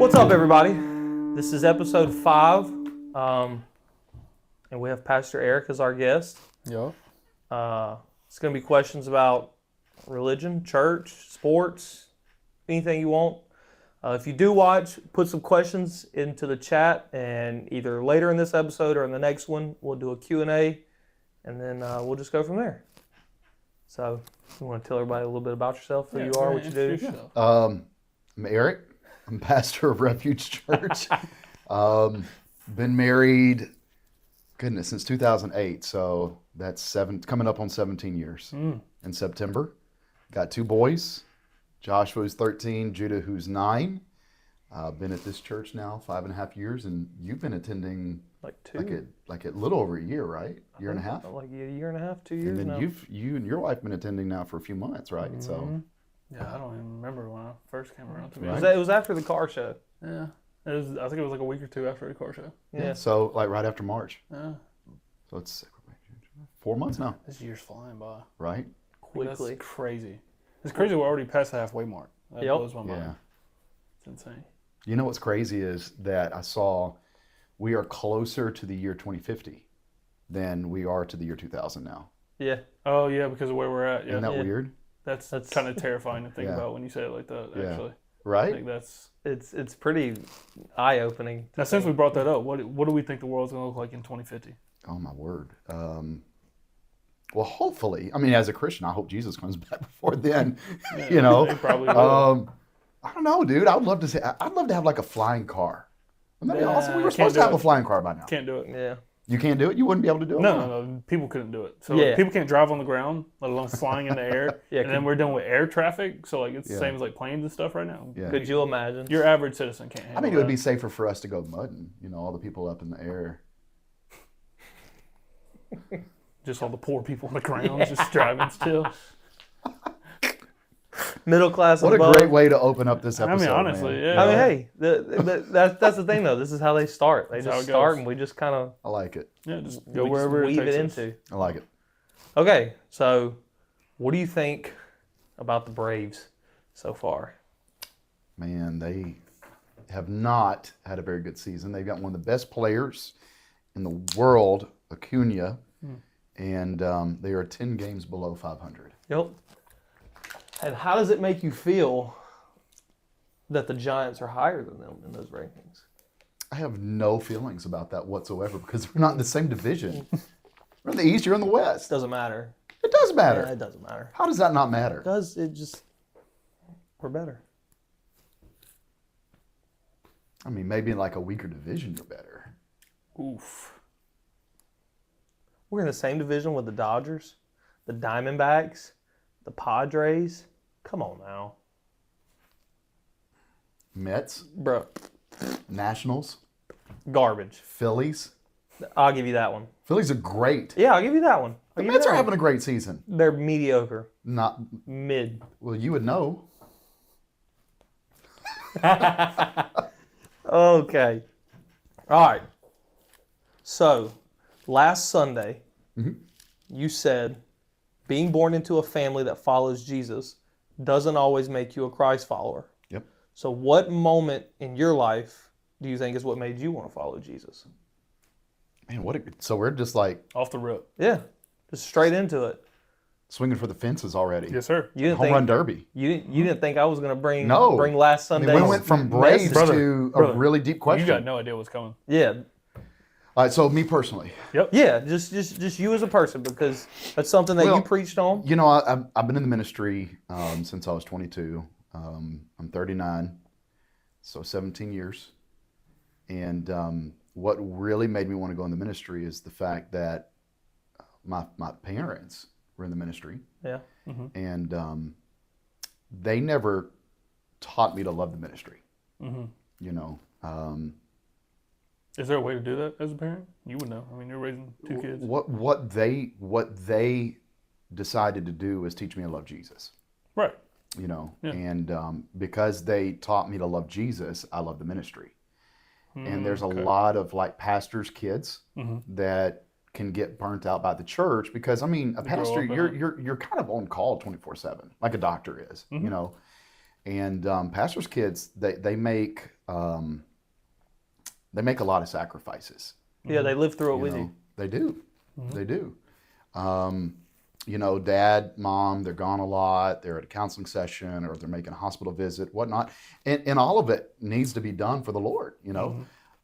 What's up, everybody? This is episode 5, and we have Pastor Eric as our guest. Yeah. It's going to be questions about religion, church, sports, anything you want. If you do watch, put some questions into the chat, and either later in this episode or in the next one, we'll do a Q&A, and then we'll just go from there. So, you want to tell everybody a little bit about yourself, who you are, what you do? I'm Eric. I'm pastor of Refuge Church. Been married, since 2008. So that's coming up on 17 years in September. Got 2 boys. Joshua, who's 13, Judah, who's 9. Been at this church now 5.5 years, and you've been attending Like 2. like a little over a year, right? Year and a half. Like a year and a half, 2 years And then now. you and your wife been attending now for a few months, right? Mm-hmm. So Yeah, I don't even remember when I first came around to be Right. honest. It was after the car show. Yeah. I think it was like a week or 2 after the car show. Yeah. So like right after March. Yeah. So it's 4 months now, This year's flying by. right? Quickly. That's crazy. It's crazy we're already past the halfway mark. That Yep. blows my mind. Yeah. It's insane. You know what's crazy is that I saw we are closer to the year 2050 than we are to the year 2000 now. Yeah. Oh, yeah, because of where we're at. Yeah. Isn't that Yeah. weird? That's kind of terrifying to think Yeah. about when you say it like that, Yeah. actually. I Right? think that's... It's pretty eye-opening. Now, since we brought that up, what do we think the world's going to look like in 2050? Oh my word. Well, hopefully, I mean, as a Christian, I hope Jesus comes back before then. Yeah, You know, he probably will. I don't know, dude. I'd love to have like a flying car. Wouldn't that be awesome? We were Can't supposed to do have it. a flying car by now. Can't do it. Yeah. You can't do it? You wouldn't be able to do it? No. People couldn't do it. So Yeah. people can't drive on the ground, let alone flying in the air. Yeah, and then we're dealing with air traffic, so like it's the Yeah. same as like planes and stuff right now. Yeah. Could you imagine? Your average citizen can't handle I mean, it would that. be safer for us to go mudding, all the people up in the air. Just all the poor people on the ground just driving still. Middle class What a above. great way to open up this episode. honestly, man. yeah. I mean, hey, that's the thing, though. This is how they start. They That's how just it start, goes. and we just kind of I like it. Yeah, just go wherever weave it it takes us. into. I like it. Okay, so what do you think about the Braves so far? Man, they have not had a very good season. They've got one of the best players in the world, Acuna, and they are 10 games below 500. Yep. And how does it make you feel that the Giants are higher than them in those rankings? I have no feelings about that whatsoever because we're not in the same division. We're in the East, you're in the West. Doesn't matter. It does matter. Yeah, it doesn't matter. How does that not matter? We're better. I mean, maybe in like a weaker division, you're better. Oof. We're in the same division with the Dodgers, the Diamondbacks, the Padres. Come on now. Mets, Bro, Nationals, garbage. Phillies. I'll give you that one. Phillies are great. Yeah, I'll give you that one. The Mets are having a great season. They're mediocre. Not Mid. well, you would know. Okay. All right. So, last Sunday, you said being born into a family that follows Jesus doesn't always make you a Christ follower. Yep. So, what moment in your life do you think is what made you want to follow Jesus? Man, so we're just like Off the rip. Yeah, just straight into it. swinging for the fences already. Yes, sir. You didn't Home think run derby. you didn't think I was going to bring No. last I mean, Sunday. we went from Braves to a brother, really deep question. You got no idea what's coming. Yeah, All right, so me personally, yeah, just you as a person, because that's something that Well, you preached on. I've been in the ministry since I was 22. I'm 39, so 17 years. And what really made me want to go in the ministry is the fact that my parents were in the ministry, Yeah. and they never taught me to love the ministry. Is there a way to do that as a parent? You would know. I mean, you're raising 2 kids. What they decided to do was teach me to love Jesus. Right. Yeah. Yeah. Because they taught me to love Jesus, I love the ministry. And there's a okay. lot of like pastors' kids that can get burnt out by the church because a pastor, up in you're kind of on call 24/7, like a doctor is, And pastors' kids, they make a lot of sacrifices. Yeah, they live through it with know, you. They do. They do. Dad, mom, they're gone a lot. They're at a counseling session or they're making a hospital visit, whatnot. And all of it needs to be done for the Lord,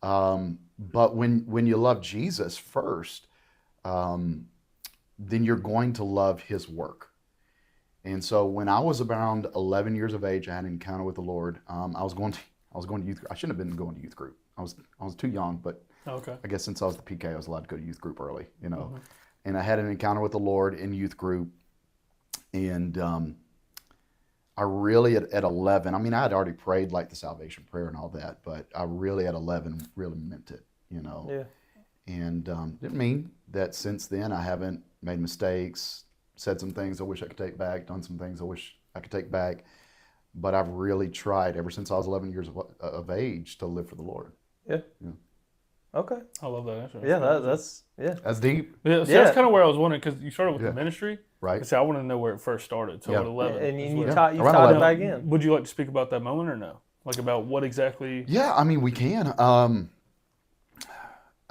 But when you love Jesus first, then you're going to love his work. And so when I was around 11 years of age, I had an encounter with the Lord. I was going to youth group. I shouldn't have been going to youth group. I was too young, but Okay. I guess since I was the PK, I was allowed to go to youth group early, And I had an encounter with the Lord in youth group. And I really, at 11, I mean, I had already prayed like the salvation prayer and all that, but I really, at 11, really meant it, Yeah. And didn't mean that since then I haven't made mistakes, said some things I wish I could take back, done some things I wish I could take back. But I've really tried ever since I was 11 years of age to live for the Lord. Yeah. Okay. I love that answer. Yeah, that's That's deep, Yeah, see, that's kind of where I was wondering, because you started with the ministry. right? See, I want to know where it first started. So Yeah. at 11. and is you where- tied Around it 11. back in. Would you like to speak about that moment or no? Like about what exactly? Yeah, I mean, we can.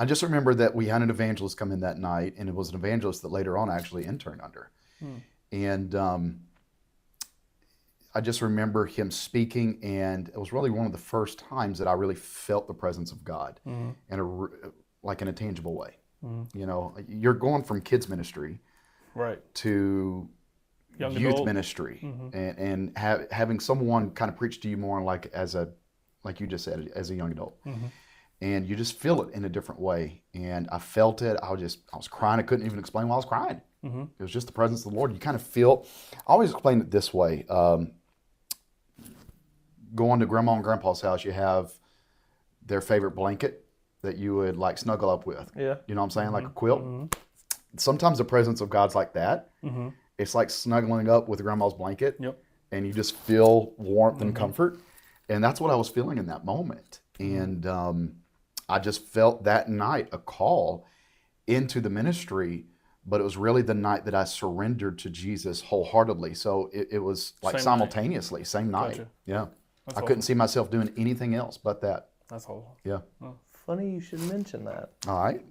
I just remember that we had an evangelist come in that night, and it was an evangelist that later on I actually interned under. And I just remember him speaking, and it was really one of the first times that I really felt the presence of God in like in a tangible way. You're going from kids ministry Right. to Young youth adult. ministry, and having someone kind of preach to you more like like you just said, as a young adult. And you just feel it in a different way. And I felt it. I was crying. I couldn't even explain why I was crying. It was just the presence of the Lord. You kind of feel, I always explain it this way. Going to grandma and grandpa's house, you have their favorite blanket that you would like snuggle up with. Yeah. You know what I'm saying? Like a quilt. Sometimes the presence of God's like that. It's like snuggling up with grandma's blanket. Yep. And you just feel warmth and comfort. And that's what I was feeling in that moment. And I just felt that night a call into the ministry, but it was really the night that I surrendered to Jesus wholeheartedly. So it was like Same simultaneously, same night. Gotcha. Yeah. That's I couldn't see myself doing anything else but that. That's all. Yeah. Funny you should mention that. All right.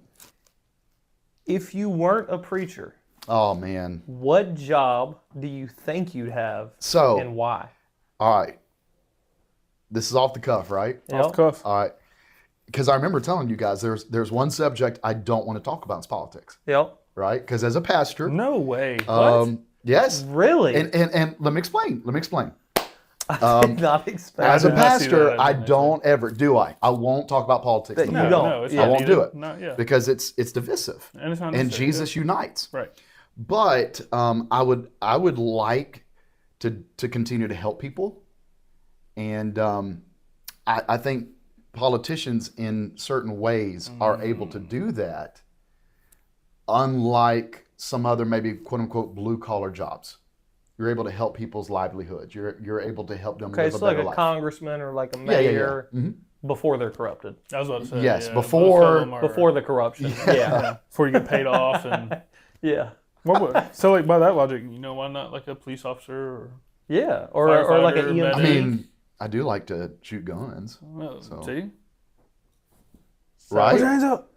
If you weren't a preacher, Oh, man. what job do you think you'd have So, and why? all right. This is off the cuff, right? Off the cuff. All right. Because I remember telling you guys there's one subject I don't want to talk about, is politics, Yep. right? Because as a pastor, No way. What? yes. Really? And let me explain. I did not expect As a did not see pastor, that I as an don't ever, do I? I won't talk about politics. That in you the don't. No, it's Yeah. I not won't do needed. it. Not, yeah. because it's divisive. And it's not And necessary. Jesus unites. Right. But I would like to continue to help people, and I think politicians in certain ways are able to do that, unlike some other maybe quote unquote blue collar jobs. You're able to help people's livelihoods. You're able to help them Okay, live a so like better a life. congressman or like a Yeah. mayor Mhm. before they're corrupted. I was about to say. Yes, yeah, before- most of them are- Before the corruption. Yeah. before you get paid off and. Yeah. So like by that logic, why not like a police officer or? Yeah. Or like an Firefighter, EMT. I mean, I do like to shoot guns, Well, So- see. right? Put your hands up.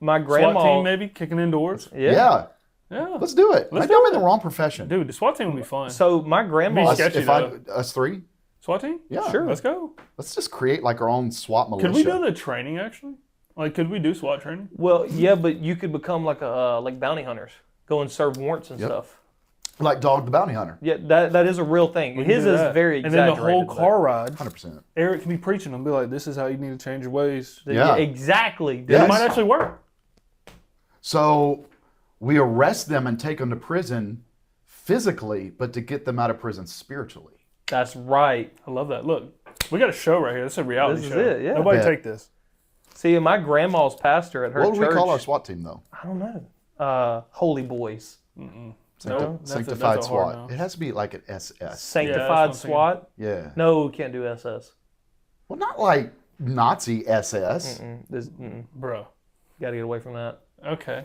My SWAT grandma. team maybe kicking indoors. Yeah. Yeah. Let's do it. Let's Maybe I'm do in the it. wrong profession. Dude, the SWAT team would be fun. So my grandma. Be sketchy, though. Us three, SWAT team? yeah, Sure. Let's go. Let's just create like our own SWAT militia. Could we do the training actually? Like, could we do SWAT training? Well, yeah, but you could become like bounty hunters, go and serve warrants and Yep. stuff. like Dog the Bounty Hunter? Yeah, that is a real thing. We can His do is that. very And then exaggerated. the whole car ride, 100%. Eric can be preaching and be like, "This is how you need to change your ways." Yeah. Exactly. dude. Yes. It might actually work. So we arrest them and take them to prison physically, but to get them out of prison spiritually. That's right. I love that. Look, we got a show right here. This is a reality This is show. it, yeah. Nobody Bet. take this. See, my grandma's pastor at her What would church. we call our SWAT team though? I don't know. Holy Boys. No, Sanctified that's a hard SWAT. no. It has to be like an SS. Sanctified I'm thinking. SWAT. Yeah. No, we can't do SS. Well, not like Nazi SS. Bro. Got to get away from that. Okay.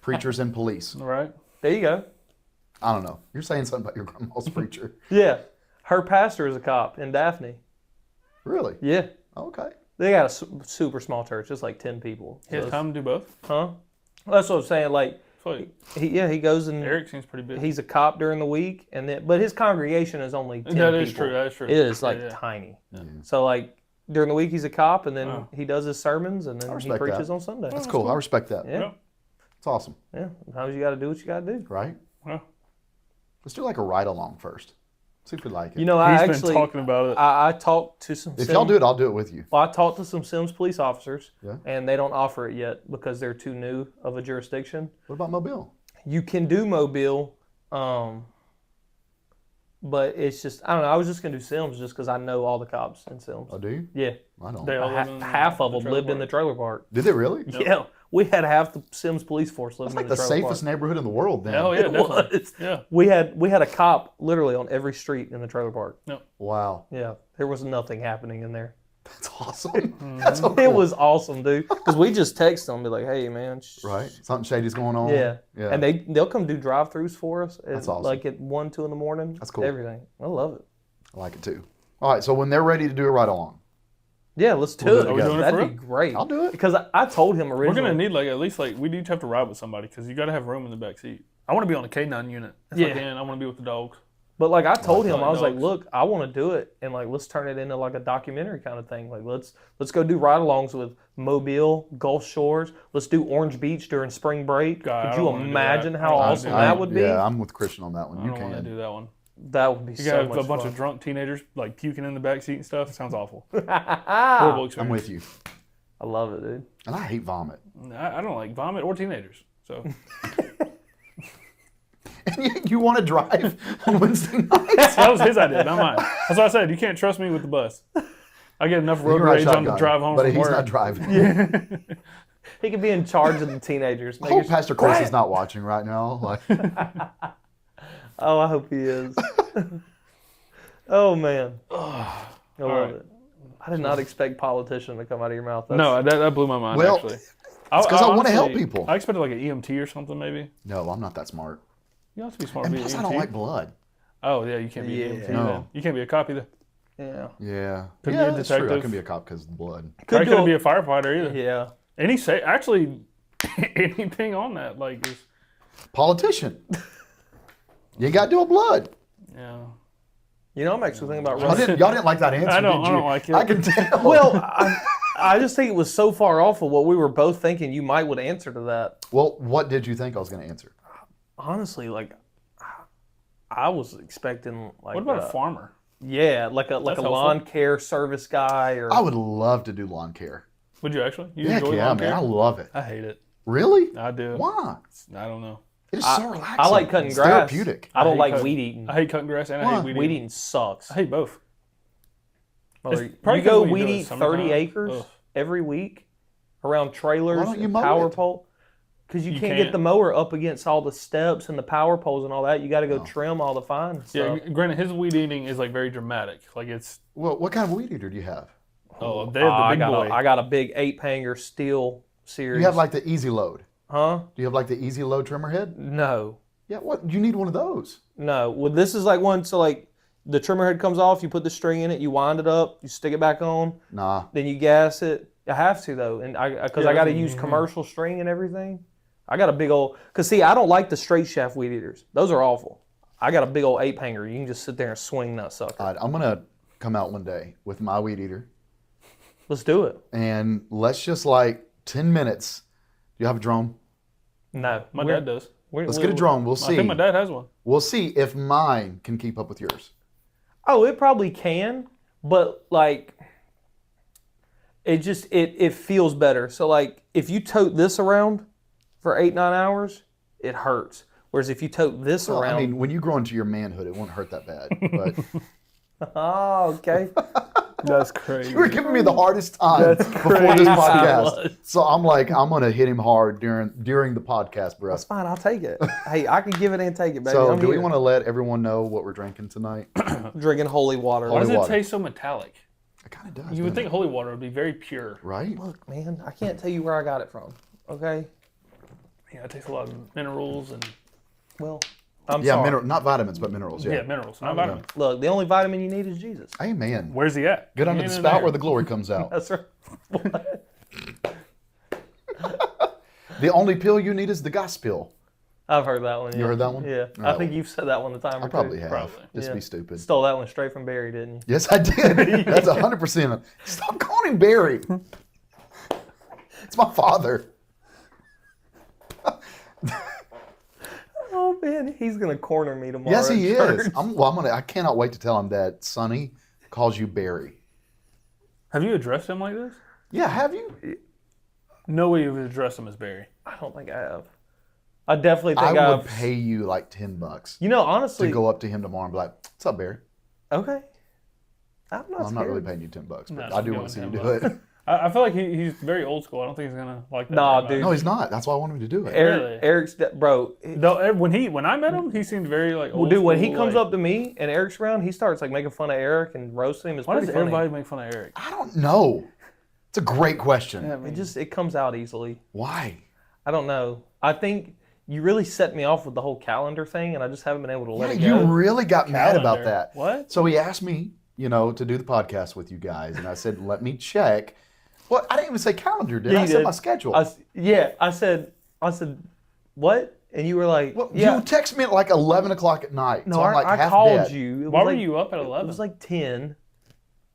Preachers and police. All right. There you go. I don't know. You're saying something about your grandma's preacher. Yeah. Her pastor is a cop in Daphne. Really? Yeah. Okay. They got a super small church. It's like 10 people. He has time to do both? Huh? That's what I'm saying. Like, he goes and Eric seems pretty busy. he's a cop during the week, but his congregation is only 10 people. That is true. That is true. It is like tiny. Yeah. So like during the week he's a cop, and then he does his sermons, and then he preaches on Sunday. That's cool. I respect that. Yeah. It's awesome. Yeah. Sometimes you got to do what you got to do. Right? Well, let's do like a ride along first. See if we like it. You know, He's been talking about it. I talked to some. If y'all do it, I'll do it with you. Well, I talked to some Sims police officers, Yeah. and they don't offer it yet because they're too new of a jurisdiction. What about Mobile? You can do Mobile, but it's just, I don't know. I was just going to do Sims just because I know all the cops in Sims. Oh, do you? Yeah. I don't. They all live in Half of them lived in the park. trailer park. Did they really? Yeah. We had half the Sims police force living That's like in the the trailer safest park. neighborhood in the world then. Oh, yeah, It definitely. was. Yeah. We had a cop literally on every street in the trailer park. Wow. Yeah. There was nothing happening in there. That's awesome. That's so cool. It was awesome, dude. Because we just text them and be like, hey, man. Right? Something shady's going on. Yeah. Yeah. And they'll come do drive-thrus for us. That's awesome. Like at 1, 2 in the morning. That's cool. Everything. I love it. I like it too. All right. So when they're ready to do a ride along, Yeah, let's do We'll it. do it together. That'd For be real? great. I'll do it. Because I told him originally. We're going to need like at least like, we each have to ride with somebody because you got to have room in the back seat. I want to be on the K9 unit. If I can, I want to be with the dogs. But like I told him, like I was like, dogs. look, I want to do it, and like let's turn it into like a documentary kind of thing. Like let's go do ride-alongs with Mobile, Gulf Shores. Let's do Orange Beach during spring break. God, I Could don't you wanna do imagine that. how awesome that would be? Yeah, I'm with Christian on that one. I You don't want to can. do that one. That would be You so got much a bunch fun. of drunk teenagers like puking in the back seat and stuff. It sounds awful. Horrible experience. I'm with you. I love it, dude. And I hate vomit. I don't like vomit or teenagers. So And you want to drive on Wednesday nights? that was his idea, not mine. That's why I said you can't trust me with the bus. I get enough road You're right, rage on the shotgun, drive home but from he's work. not driving. He could be in charge of the teenagers. I hope Pastor Chris Quiet. is not watching right now. Like, Oh, I hope he is. Oh man, I love right. it. I did not expect politician to come out of your mouth. No, that blew my mind Well, actually. it's 'cause I wanna help honestly- people. I expected like an EMT or something maybe. no, I'm not that smart. You have to be smart And to be plus, an I EMT. don't like blood. Oh yeah, you can't be an Yeah. EMT No. then. You can't be a cop either. Yeah. Yeah. Could be yeah, a that's true. I detective. can be a cop because of the blood. I do couldn't a- be a firefighter either. Yeah. Any say actually anything on that like is Politician. You got to do a blood. yeah. You know, I'm actually thinking about Y'all running. didn't like that answer, I don't did you? like it. I can tell. Well, I just think it was so far off of what we were both thinking you might would answer to that. Well, what did you think I was going to answer? Honestly, like I was expecting like What about a farmer? yeah, like a That's lawn helpful. care service guy or I would love to do lawn care. Would you actually? You Heck enjoy yeah, lawn man. care? I love it. I hate it. Really? I do. Why? I don't know. It is so relaxing. I like cutting It's grass. therapeutic. I don't hate like cut- weed eating. I hate cutting grass and I Why? hate weed Weed eating. eating sucks. I hate both. Mother, It's probably you go 'cause when you weed do it eat summertime, 30 acres ugh. every week around trailers Why don't you and mow power it? pole. Because you You can't can't. get the mower up against all the steps and the power poles and all that. You got to go No. trim all the fine Yeah, stuff. granted, his weed eating is like very dramatic. Like it's Well, what kind of weed eater do you have? they have the I big got boy. I got a big 8-hanger steel series. You have like the easy load. huh? Do you have like the easy load trimmer head? No. Yeah, what? You need one of those. No. Well, this is like one, so like the trimmer head comes off, you put the string in it, you wind it up, you stick it back on, Nah. then you gas it. I have to though, and because I got to use commercial string and everything. I got a big old, because see, I don't like the straight shaft weed eaters. Those are awful. I got a big old 8-hanger. You can just sit there and swing that sucker. All right, I'm going to come out one day with my weed eater Let's do it. and let's just like 10 minutes. Do you have a drone? No. My dad does. Let's get a drone. We'll I see. think my dad has one. We'll see if mine can keep up with yours. Oh, it probably can, but like, it feels better. So like, if you tote this around for 8-9 hours, it hurts. Whereas if you tote this Well, around, I mean, when you grow into your manhood, it won't hurt that bad. But oh, okay. That's crazy. you were giving me the hardest time before crazy. this I podcast. was. So I'm like, I'm going to hit him hard during the podcast, bro. That's fine. I'll take it. Hey, I can give it and take it, baby. So I'm do we here. want to let everyone know what we're drinking tonight? Drinking holy water. Why does Holy it water. taste so metallic? It kind of does. You would doesn't think holy water would be very pure. it? Right? Look, man, I can't tell you where I got it from. Okay. Yeah, it takes a lot of minerals and Well, I'm Yeah, sorry. not vitamins, but minerals. Yeah, Yeah. minerals, not vitamins. Look, the only vitamin you need is Jesus. Amen. Where's he at? Get He under the ain't in spout there. where the glory comes out. That's right. The only pill you need is the gospel. I've heard that one. You heard that one? Yeah. All I right. think you've said that one the time or I probably two. have. Probably. Just Yeah. be stupid. Stole that one straight from Barry, didn't you? Yes, I did. That's 100%. Stop calling him Barry. It's my father. Oh man, he's gonna corner me tomorrow. Yes, he at church. is. I cannot wait to tell him that Sonny calls you Barry. Have you addressed him like this? Yeah, have you? No way you've addressed him as Barry. I don't think I have. I definitely think I would I've. pay you like $10 You know, to honestly. go up to him tomorrow and be like, "What's up, Barry?" Okay. I'm not Well, I'm scared. not really paying you $10, but No, I do I'm want to see you giving do him it. I feel like he's very old school. I don't think he's gonna like that. Nah, very much. dude. No, he's not. That's why I want him to do it. Really? Eric's bro. No, when I met him, he seemed very like old Dude, when he school, comes like, up to me and Eric's around, he starts like making fun of Eric and roasting him. It's why pretty does funny. everybody make fun of Eric? I don't know. It's a great question. Yeah, I mean, It comes out easily. Why? I don't know. I think you really set me off with the whole calendar thing, and I just haven't been able to let Yeah, it you go. really got mad about Calendar. that. What? So he asked me, to do the podcast with you guys, and I said, "Let me check." Well, I didn't even say calendar, did I? Yeah, I you said did. my schedule. I said, what? And you were like, Well, yeah. you text me at like 11 o'clock at night. No, so I'm like I half called dead. you. It was Why were like- you up at It 11? was like 10.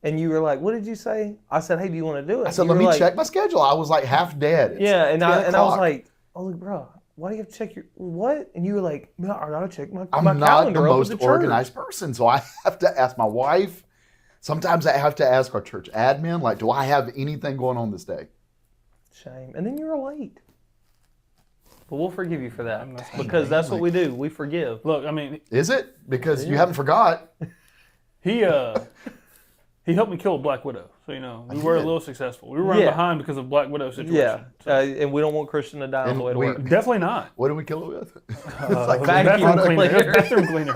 And you were like, what did you say? I said, hey, do you want to do it? I said, You let were me like, check my schedule. I was like half dead. It's Yeah, and 10 I was o'clock. like, bro, why do you have to check your what? And you were like, no, I gotta check my I'm my not calendar the up at most the church. organized person, so I have to ask my wife. Sometimes I have to ask our church admin, like, do I have anything going on this day? Shame. And then you were late. But we'll forgive you for that I'm not- because that's what we do. We forgive. Look, I mean, Is it? Because you haven't forgot. he helped me kill a Black Widow. So, we were a did. little successful. We were running Yeah. behind because of Black Widow situation. Yeah, So, and we don't want Christian to die on And the way to we- work. definitely not. What did we kill it with? Vacuum Bathroom cleaner. It was bathroom cleaner.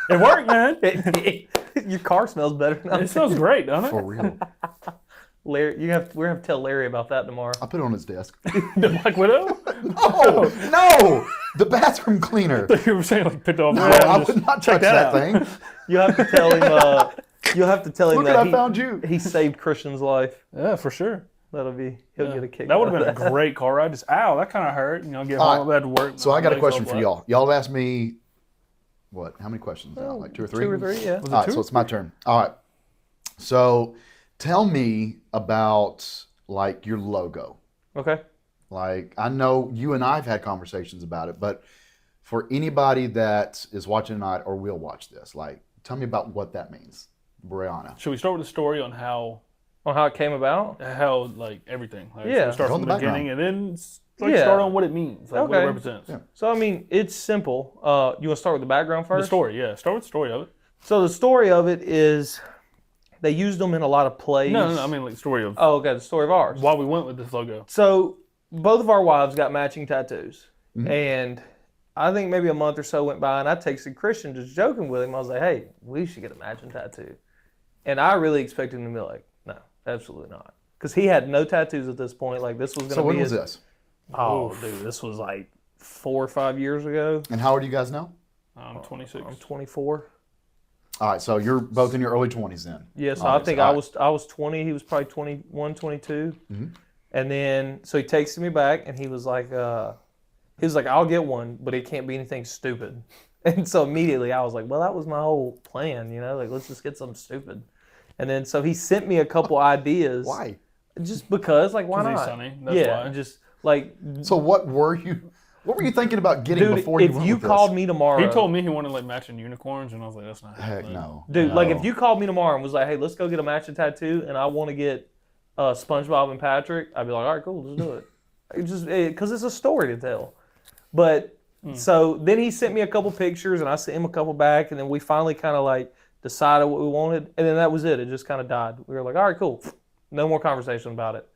It worked, man. Your car smells better now. It smells great, doesn't For it? real. Larry, we're gonna have to tell Larry about that tomorrow. I put it on his desk. The Black Widow? No! The bathroom cleaner. You were saying like picked off. No, Yeah, I just would not check touch that out. thing. You have to tell him. You have to tell him Look that what I found you. he saved Christian's life. Yeah, for sure. He'll get a kick. That would out have of been a great car ride. Just ow, that kind of hurt. Get All home, right. had to work. So I got a My question legs for all y'all. Y'all have asked me, what? How many questions now? Like 2 or 3? 2 or 3, yeah. Was it All right, two so or it's my turn. All right. So tell me about like your logo. Okay. Like I know you and I have had conversations about it, but for anybody that is watching tonight or will watch this, like tell me about what that means, Brohannya. Should we start with the story on how On how it came about. like everything? Like, Yeah. should we start Go from in the the beginning and then Yeah. start on what it means, like what it Okay. represents. Yeah. So I mean, it's simple. You want to start with the background The first? story, yeah. Start with the story of it. So the story of it is they used them in a lot of plays. No. I mean like the story of Oh, okay. The story of ours. why we went with this logo. So both of our wives got matching tattoos, Mm-hmm. and I think maybe a month or so went by, and I texted Christian just joking with him. I was like, "Hey, we should get a matching tattoo," and I really expected him to be like, "No, absolutely not," because he had no tattoos at this point. Like this was going to So be. when was his- this? Oh, dude, this was like 4 or 5 years ago. And how old are you guys now? I'm 26. I'm 24. All right, so you're both in your early 20s then. Yes, All I right, think so I was 20. He was probably 21, 22. Mm-hmm. And then so he texted me back, and he was like, "I'll get one, but it can't be anything stupid." And so immediately I was like, "Well, that was my whole plan, like let's just get something stupid." And then so he sent me a couple ideas. Why? Just because, like, why 'Cause not? he's sunny, that's yeah, why. just like, So what were you thinking about getting dude, before you if went you with called this? me tomorrow, He told me he wanted like matching unicorns, and I was like, that's not Heck happening. no. dude, No. like if you called me tomorrow and was like, "Hey, let's go get a matching tattoo," and I want to get SpongeBob and Patrick, I'd be like, "All right, cool, let's do it." Because it's a story to tell. But so then he sent me a couple pictures, and I sent him a couple back, and then we finally kind of like decided what we wanted, and then that was it. It just kind of died. We were like, "All right, cool, no more conversation about it."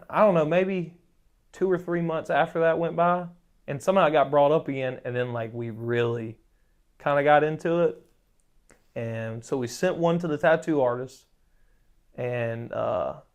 I don't know, maybe 2 or 3 months after that went by, and somehow it got brought up again, and then like we really kind of got into it. And so we sent one to the tattoo artist, and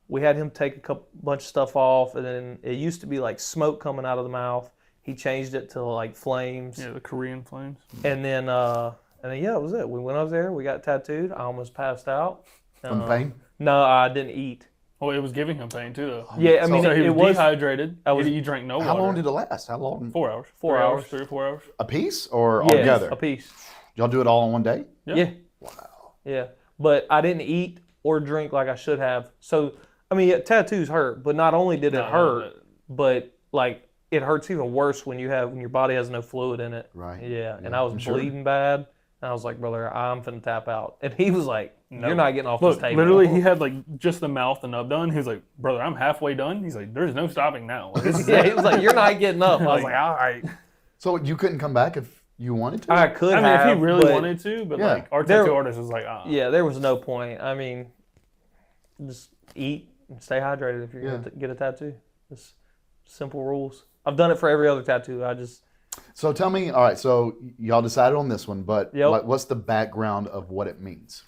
we had him take bunch of stuff off, and then it used to be like smoke coming out of the mouth, He changed it to like flames. Yeah, the Korean flames. And then yeah, that was it. We went up there. We got tattooed. I almost passed out. From pain? No, I didn't eat. Well, it was giving him pain too, though. Yeah, I mean, So he it was was dehydrated. I was- He drank no water. How long did it last? How long? 4 hours. 4 hours. 3 or 4 hours. A piece or all yeah, together? a piece. Y'all do it all in one day? Yeah. Wow. Yeah. But I didn't eat or drink like I should have. So, I mean, tattoos hurt, but not only did it hurt, but like it hurts even worse when your body has no fluid in it. Right. Yeah. And Yeah, I was I'm sure. bleeding bad. And I was like, brother, I'm finna tap out. And he was like, No. you're not getting off Look, this table. literally, he had like just the mouth and up done. He was like, brother, I'm halfway done. He's like, there's no stopping now. Like, this is Yeah, he was like, you're not getting up. I was like, all right. So you couldn't come back if you wanted to? I could I mean, have. if he really but wanted to, but Yeah. like our There- tattoo artist was like, Yeah, there was no point. I mean, just eat and stay hydrated if you're going to get a tattoo. Just simple rules. I've done it for every other tattoo. So tell me, all right, so y'all decided on this one, but Yep. like, what's the background of what it means?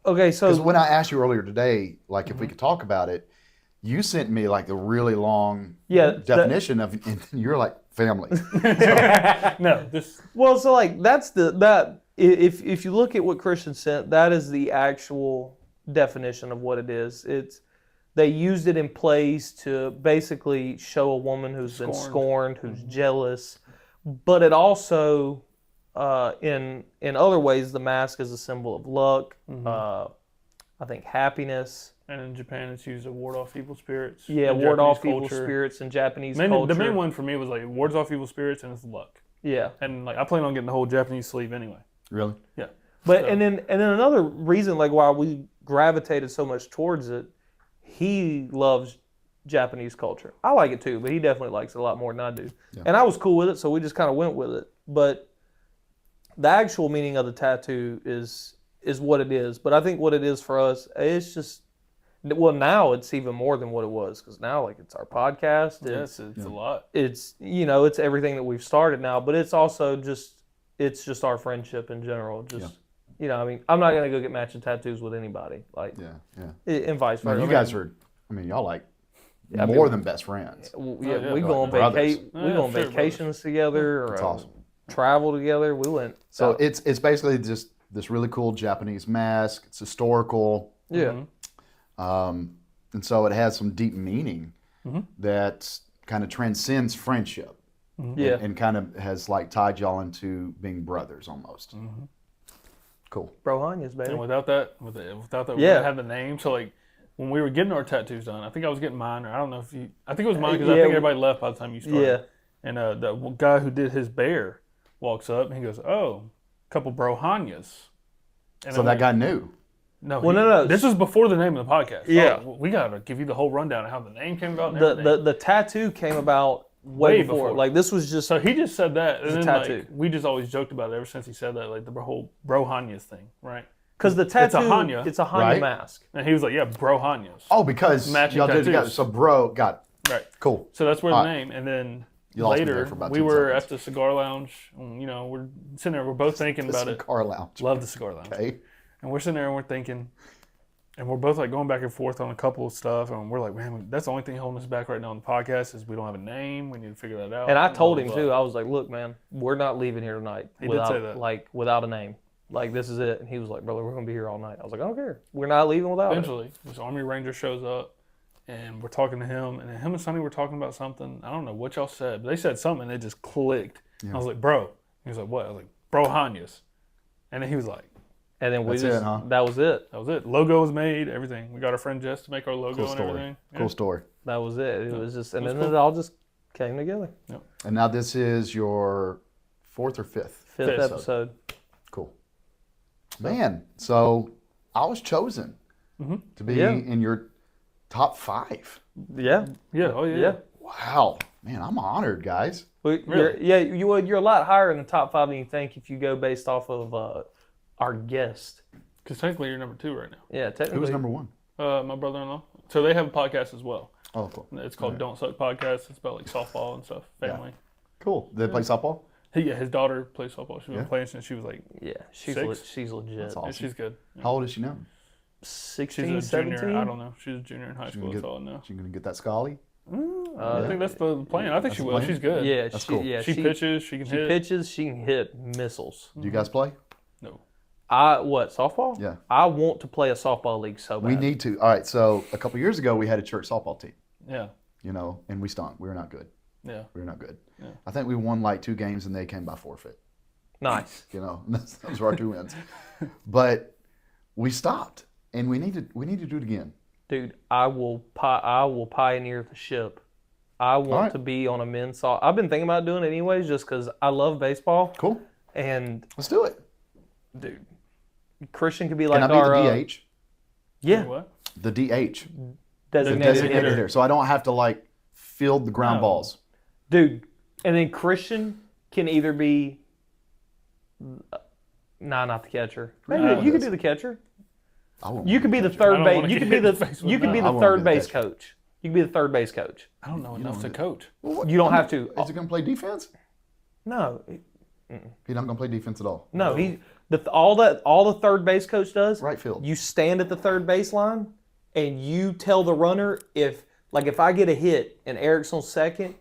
Okay, Because so when I asked you earlier today, like if we could talk about it, you sent me like the really long definition of, and you're like family. no, this. well, so like that's if you look at what Christian sent, that is the actual definition of what it is. They used it in plays to basically show a woman who's been scorned, who's jealous, but it also in other ways the mask is a symbol of luck. I think happiness. And in Japan, it's used to ward off evil spirits. Yeah, in ward off Japanese evil culture. spirits in Japanese The culture. main one for me was like wards off evil spirits and it's luck. Yeah. And like I plan on getting the whole Japanese sleeve anyway. Really? Yeah. But and then another reason like why we gravitated so much towards it, he loves Japanese culture. I like it too, but he definitely likes it a lot more than I do. Yeah. And I was cool with it, so we just kind of went with it. But the actual meaning of the tattoo is what it is. But I think what it is for us, it's just now it's even more than what it was because now like it's our podcast. Yes, it's a lot. It's it's everything that we've started now, but it's also just our friendship in general. Just I mean, I'm not gonna go get matching tattoos with anybody, like and vice No, versa. you guys are, I mean, y'all like I mean, more than best friends. we go on brothers. we go on vacations together, or That's awesome. travel together. We went. So it's basically just this really cool Japanese mask. It's historical. Yeah. And so it has some deep meaning that kind of transcends friendship. Yeah. And kind of has like tied y'all into being brothers almost. Cool. Brohannyas, baby. And without that, we wouldn't have the name. So like when we were getting our tattoos done, I think I was getting mine, or I don't know if you. I think it was mine because I think everybody left by the time you started. Yeah. And the guy who did his bear walks up and he goes, "Oh, a couple Brohannyas." And So that guy knew. No, no. This was before the name of the podcast. Yeah. Oh, we gotta give you the whole rundown of how the name came about. And everything. The tattoo came about way before. Like this was just So he just said that, and a then tattoo. like we just always joked about it ever since he said that, like the whole Brohannyas thing, right? because the tattoo Hanya, it's a Hanya right? mask. And he was like, "Yeah, Brohannyas." Oh, because Matching y'all did it together. tattoos. So bro, got it. Right. Cool. So that's where All the right. name. And then You lost me later, there for about we 10 were seconds. at the cigar lounge. And, we're sitting there. We're both thinking about it. Car lounge. Love the cigar lounge. Okay. And we're sitting there and we're thinking, and we're both like going back and forth on a couple of stuff. And we're like, man, that's the only thing holding us back right now on the podcast is we don't have a name. We need to figure that out. And I told blah, him blah, too. blah. I was like, "Look, man, we're not leaving here tonight He did without say that. without a name. Like this is it." And he was like, "Brother, we're gonna be here all night." I was like, "I don't care. We're not leaving without it." Eventually, this Army Ranger shows up, and we're talking to him, and then him and Sonny were talking about something. I don't know what y'all said, but they said something, and it just clicked. I was like, "Bro," he was like, "What?" I was like, "Brohannyas," and then he was like, And then That's it, huh? that was it. "That was it. Logo was made. Everything. We got our friend Jess to make our logo Cool and story. everything. Yeah. Cool story. That was it. It was just, and was then cool. it all just came together. And now this is your 4th or 5th? Fifth episode. Cool. Man, so I was chosen to be in your top 5. Yeah. Yeah. Oh yeah. Yeah. Wow. Man, I'm honored, guys. Well, Really? you're a lot higher in the top 5 than you think if you go based off of our guest. Because technically you're number 2 right now. Yeah, technically. Who was number 1? My brother-in-law. So they have a podcast as well. Oh, cool. It's called Don't Suck Podcast. It's about like softball and stuff, family. Cool. Did they play softball? His daughter plays softball. She's been Yeah. playing since she was like, Yeah, she's 6? she's legit. That's yeah, awesome. she's good. Yeah. How old is she now? 16, She's a 17? junior. I don't know. She's a junior in high school. gonna That's all I know. She's going to get that Scully? I think that's the plan. I think she will. She's good. Yeah, That's she, cool. yeah, She pitches. She can She hit. pitches. She can hit missiles. Do you guys play? No. Softball? Yeah. I want to play a softball league so bad. We need to. All right. So a couple years ago, we had a church softball team. Yeah. And we stunk. We were not good. Yeah. We were not good. Yeah. I think we won like 2 games, and they came by forfeit. Nice. Those were our 2 wins. But we stopped, and we need to do it again. Dude, I will pioneer the ship. I want to be on a men's softball. I've been thinking about doing it anyways, just because I love baseball. Cool. And Let's do it. dude, Christian could be like Can I be our the DH? yeah, What? The DH. designated Designated hitter. hitter. So I don't have to like field the ground No. balls. Dude. And then Christian can either be not the catcher. Maybe No. you could do the catcher. I won't You could be the I third don't base. wanna You get could be hit in the the face with you could be that. I the won't third be the base catcher. coach. You can be the third base coach. I don't know enough to coach. You don't have to. Is he going to play defense? No, He's not going to play defense at all. no. All the third base coach does. Right field. You stand at the third baseline, and you tell the runner if I get a hit and Eric's on second,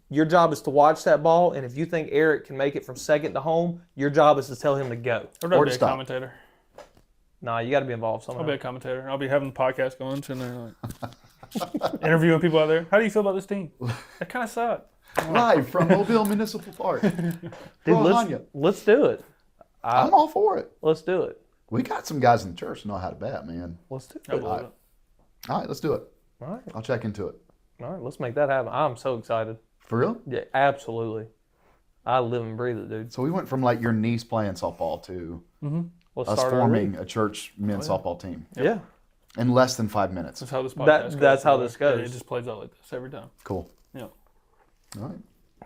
your job is to watch that ball, and if you think Eric can make it from second to home, your job is to tell him to go. Or Or be to a stop. commentator. Nah, you got to be involved somehow. I'll be a commentator. I'll be having the podcast going, sitting there like interviewing people out there. How do you feel about this team? That kind of sucked. Live from Mobile Municipal Park. Dude, Brohannya. let's do it. I'm all for it. Let's do it. We got some guys in the church who know how to bat, man. Let's do I it. believe it. All right, let's do it. All right. I'll check into it. All right, let's make that happen. I'm so excited. For real? Yeah, absolutely. I live and breathe it, dude. So we went from like your niece playing softball to Let's us start our forming league. a church men's softball team Yeah. in less than 5 minutes. That's how this podcast goes. That's how this goes. And it just plays out like this every time. Cool. Yeah. All right.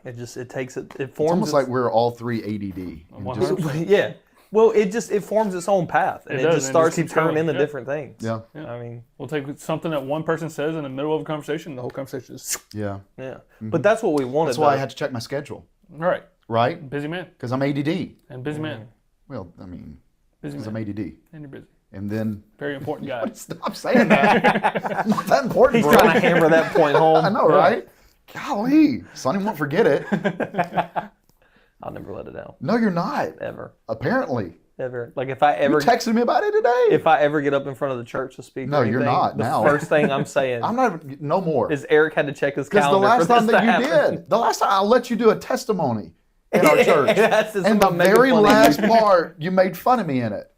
It takes it. It It's forms. almost like we're all 3 ADD. and 100%. yeah. Well, it forms its own path, and It it, does, just and it starts just to keeps turn going. into Yeah. different things. Yeah. I mean, We'll take something that one person says in the middle of a conversation, the whole conversation is Yeah. yeah. But that's what we wanted. That's why I though. had to check my schedule, all right. right? Busy man Because I'm ADD. and busy man. Well, I mean, Busy because I'm man. ADD. And you're busy. And then, Very important guy. stop saying that. Not that important, He's bro. trying to hammer that point home. I know, right? Golly. Sonny won't forget it. I'll never let it down. No, you're not. Ever. Apparently. Ever. Like if I You ever texted me about it today. if I ever get up in front of the church to speak. No, or you're anything, not the now. first thing I'm saying I'm not, no more. is Eric had to check his Because the calendar. last for time this that to you happen. did, the last time I let you do a testimony in our church. That's just And the about making very fun of you. last part, you made fun of me in it.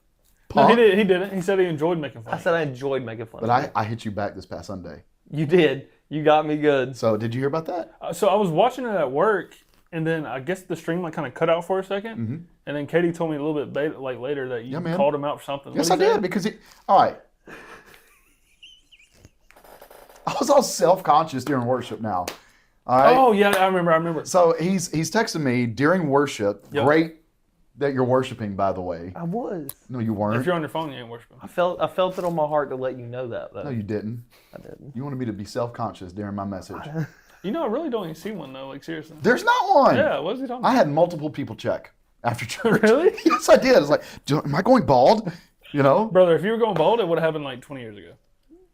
No, he Punk. did. He didn't. He said he enjoyed making fun. I said I enjoyed making fun But of you. I hit you back this past Sunday. You did. You got me good. So did you hear about that? So I was watching it at work, and then I guess the stream like kind of cut out for a 2nd, and then Katie told me a little bit later that you Yeah, man. called him out for something. Yes, What I he did. say? Because all right. I was all self-conscious during worship now. All right. Oh yeah, I remember. So he's texting me during worship. Yep. Great that you're worshiping, by the way. I was. No, you If weren't. you're on your phone, you ain't worshiping. I felt it on my heart to let you know that though. No, you didn't. I didn't. You wanted me to be self-conscious during my message. You know, I really don't even see one though. Like seriously. There's not one. Yeah, what is he talking I about? had multiple people check after church. Really? Yes, I did. It's like, am I going bald? You know? Brother, if you were going bald, it would have happened like 20 years ago.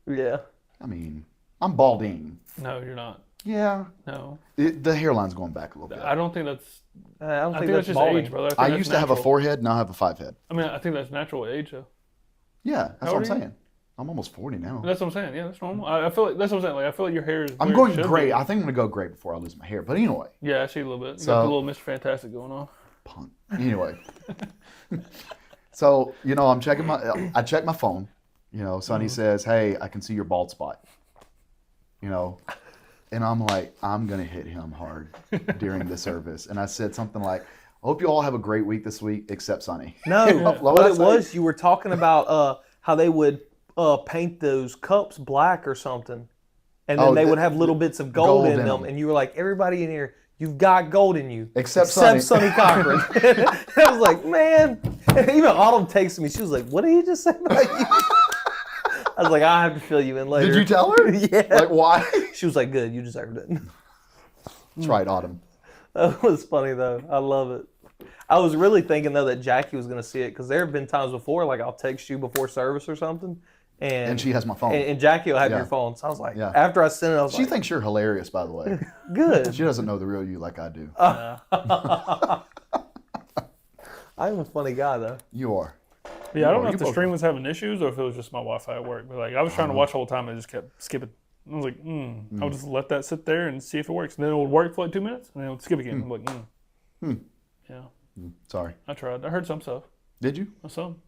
Yeah. I mean, I'm balding. No, you're not. Yeah. No, The hairline's going back a little bit. I don't think that's. I don't I think think that's that's just balding. age, brother. think I that's used to have a natural. 4-head, now I have a 5-head. I mean, I think that's natural with age, though. Yeah, that's How what I'm old are you? saying. I'm almost 40 now. That's what I'm saying. Yeah, that's normal. I feel like that's what I'm saying. Like I feel like your hair is. I'm where it going should gray. be. I think I'm going to go gray before I lose my hair. But anyway, Yeah, I see a little bit. You So- got the little Mr. Fantastic going on. punk. Anyway. So, I'm checking I check my phone. Sonny says, hey, I can see your bald spot. And I'm like, I'm going to hit him hard during the service. And I said something like, I hope you all have a great week this week, except Sonny. No, What what did I it say? was, you were talking about how they would paint those cups black or something, and then Oh, they would have little bits of gold in them, them. and you were like, everybody in here, you've got gold in you, Except Sonny. Sonny Cochran. I was like, man. And even Autumn texted me. She was like, what did he just say about you? I was like, I have to fill you in later. Did you tell her? Yeah. Like, why? She was like, good, you deserved it. That's right, Autumn. That was funny though. I love it. I was really thinking though that Jackie was going to see it because there have been times before, like I'll text you before service or something, And she has my phone. And Jackie will have Yeah. your phone. So I was like, Yeah. after I sent it, I was She like, thinks you're hilarious, by the way. good. She doesn't know the real you like I do. I'm a funny guy, though. You are. Yeah, I don't Oh, know you if the both stream are. was having issues or if it was just my Wi-Fi at work. But like, I was trying to watch the whole time and it just kept skipping. I was like, I'll just let that sit there and see if it works. And then it would work for like 2 minutes and then it would skip again. I'm like, yeah, Sorry. I tried. I heard some stuff. Did you? Some.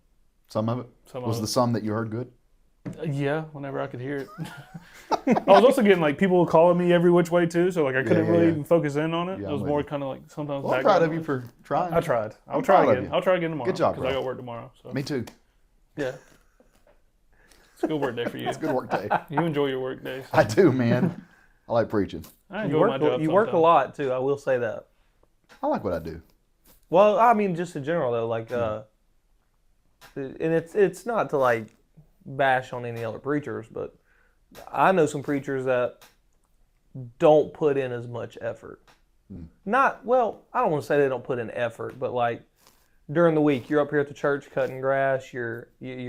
Some of it? Some Was of the it. some that you heard good? Yeah, whenever I could hear it. I was also getting like people calling me every which way too, so like I couldn't really even focus in on it. Yeah, it was I'm more with kind of like sometimes. Well, I'm proud background of you noise. for trying. I tried. I'll I'm try proud of again. you. I'll try again tomorrow. Good job, because I bro. got work tomorrow. So Me too. yeah, it's a good work day for you. It's a good work day. You enjoy your work days. I do, man. I like preaching. I You enjoy my work, job. you work a sometimes. lot, too. I will say that. I like what I do. Well, I mean, just in general, though, like, and it's not to, like, bash on any other preachers, but I know some preachers that don't put in as much effort. Well, I don't want to say they don't put in effort, but like during the week, you're up here at the church cutting grass, you're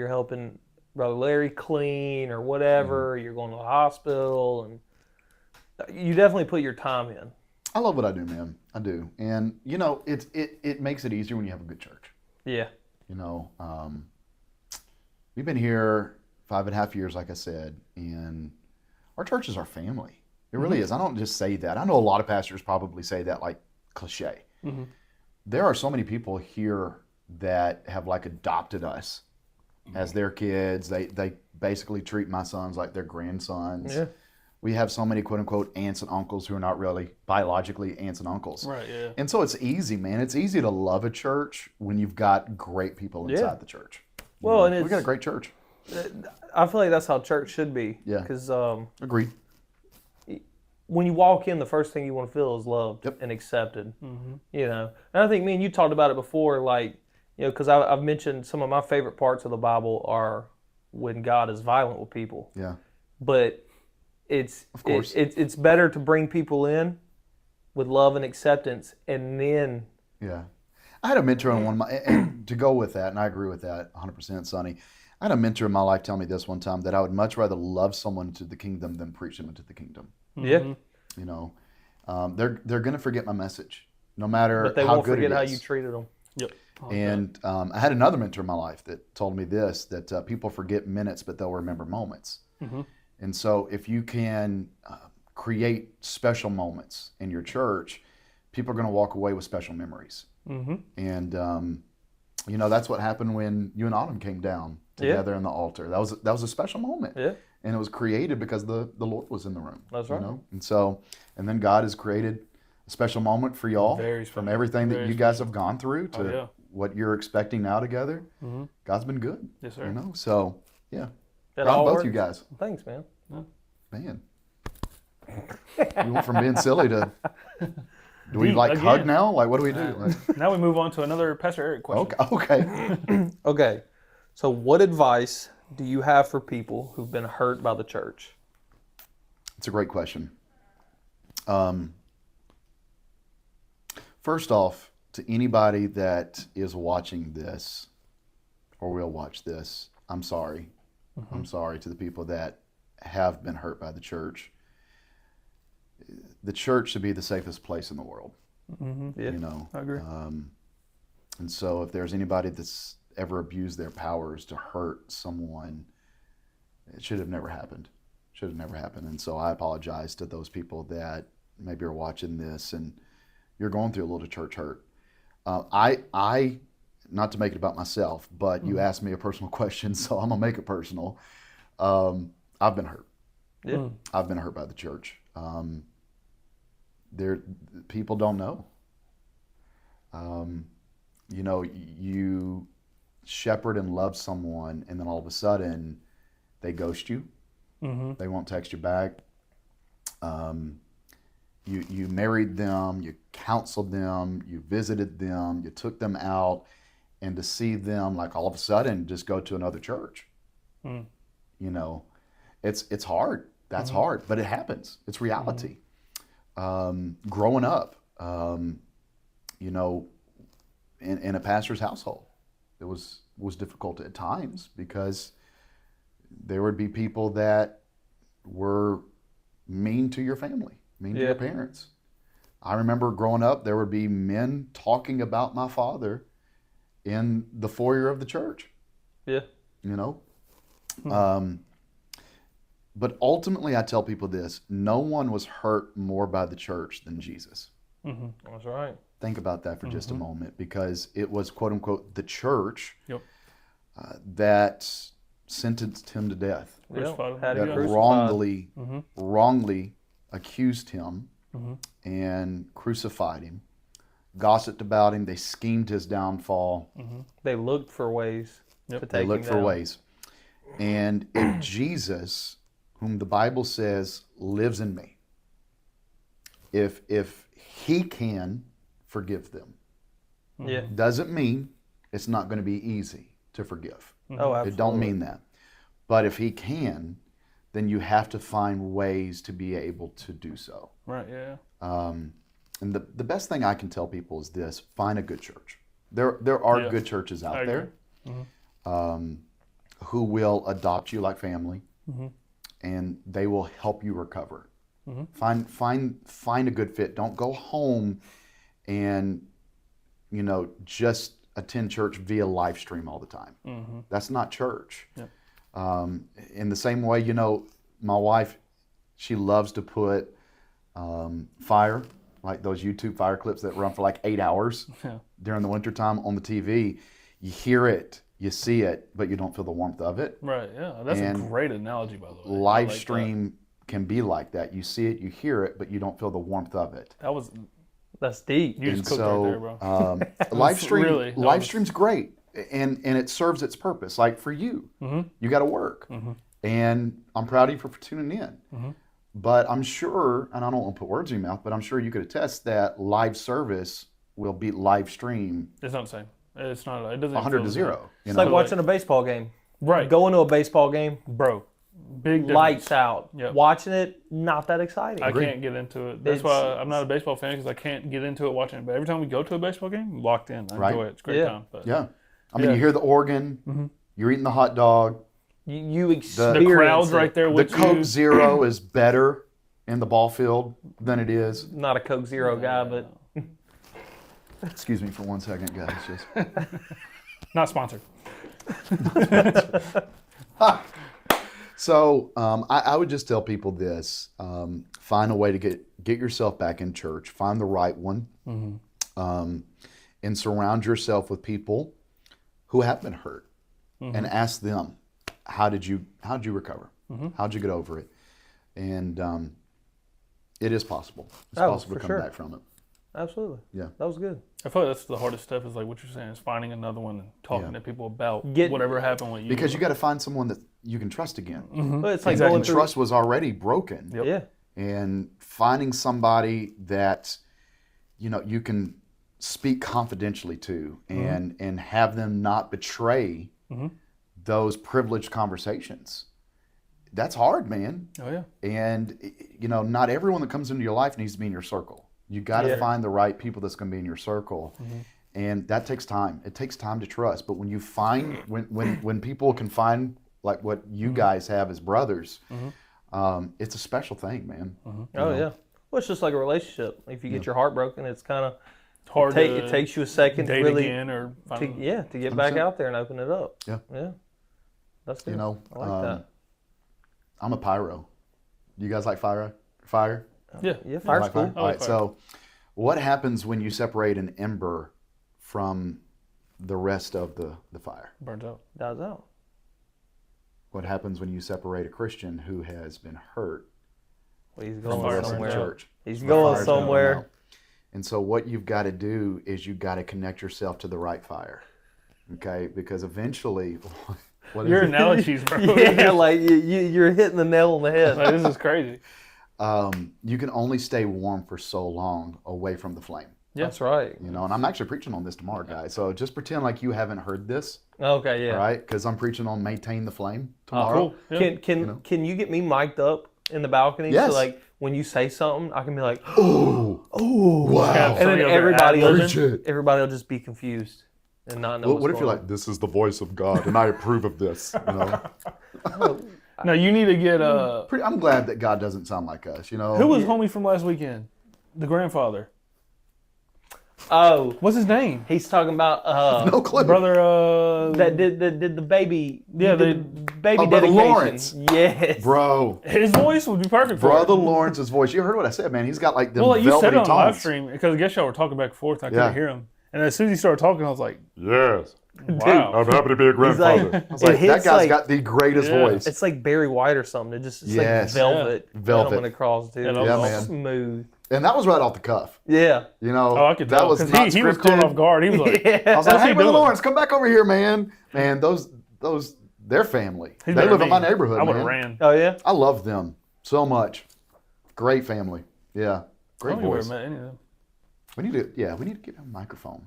helping Brother Larry clean or whatever, you're going to the hospital, and you definitely put your time in. I love what I do, man. I do. And, you know, it makes it easier when you have a good church. Yeah. You know, we've been here 5.5 years, like I said, and our church is our family. It really is. I don't just say that. I know a lot of pastors probably say that like cliche. There are so many people here that have like adopted us as their kids. They basically treat my sons like their grandsons. Yeah. We have so many quote unquote aunts and uncles who are not really biologically aunts and uncles. Right. Yeah. And so it's easy, man. It's easy to love a church when you've got great people inside the church. Well, and we got a great church. I feel like that's how church should be. Yeah. Because Agreed. when you walk in, the first thing you want to feel is loved and accepted. You know, and I think me and you talked about it before, like, you know, because I've mentioned some of my favorite parts of the Bible are when God is violent with people. Yeah. But it's Of course. it's better to bring people in with love and acceptance, and then Yeah. I had a mentor on one of my, and to go with that, and I agree with that 100%, Sonny. I had a mentor in my life tell me this one time, that I would much rather love someone into the kingdom than preach them into the kingdom. yeah, You know, they're going to forget my message, no matter but they how won't good forget it how is. you treated them. Yep. And I had another mentor in my life that told me this, that people forget minutes, but they'll remember moments. And so if you can create special moments in your church, people are going to walk away with special memories. And, you know, that's what happened when you and Autumn came down together in the altar. That was a special moment. Yeah. And it was created because the Lord was in the room. That's right. You know? And so, and then God has created a special moment for y'all Very from special. everything that Very you guys have gone through to yeah. what you're expecting now together. God's been good. Yes, sir. You know, so yeah. That Proud all of both works? you guys. Thanks, man. Man. You went from being silly to, do we Deep like hug again. now? Like, what do we do? Like, Now we move on to another Pastor Eric question. okay. Okay, so what advice do you have for people who've been hurt by the church? It's a great question. First off, to anybody that is watching this or will watch this, I'm sorry. I'm sorry to the people that have been hurt by the church. The church should be the safest place in the world. Yeah, You know, I agree. and so if there's anybody that's ever abused their powers to hurt someone, it should have never happened. Should have never happened. And so I apologize to those people that maybe are watching this and you're going through a little church hurt. I, not to make it about myself, but you asked me a personal question, so I'm gonna make it personal. I've been hurt. yeah, I've been hurt by the church. People don't know. You know, you shepherd and love someone, and then all of a sudden, they ghost you. They won't text you back. You married them, you counseled them, you visited them, you took them out, and to see them like all of a sudden just go to another church. You know, it's hard. That's hard, but it happens. It's reality. Growing up, you know, in a pastor's household, it was difficult at times because There would be people that were mean to your family, mean to Yeah. your parents. I remember growing up, there would be men talking about my father in the foyer of the church, Yeah. you know? But ultimately, I tell people this: no one was hurt more by the church than Jesus. That's right. Think about that for just a moment, because it was, quote unquote, the church Yep. that sentenced him to death, Crucified him. Had him that crucified. wrongly accused him and crucified him, gossiped about him. They schemed his downfall. They looked for ways to take They him looked for down. ways. And if Jesus, whom the Bible says lives in me, if he can forgive them, Yeah. doesn't mean it's not going to be easy to forgive. Oh, absolutely. It don't mean that. But if he can, then you have to find ways to be able to do so. Right, yeah. And the best thing I can tell people is this: find a good church. There are good churches out I there agree. who will adopt you like family, and they will help you recover. Find a good fit. Don't go home and just attend church via live stream all the time. That's not church. Yep. In the same way, my wife, she loves to put fire, like those YouTube fire clips that run for like 8 hours during the wintertime on the TV. You hear it, you see it, but you don't feel the warmth of it. Right, yeah. That's And a great analogy, by the way. I Live like stream can be like that. You see it, you hear it, but you don't feel the warmth of it. That was, That's deep. you just And cooked so, right there, bro. live stream, Really, that live was- stream's great, and it serves its purpose. Like for you, you got to work, and I'm proud of you for tuning in. But I'm sure, and I don't want to put words in your mouth, but I'm sure you could attest that live service will beat live stream It's not the same. It's not, it doesn't 100 feel to the same. 0. It's like watching a baseball game. Right. Going to a baseball game, Bro, big difference. lights out. Yep. Watching it, not that exciting. I can't get into it. That's It's- why I'm not a baseball fan, because I can't get into it watching it. But every time we go to a baseball game, I'm locked in. I Right. enjoy it. It's a great Yeah. time. But Yeah, I mean, Yeah. you hear the organ, you're eating the hot dog. You the experience crowd's it. right there The with Coke you. Zero is better in the ball field than it is. Not a Coke Zero guy, but Excuse me for 1 second, guys. Just Not sponsored. So I would just tell people this: find a way to get yourself back in church. Find the right one, and surround yourself with people who have been hurt, and ask them, how'd you recover? How'd you get over it? And it is possible. It's possible for to come sure. back from it. absolutely. Yeah. That was good. I feel like that's the hardest step, is like what you're saying, is finding another one and talking to people about Get- whatever happened with you. Because you got to find someone that you can trust again. But it's like And going through. trust was already broken. Yeah. And finding somebody that you can speak confidentially to, and have them not betray those privileged conversations. That's hard, man. Oh, yeah. And not everyone that comes into your life needs to be in your circle. You got to Yeah. find the right people that's going to be in your circle. And that takes time. It takes time to trust. But when you find when people can find like what you guys have as brothers, it's a special thing, man. Oh yeah. Well, it's just like a relationship. If you get your heart broken, it's kind of It's hard it takes you a second to date really again or to find, to get back 100%. out there and open it up. Yeah. Yeah. That's good. I like that. I'm a pyro. You guys like fire? Fire? Yeah. Yeah, fire's Like cool. fire? All right. So, what happens when you separate an ember from the rest of the fire? Burns out. Dies out. What happens when you separate a Christian who has been hurt Well, he's from the going rest of the somewhere. church? He's The going fire's going somewhere. out. And so what you've got to do is you've got to connect yourself to the right fire. Okay? Because eventually, what is Your it? analogies, bro. Yeah, like you're hitting the nail on the head. Like, this is crazy. You can only stay warm for so long away from the flame. That's right. And I'm actually preaching on this tomorrow, guys. So just pretend like you haven't heard this, Okay, yeah. all right? Because I'm preaching on maintain the flame tomorrow. Cool. Yeah. Can you get me mic'd up in the balcony Yes. so like when you say something, I can be like, Oh, wow. Have and then somebody out there everybody will ad-libbing. Preach it. everybody will just be confused. and not know. What what's if you're going like, this is the voice of God, and I approve of this? You know? what if you're like, this is the voice of God, and I approve of this? You know, No, you need to get I'm glad that God doesn't sound like us. You know, who was homie from last weekend? The grandfather. oh, What's his name? he's talking about no clue. Brother. that did the baby. Yeah, he did the baby Brother dedication. Lawrence. Yes, Bro, His voice would be perfect for Brother it. Lawrence's voice. You heard what I said, man. He's got like them Well, like you said velvety it on the live tones. stream because I guess y'all were talking back and forth. I Yeah. couldn't hear him, and as soon as he started talking, I was like, Yes. "Wow!" I'm happy to be a grandfather. like- I was like, It that hits guy's like- got the greatest Yeah. voice. it's like Barry White or something. It's Yes. like velvet, Velvet. coming across too. Yeah, that It's was awesome. smooth. And that was right off the cuff. Yeah, You know, Oh, I could that tell was because not he was scripted. caught off guard. He was like, I was like, What's hey, he Brother doing? Lawrence, come back over here, man. Man, those, their family. He's They better live than in my me. neighborhood, I would man. have ran. Oh yeah. I love them so much. Great family. Yeah, I great don't think I've voice. ever met any of them. We need to get him a microphone.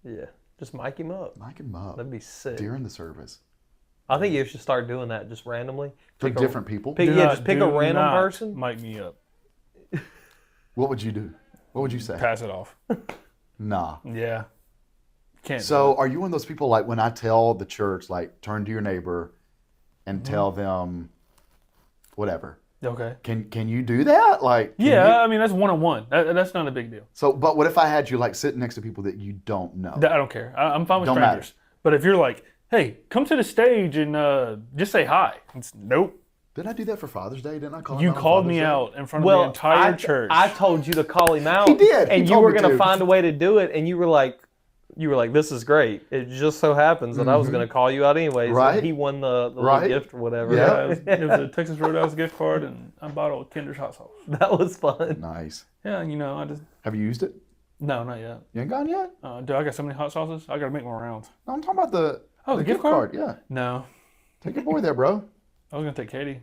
Yeah. Just mic him up. Mic him up That'd be sick. during the service I think you should start doing that just randomly. for Pick a- different people. pick- Do yeah, not- just pick a do random not person. Mic me up. What would you do? What would you say? Pass it off. Nah. Yeah. Can't. So, are you one of those people like when I tell the church, like, turn to your neighbor and Mm-hmm. tell them whatever? do it. Okay. Can you do that? Like, can Yeah, you- I mean that's one-on-one. That's not a big deal. So, but what if I had you like sit next to people that you don't know? I don't care. I'm fine with Don't strangers. matter. But if you're like, hey, come to the stage and just say hi. It's nope. Did I do that for Father's Day? Didn't I call him You out on called Father's me Day? out in front of the entire church. I told you to call him out. He did. He And you told were me gonna to. find a way to do it, and you were like, this is great. It just so happens that I was gonna call you out anyways. and Right. he won the little Right. gift or whatever. Yeah. it was a Texas Roadhouse gift card and a bottle of Kinder's hot sauce. That was fun. Nice. Yeah, you know, I just Have you used it? no, not yet. You ain't gone yet? Dude, I got so many hot sauces. I gotta make more rounds. No, I'm talking about the The gift card? Yeah. No, Take your boy there, bro. I was gonna take Katie.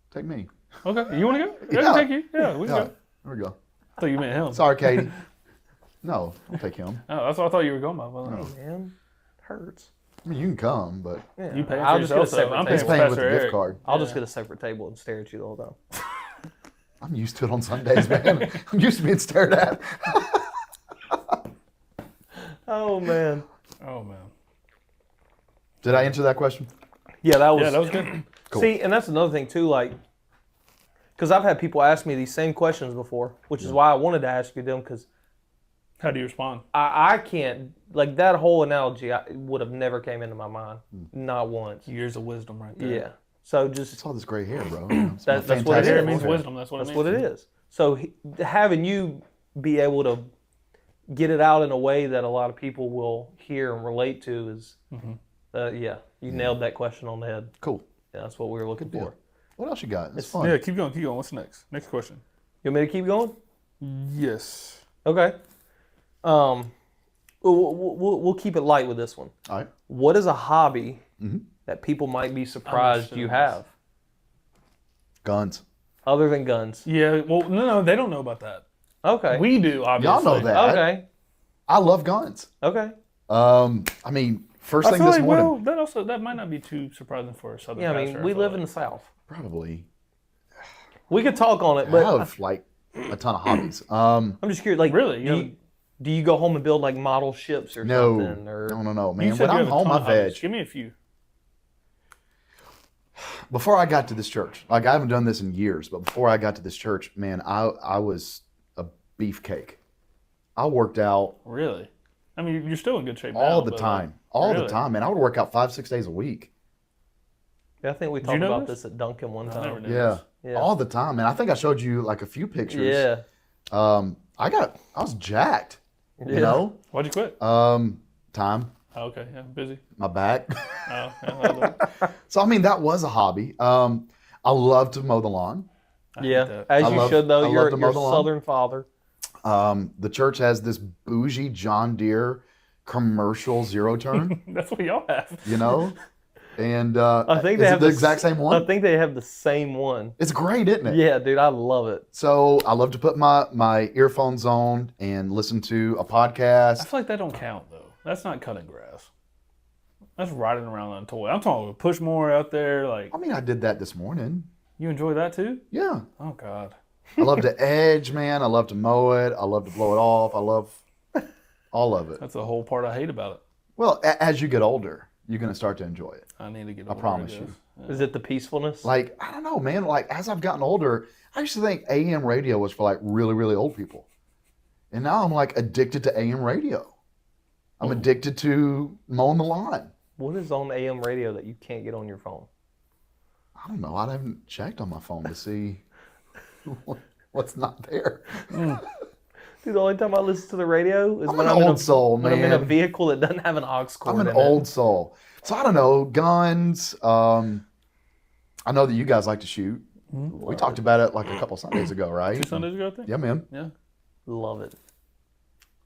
Take me. Okay, you want to go? Yeah, Yeah. I'll take you. Yeah, we can Yeah. go. There we go. I thought you meant him. Sorry, Katie. No, I'll take him. Oh, that's what I thought you were going by. Well, no. Man, hurts. I mean, you can come, but Yeah. You paying for I'll just get a yourself, though. separate I'm table. he's paying paying for with the Pastor gift Eric. card. I'll Yeah. just get a separate table and stare at you the whole time. I'm used to it on Sundays, man. I'm used to being stared at. Oh man. Oh man. Did I answer that question? Yeah, that was. Yeah, that was good. Cool. See, and that's another thing too, like, because I've had people ask me these same questions before, which is why I wanted to ask you them, because How do you respond? I can't, like, that whole analogy would have never came into my mind, not once. Years of wisdom, right there. Yeah. So just It's all this gray hair, bro. It's That's my what it fantastic is. Hair means hair. wisdom. That's what that's it what means. it is. So having you be able to get it out in a way that a lot of people will hear and relate to is, yeah, you nailed that question on the head. Cool. Yeah, that's what we were looking for. What else you got? It's fun. Yeah, keep going. Keep going. What's next? Next question. You want me to keep going? Yes. Okay. We'll keep it light with this one. All right. What is a hobby Mm-hmm. that people might be surprised you have, Guns. other than guns? Yeah. Well, no, they don't know about that. Okay. We do, obviously. Y'all know that. Okay. I love guns. Okay. I mean, first I thing feel this like, morning. well, that might not be too surprising for a southern Yeah, I pastor, mean, we feel live like. in the South. Probably. We could talk on it, I but have like a ton of hobbies. I'm just curious. Like, Really? do you go home and build like model ships or No. something? Or No, You man. said When you I'm have a home, ton I of hobbies. veg. Give me a few. Before I got to this church, like I haven't done this in years, but before I got to this church, man, I was a beefcake. I worked out Really? I mean, you're still in good shape all now, the but, time. All the really? time, man. I would work out 5-6 days a week. Yeah, I think we you talked know about this? this at Duncan one I never time. knew Yeah. this. Yeah. All the time, man. I think I showed you like a few pictures. Yeah. I was jacked, Yeah. you know? Why'd you quit? Time, Oh, okay, yeah, busy. my back. Oh, yeah, So, I mean, that was a hobby. I love to mow the lawn. Yeah. As I you love- should, though. I You're love to mow a the lawn. Southern father. The church has this bougie John Deere commercial zero turn, That's what y'all have. you know? And I think they is have it the exact same I one. think they have the same one. It's great, isn't it? Yeah, dude, I love it. So I love to put my earphones on and listen to a I podcast. feel like that don't count though. That's not cutting grass. That's riding around on a toy. I'm talking about push more out there. Like I mean, I did that this morning. you enjoy that too? Yeah. Oh God. I love to edge, man. I love to mow it. I love to blow it off. I love all of it. That's the whole part I hate about it. Well, as you get older, you're going to start to enjoy it. I need to get I older, promise guess. you. Is it the peacefulness? Like, I don't know, man. Like, as I've gotten older, I used to think AM radio was for like really, really old people. And now I'm like addicted to AM radio. I'm addicted to mowing the lawn. What is on AM radio that you can't get on your phone? I don't know. I haven't checked on my phone to see what's not there. Dude, the only time I listen to the radio is I'm when an I'm old soul, when I'm in a man. vehicle that doesn't have an aux cord I'm an in old soul. So I don't know, guns. I know that you guys like to shoot. We talked about it like a couple Sundays ago, right? 2 Sundays ago, I think. Yeah, man. Yeah. it. Love it.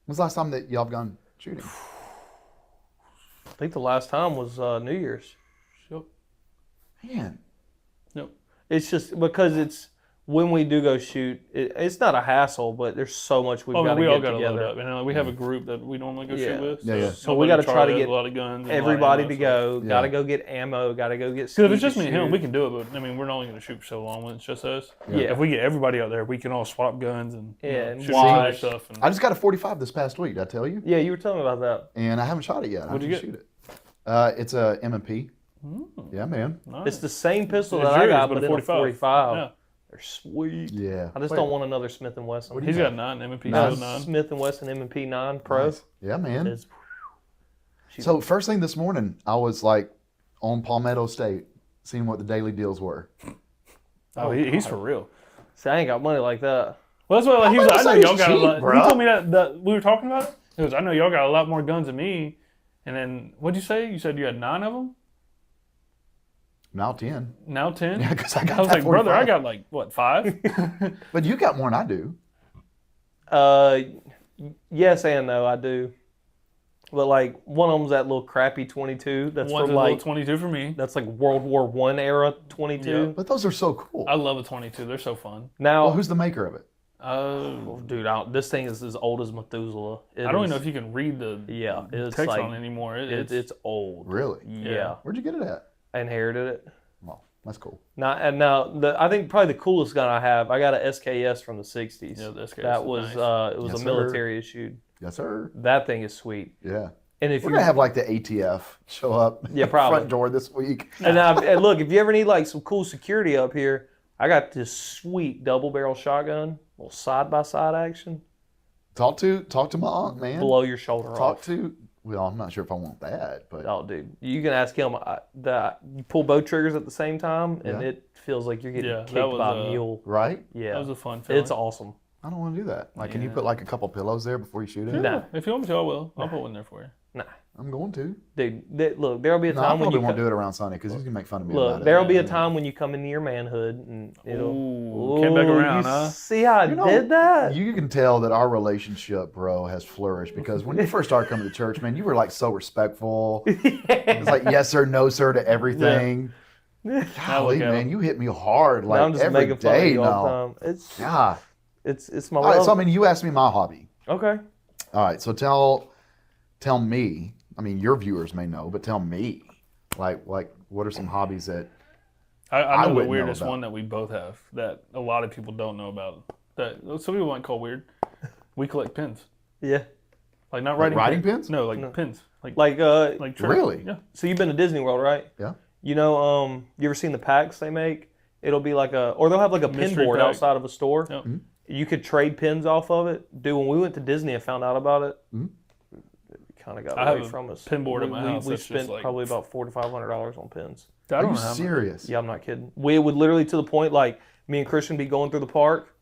When's the last time that y'all have gone shooting? I think the last time was New Year's. Yep. Man, Yep. It's just because it's when we do go shoot, it's not a hassle, but there's so much we've got to we all get got to load together. up, and we have a group that we normally go Yeah. shoot with. Yeah, yeah. So we gotta try to get a lot of guns. and a lot of Everybody ammo, to so- go. Yeah. Got to go get ammo. Got to go get. Because if it's skeet just to me and him, shoot. we can do it. But I mean, we're only going to shoot for so long when it's just us. Yeah. If we get everybody out there, we can all swap guns and And shoot each other watch. stuff. And I just got a 45 this past week. Did I tell you? Yeah, you were telling me about that. And I haven't shot it yet. I What'd you have to get? shoot it. It's a M&P. Yeah, man. nice. It's the same pistol It's that I yours, got, but but a in a 45. Yeah. They're sweet. Yeah. I just Wait, don't want another Smith & Wesson. He's got 9 M&P Nice. Shield 9. Smith & Wesson M&P 9 Pro. nice. Yeah, man. Is, So first thing this morning, I was like on Palmetto State, seeing what the daily deals were. Oh, he's for real. see, I ain't got money like that. Well, that's what he was like, I know Palmetto y'all got State's a lot. cheap, He bro. told me that we were talking about it. He goes, I know y'all got a lot more guns than me. And then, what'd you say? You said you had 9 of them? Now 10. Now 10? Yeah, because I got I was that like, brother, 45. I got like, what, 5? But you got more than I do. Yes and no, I do. But like one of them's that little crappy 22. That's One's from a like little 22 for me. that's like World War I era 22. Yeah. But those are so cool. I love a 22. They're so fun. Now, Well, who's the maker of it? dude, this thing is as old as Methuselah. I don't even know if you can read the Yeah, it's text like on it anymore. it's old. Really? Yeah. Where'd you get it at? I inherited it. Well, that's cool. I think probably the coolest gun I have. I got a SKS from the '60s. Yeah, the SKS that is was nice. it was Yes, a sir. military issued. Yes, sir. That thing is sweet. Yeah. And if We're you going to have like the ATF show up Yeah, at the probably. front door this week. and look, if you ever need like some cool security up here, I got this sweet double barrel shotgun, little side by side action, Talk to my aunt, man. blow your shoulder Talk off. to, well, I'm not sure if I want that, but Oh, dude, you can ask him. You pull both triggers at the same time, and Yeah. it feels like you're getting Yeah, that kicked was, by a mule. right? Yeah, That was a fun feeling. it's awesome. I don't want to do that. Like, can you Yeah. put like a couple pillows there before you shoot it? Nah. If you want me to, I will. I'll put one there for you. Nah, I'm going to. dude, look, there'll be a No, I time when probably you won't do it around Sunday because he's going to make fun of me about look. it. There'll be a time when you come into your manhood, and it'll. Ooh, came back Ooh, around, you huh? See how I You know, did that? You can tell that our relationship, bro, has flourished because when you first started coming to church, man, you were like so respectful. It's like yes sir, no sir to everything. Now Golly, look at man, him. you hit me hard Now like I'm just every making fun of day you now. all the time. Yeah. It's my All right, love. so I mean, you asked me my hobby. Okay. All right, so tell me. I mean, your viewers may know, but tell me, like, what are some hobbies that? I I know the wouldn't know weirdest about. one that we both have that a lot of people don't know about. That some people might call weird. We collect pins. Yeah. Like not Like writing writing pins? No, like pins. Like Like trick. Really? Yeah. so you've been to Disney World, right? Yeah. You know, you ever seen the packs they make? It'll be like or they'll have like a pin Mystery board pack. outside of a store. Yep. You could trade pins off of it. Dude, when we went to Disney and found out about it, kind of got I away have a from us. pin board at my house We that's just spent like- probably about $400 to $500 on pins. I Are don't you know how many- serious? Yeah, I'm not kidding. We would literally to the point like me and Christian be going through the park.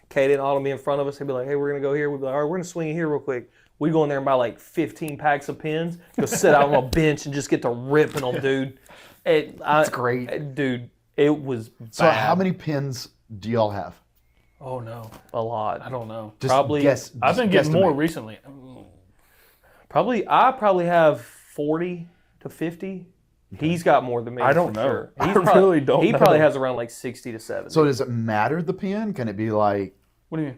Katie and Autumn be in front of us. They'd be like, "Hey, we're gonna go here." We'd be like, "All right, we're gonna swing in here real quick." We go in there and buy like 15 packs of pins. Go sit out on a bench and just get to ripping them, dude. That's great. dude. It was So bad. how many pins do y'all have? Oh no, A lot. I don't know. Just Probably- guess. I've been just getting more guesstimate. recently. I probably have 40 to 50. He's got more than me. I don't for know. Sure. I He's really don't He know. probably has around like 60 to 70. So does it matter the pin? Can it be like What do you mean?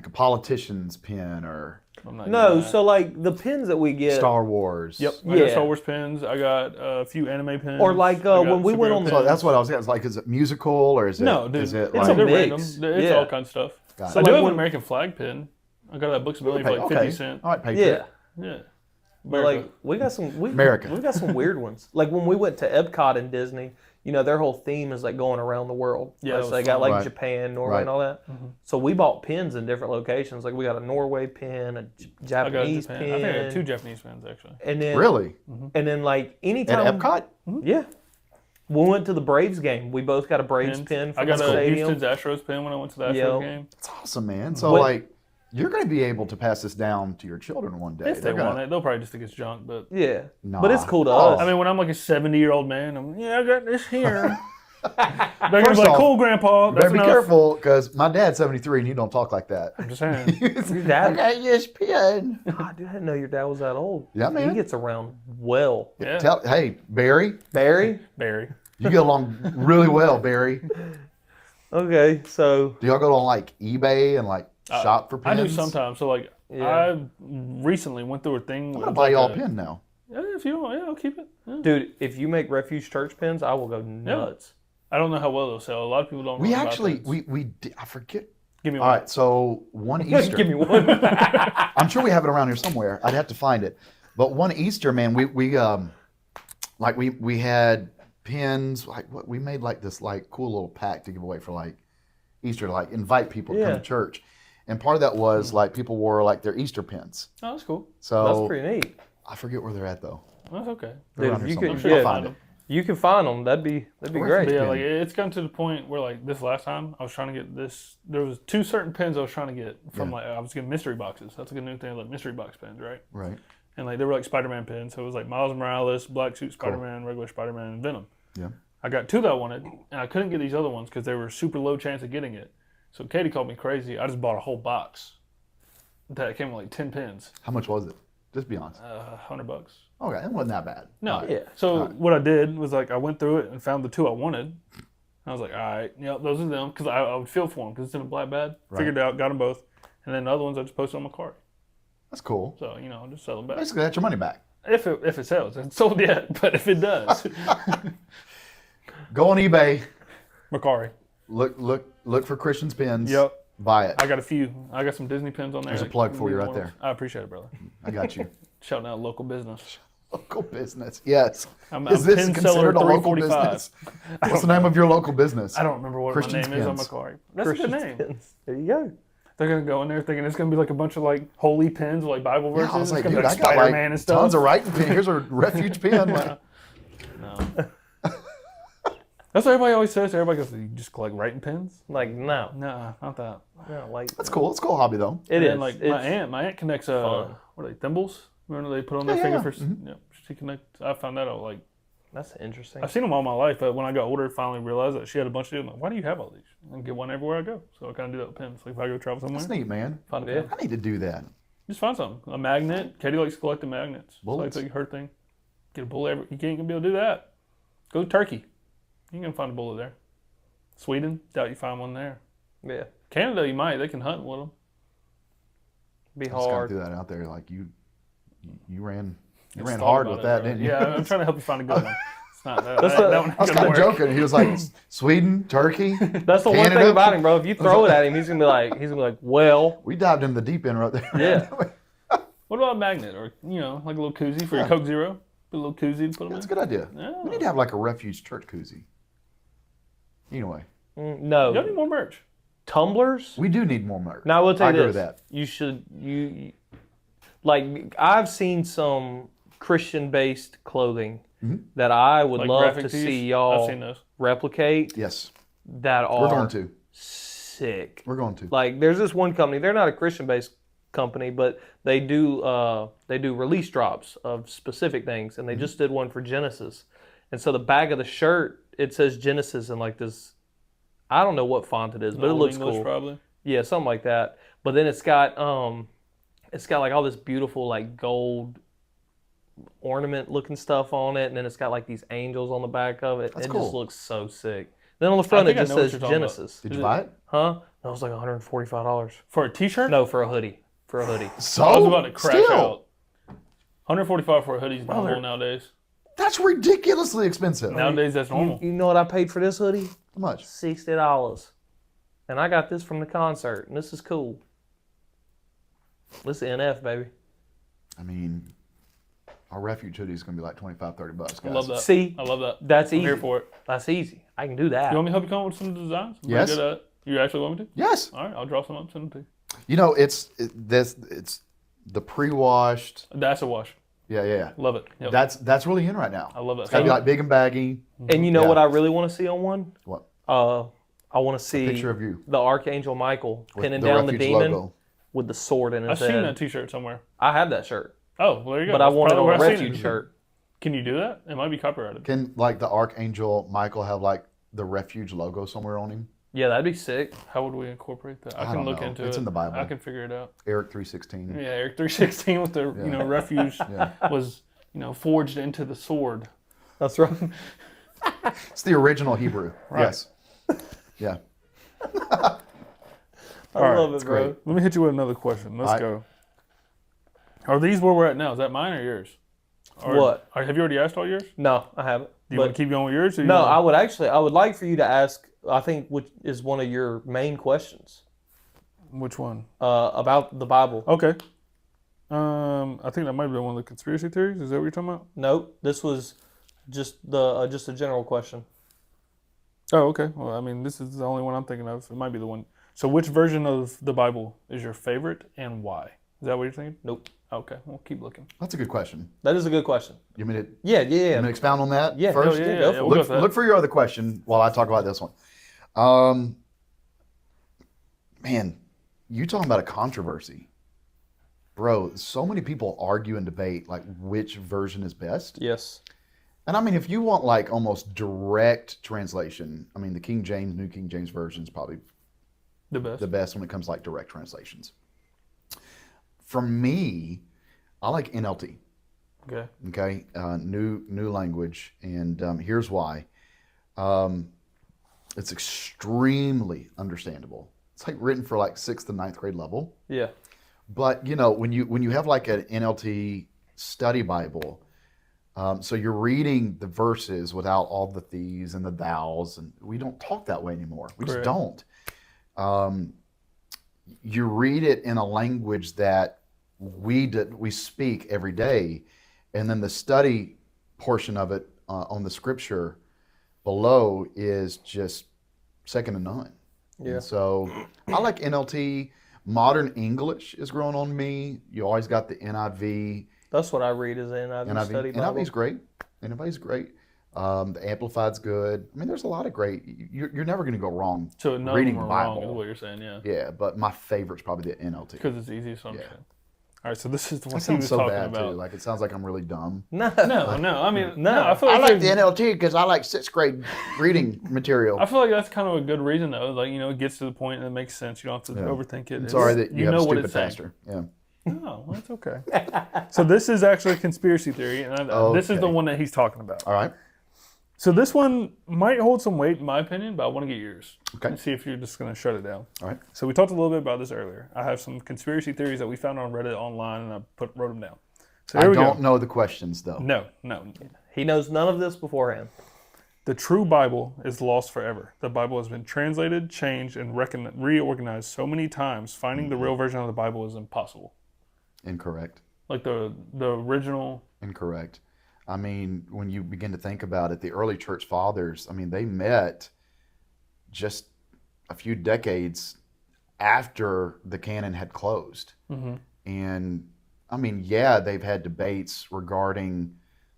a politician's pin or I'm not no, doing that. so like the pins that we get, Star Wars? Yep. I got Yeah. Star Wars pins. I got a few anime pins. Or like, I got when we went superhero on the- So pins. that's what I was asking. Like, is it musical or is it? No, dude. Is it It's like? a they're mix. random. It's Yeah. all kinds of stuff. Got I it. do like have when- an American flag pin. I got that Books Ability for like Okay, 50 cents. All right, Patriot. yeah. Yeah. But like we got some America. we got some weird ones. Like when we went to Epcot in Disney, you know, their whole theme is like going around the world. Yeah, Right? that So was they got fun. like Right. Japan, Norway, and all that. So we bought pins in different locations. Like we got a Norway pin, a I got a Japanese Japan. pin, I think I had 2 Japanese pins actually. and then Really? and then like At anytime Epcot? yeah. We went to the Braves game. We both got a Braves Pins. pin I from got the a stadium. Houston's Astros pin when I went to the Astros Yo. game. That's awesome, man. So, What- like, you're going to be able to pass this down to your children one day. If they They're gonna- want it, they'll probably just think it's junk. But Yeah, Nah. but it's cool to Oh. us. I mean, when I'm like a 70-year-old man, I got this here. They're gonna First be like, off, cool, Grandpa. You That's better be enough. careful, because my dad's 73 and you don't talk like that. I'm just saying. Your dad, got this pin. God, dude, I didn't know your dad was that old. Yeah, man. He gets around well. Yeah. Hey, Barry, Barry. Barry. you get along really well, Barry. Okay, so Do y'all go on like eBay and like shop for I pins? do sometimes. So like, Yeah. I recently went through a thing. I'm gonna buy y'all a pin now. Yeah, if you want, yeah, I'll keep it. Yeah. dude, if you make Refuge Church pins, I will go nuts. I don't know how well they'll sell. A lot of people don't. We know about actually pins. we did, I forget. Give me All one. right, so one Easter. Give me one. I'm sure we have it around here somewhere. I'd have to find it. But one Easter, man, we had pins. Like what we made like this like cool little pack to give away for like Easter, to like invite people to come Yeah. to church. And part of that was like people wore like their Easter pins. Oh, that's cool. So That's pretty neat. I forget where they're at though. That's okay. They're Dude, around if here you somewhere. could- I'm sure I'll yeah. find it. You can find them. That'd be Refuge great. But yeah, pin. like it's gotten to the point where like this last time I was trying to get this. There was 2 certain pins I was trying to get from Yeah. like I was getting mystery boxes. That's like a new thing, like mystery box pins, right? Right. And like they were like Spider-Man pins. So it was like Miles Morales, Black Suit Spider-Man, regular Spider-Man, and Venom. Yeah. I got 2 that I wanted, and I couldn't get these other ones because they were super low chance of getting it. So Katie called me crazy. I just bought a whole box that came with like 10 pins, How much was it? Just be honest. $100. Okay, it wasn't that bad. No. All right. Yeah. So what I did was like I went through it and found the 2 I wanted. I was like, all right, yeah, those are them, because I would feel for them because it's in a black bag. Right. Figured it out, got them both, and then the other ones I just posted on my cart. That's cool. So you know, I'll just sell them back Basically, that's your money back. if it sells. It's sold yet, but if it does, Go on eBay. Macari. Look for Christian's pins. Yep. Buy it. I got a few. I got some Disney pins on there. There's a plug for you right there. I appreciate it, brother. I got you. Shouting out local business. Local business. Yes. I'm Is this pin seller considered a local 345. business? What's the name of your local business? I don't remember what Christian's my name is on Pins. Macari. That's a good name. Pins. There you go. They're gonna go in there thinking it's gonna be like a bunch of like holy pins, like Bible verses. Yeah, I was like, it's dude, gonna I be got Spider-Man like and stuff. tons of writing pin. Here's a refuge pin. Like, No. That's what everybody always says. Everybody goes, "You just collect writing pins?" Like no, No, not that. no, like that's cool. It's a cool hobby though. it And is. then, like It's my aunt connects fun. what are they, thimbles? Remember they put on their Yeah, finger yeah, for yeah. yeah, she connect. I found that out like That's interesting. I've seen them all my life, but when I got older, I finally realized that she had a bunch of them. Like, why do you have all these? I get one everywhere I go, so I kind of do that with pins. Like if I go travel somewhere, That's neat, man. find a Yeah. pin. I need to do that. Just find something. A magnet. Katie likes collecting magnets. Bullets. So like her thing. Get a bullet. You ain't gonna be able to do that. Go to Turkey. You can find a bullet there. Sweden. Doubt you find one there. Yeah, Canada, you might. They can hunt with them. be I just gotta hard. do that out there. Like you ran Just hard thought with about that, it, bro. didn't you? Yeah, I'm trying to help you find a good one. It's not that. That's that one I was ain't kind gonna of work. joking. He was like, Sweden, Turkey. That's the one Canada? thing about him, bro. If you throw it at him, he's gonna be like, well, We dived in the deep end right there. Yeah. What about a magnet or like a little koozie for your Yeah. Coke Zero? Put a little koozie to put them That's a in. good idea. Yeah. We need to have like a refuge church koozie. Anyway, no Y'all need more merch. tumblers. we do need more merch. Now I will tell I you agree this: with that. you should like I've seen some Christian-based clothing that I would Like love graphic to tees? see I've y'all seen those. replicate Yes, that are we're going to. sick. We're going to. Like there's this one company. They're not a Christian-based company, but they do release drops of specific things, and they just did one for Genesis. And so the back of the shirt it says Genesis in like this. I don't know what font it is, but it Old looks English, cool. probably. Yeah, something like that. But then it's got like all this beautiful like gold ornament looking stuff on it, and then it's got like these angels on the back of it. That's It cool. just looks so sick. Then on the front it think I just know what says you're talking about. Genesis. Did you buy it? Huh? That was like $145. For a T-shirt? No, for a hoodie. For a hoodie. So I was about to crash still, out. 145 for a hoodie is normal nowadays. That's ridiculously expensive. Nowadays, that's normal. You know what I paid for this hoodie? How much? $60. And I got this from the concert, and this is cool. This is NF, baby. I mean, Our Refuge hoodie is going to be like $25-$30, guys. I love that. See, I love that. that's I'm easy. here for it. That's easy. I can do that. You want me to help you come up with some designs? I'm Yes. pretty good at it. You actually want me to? Yes. All right, I'll draw some up and send them to you. You know, it's the pre-washed. That's a wash. Yeah. Love it. Yep. That's really in right now. I love that. It's got to be like big and baggy. And you know Yeah. what I really want to see on one? What? I want to see Picture of you. the Archangel Michael With pinning the down the Refuge demon logo. with the sword in his I've head. seen that T-shirt somewhere. I have that shirt, Oh, well, there you go. but I That's want it probably on a where I've seen Refuge it. shirt. Can you do that? It might be copyrighted. Can like the Archangel Michael have like the Refuge logo somewhere on him? Yeah, that'd be sick. How would we incorporate that? I I can don't look know. into it. It's in the Bible. I can figure it out. Eric 3:16. Yeah, Eric 3:16 with the refuge Yeah. was forged into the sword. That's right. It's the original Hebrew. Right. Yes. Yeah. I All right, love it, it's bro. great. Let me hit you with another question. Let's All right. go. Are these where we're at now? Is that mine or yours? What? Have you already asked all yours? No, I haven't. Do you want to keep going with yours? Or No, I would like for you to ask, I think, which is one of your main questions Which one? about the Bible. Okay. I think that might be one of the conspiracy theories. Is that what you're talking about? Nope, this was just a general question. Oh, okay. Well, I mean, this is the only one I'm thinking of. It might be the one. So, which version of the Bible is your favorite and why? Is that what you're thinking? Nope. Okay, we'll keep looking. That's a good question. That is a good question. You mean it? Yeah. You want me to expound on that Yeah, first? yeah, Yeah, go yeah, for we'll go Look, for that. look for your other question while I talk about this one. Man, you talking about a controversy. Bro, so many people argue and debate like which version is best. Yes. And I mean, if you want like almost direct translation, I mean, the King James, New King James Version is probably The best. the best when it comes to like direct translations. For me, I like NLT. Okay. Okay, new language, and here's why. It's extremely understandable. It's like written for like 6th and 9th grade level. Yeah. But you know, when you have like an NLT study Bible, so you're reading the verses without all the these and the thous, and we don't talk that way anymore. We just Correct. don't. You read it in a language that we speak every day, and then the study portion of it on the scripture below is just second to none. Yeah. And so I like NLT. Modern English is growing on me. You always got the NIV. That's what I read as an NIV study Bible. NIV's great. NIV's great. The Amplified's good. I mean, there's a lot of great. You're never going to go wrong So none reading of the them are wrong, Bible. is what you're saying, yeah. Yeah, but my favorite's probably the NLT. Because it's easiest to understand. All right, so this is the one That he sounds was so talking bad about. too. Like it sounds like I'm really dumb. No. No, I mean, no, I feel I like, like the NLT because I like 6th grade reading material. I feel like that's kind of a good reason though. Like, it gets to the point and it makes sense. You don't have to overthink it. I'm It's- sorry that you have a know what stupid it's saying. pastor. Yeah. No, that's okay. So this is actually a conspiracy theory, and this is the Okay. one that he's talking about. All right. So this one might hold some weight in my opinion, but I want to get yours. Okay. And see if you're just going to shut it down. All right. So we talked a little bit about this earlier. I have some conspiracy theories that we found on Reddit online, and I wrote them down. So here I we don't go. know the questions though. No. He knows none of this beforehand. The true Bible is lost forever. The Bible has been translated, changed, and reorganized so many times. Finding the real version of the Bible is impossible. Incorrect. Like the original. Incorrect. I mean, when you begin to think about it, the early church fathers, I mean, they met just a few decades after the canon had closed. Mm-hmm. And I mean, yeah, they've had debates regarding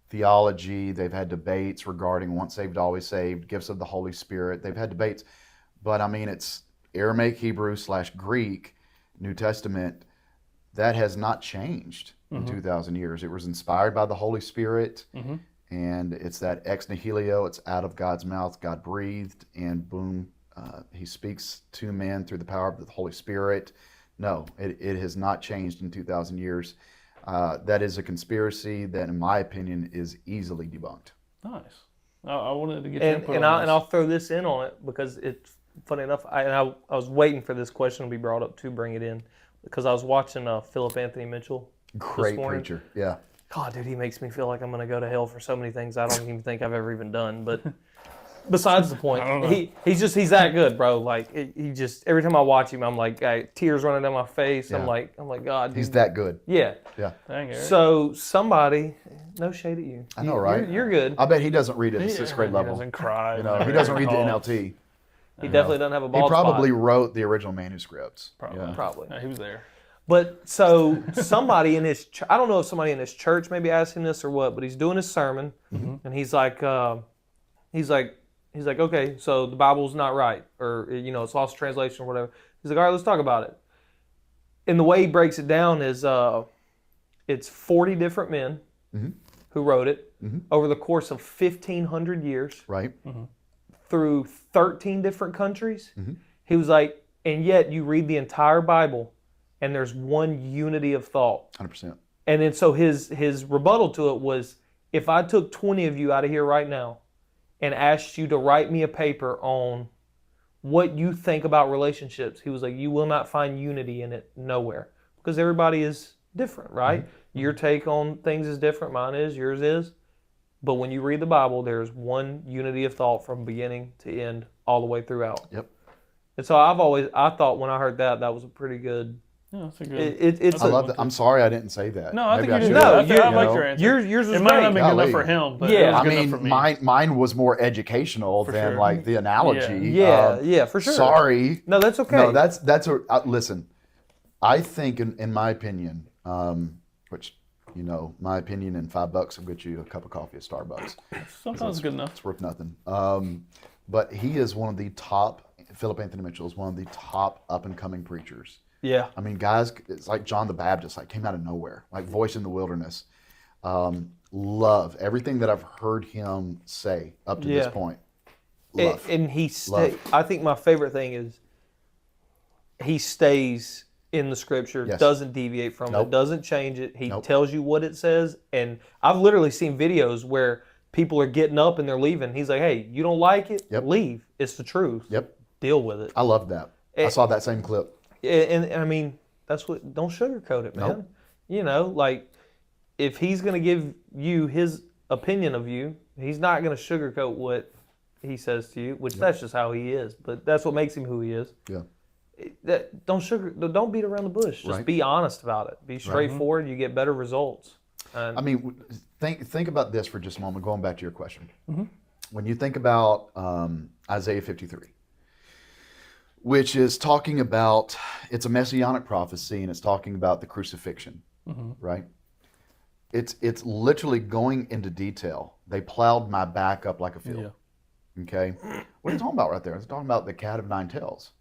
theology. They've had debates regarding once saved, always saved, gifts of the Holy Spirit. They've had debates. But I mean, it's Aramaic, Hebrew / Greek, New Testament. That has not changed in 2,000 years. It was inspired by the Holy Spirit, and it's that ex nihilo. It's out of God's mouth. God breathed, and boom, He speaks to men through the power of the Holy Spirit. No, it has not changed in 2,000 years. That is a conspiracy that, in my opinion, is easily debunked. Nice. I wanted to get your input And on this. I'll throw this in on it because it's funny enough. I was waiting for this question to be brought up to bring it in because I was watching Philip Anthony Mitchell. Great morning. preacher, yeah. God, dude, he makes me feel like I'm going to go to hell for so many things I don't even think I've ever even done. But besides the point, I don't know. he's that good, bro. Like he just every time I watch him, I'm like tears running down my face. Yeah. I'm like God, He's dude. that good. Yeah. Yeah. Dang, Eric. So somebody, No shade at you. I know, right? You're good. I bet he doesn't read at the sixth grade He level. doesn't cry. You know, he doesn't read the NLT. He definitely doesn't have a He bald probably spot. wrote the original manuscripts. Probably. Yeah. Probably. Yeah, he was there. But so somebody in his, I don't know if somebody in his church maybe asked him this or what, but he's doing his sermon, and he's like, okay, so the Bible's not right, or it's lost translation or whatever. He's like, all right, let's talk about it. And the way he breaks it down is, it's 40 different men who wrote it over the course of 1,500 years, Right. through 13 different countries. He was like, and yet you read the entire Bible, and there's one unity of thought. 100%. And then so his rebuttal to it was, if I took 20 of you out of here right now and asked you to write me a paper on what you think about relationships, he was like, you will not find unity in it nowhere, because everybody is different, right? Your take on things is different, mine is, yours is. But when you read the Bible, there's one unity of thought from beginning to end, all the way throughout. Yep. And so I thought when I heard that was a pretty good. Yeah, that's a good. It's I love that. I'm sorry I didn't say that. No, I think Maybe you did. should No, have. I you like know, your answer. yours was It might not have great. been good enough Golly. for him, but Yeah. it was I good enough for mean, me. mine was more educational than sure. like the analogy. Yeah, for sure. Sorry. No, that's okay. No, that's a listen. I think, in my opinion, which my opinion in $5 will get you a cup of coffee at Starbucks. Sometimes it's good enough. It's worth nothing. But he is one of the top. Philip Anthony Mitchell is one of the top up and coming preachers. Yeah. I mean, guys, it's like John the Baptist, like came out of nowhere, like voice in the wilderness. Love everything that I've heard him say up to this point. Love. And he Love. I think my favorite thing is he stays in the scripture, Yes. doesn't deviate from Nope. it, doesn't change it. He Nope. tells you what it says. And I've literally seen videos where people are getting up and they're leaving. He's like, hey, you don't like it? Yep. Leave. It's the truth. Yep. Deal with it. I love that. I saw that same clip. And I mean, that's what, don't sugarcoat it, man. Nope. Like if he's going to give you his opinion of you, he's not going to sugarcoat what he says to you, which that's just how he is. But that's what makes him who he is. Yeah. Don't beat around the bush. Just Right. be honest about it. Be straightforward. You get better results. And I mean, think about this for just a moment, going back to your question. When you think about Isaiah 53, which is talking about, it's a messianic prophecy, and it's talking about the crucifixion, right? It's literally going into detail. They plowed my back up like a field. Okay? What are you talking about right there? It's talking about the cat of nine tails.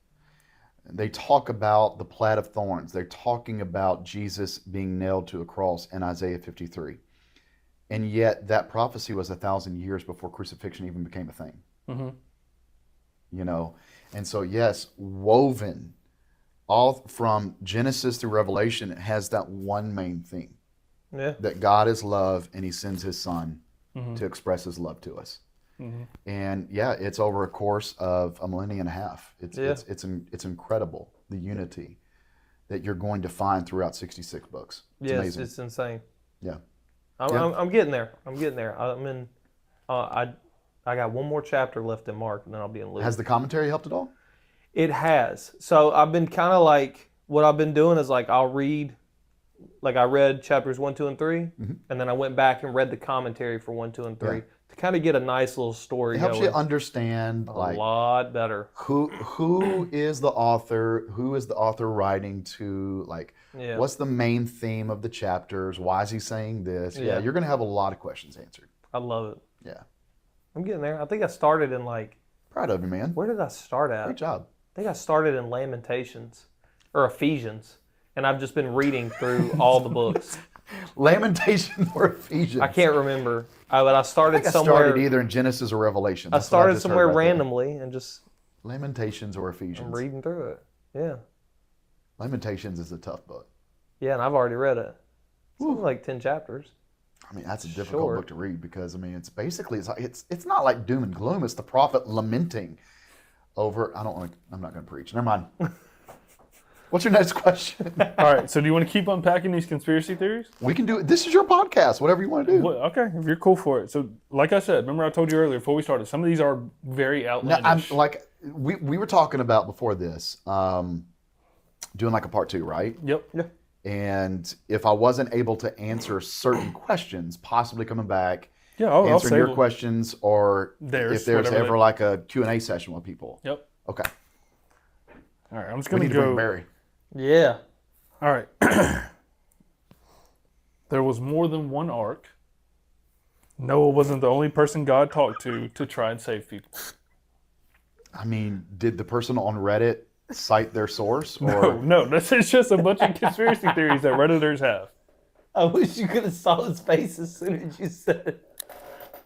They talk about the plait of thorns. They're talking about Jesus being nailed to a cross in Isaiah 53. And yet that prophecy was 1,000 years before crucifixion even became a thing. And so, yes, woven all from Genesis through Revelation, it has that one main theme, that God is love and he sends his son to express his love to us. And yeah, it's over a course of a millennium and a half. It's incredible, the unity that you're going to find throughout 66 books. It's amazing. It's insane. Yeah. I'm getting there. I'm in. I got one more chapter left in Mark, and then I'll be in Luke. Has the commentary helped at all? It has. So I've been kind of like, what I've been doing is like, I'll read, like I read chapters 1, 2, and 3, and then I went back and read the commentary for 1, 2, and 3 to kind of get a nice little story. It helps going. you understand a like lot better. who is the author, who is the author writing to, like what's the main theme of the chapters, why is he saying this? Yeah, you're going to have a lot of questions answered. I love it. Yeah. I'm getting there. I think I started in like, Proud of you, man. where did I start at? Great job. I think I started in Lamentations or Ephesians, and I've just been reading through all the books. Lamentations or Ephesians? I can't remember, but I started I somewhere. started either in Genesis or Revelation. I That's what started just heard somewhere right there. randomly and just Lamentations or Ephesians? I'm reading through it. Yeah, Lamentations is a tough book. yeah, and I've already read it. It's only like 10 chapters. I mean, that's a difficult Short. book to read because I mean, it's basically it's not like doom and gloom. It's the prophet lamenting over. I'm not going to preach. Never mind. What's your next question? All right. So do you want to keep unpacking these conspiracy theories? We can do it. This is your podcast. Whatever you want to do. Well, okay, if you're cool for it. So, like I said, remember I told you earlier before we started, some of these are very Now, outlandish. I'm like we were talking about before this, doing like a part 2, right? Yep. And if I wasn't able to answer certain questions, possibly coming back, Yeah, I'll answering save your them. questions, or Theirs, if there's whatever ever like a Q&A session with people. Yep. Okay. All right, I'm just We going need to to bring go. Barry. Yeah. All right. There was more than one ark. Noah wasn't the only person God talked to try and save people. I mean, did the person on Reddit cite their source? Or No, this is just a bunch of conspiracy theories that Redditors have. I wish you could have saw his face as soon as you said it.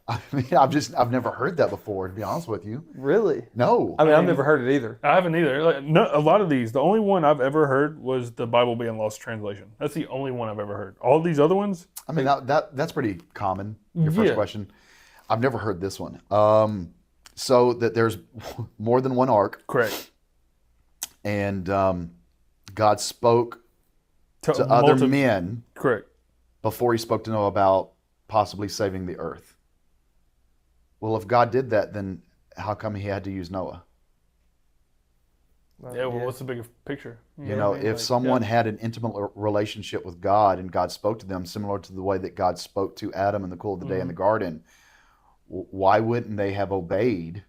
I mean, I've never heard that before, to be honest with you. Really? No. I mean, I've never heard it either. I haven't either. Like, no, a lot of these, the only one I've ever heard was the Bible being lost translation. That's the only one I've ever heard. All these other ones, I mean, that's pretty common. Your first Yeah. question. I've never heard this one. So that there's more than one ark, correct. and God spoke to other men Correct. before he spoke to Noah about possibly saving the earth. Well, if God did that, then how come he had to use Noah? Yeah, well, what's the bigger picture? You know, if someone had an intimate relationship with God and God spoke to them, similar to the way that God spoke to Adam in the cool of the day in the garden, why wouldn't they have obeyed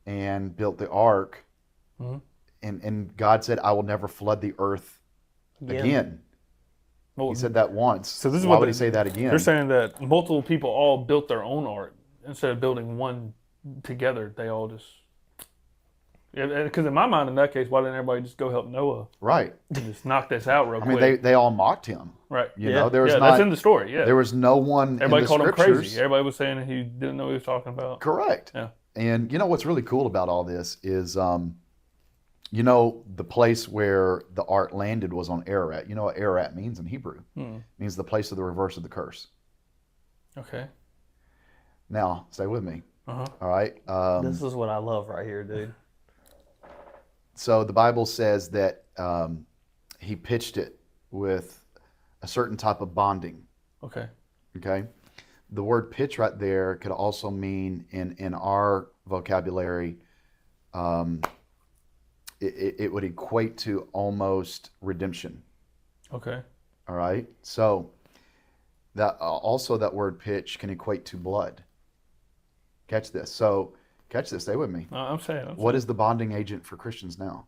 and built the ark? And God said, I will never flood the earth again. Well, He said that once. So this is why what would he say that again? They're saying that multiple people all built their own ark instead of building one together. They all just, because in my mind, in that case, why didn't everybody just go help Noah Right. and just knock this out real I mean, quick? they all mocked him. Right. You know, there was Yeah, not. that's in the story. Yeah. There was no one. Everybody in the called him scriptures. crazy. Everybody was saying he didn't know what he was talking about. Correct. Yeah. And you know what's really cool about all this is, you know, the place where the ark landed was on Ararat. You know what Ararat means in Hebrew? It means the place of the reverse of the curse. Okay. Now, stay with me. Uh-huh. All right. This is what I love right here, dude. So the Bible says that he pitched it with a certain type of bonding. Okay. Okay. The word pitch right there could also mean in our vocabulary, it would equate to almost redemption. Okay. All right. So that also that word pitch can equate to blood. Catch this. So catch this. Stay with me. I'm saying. What is the bonding agent for Christians now?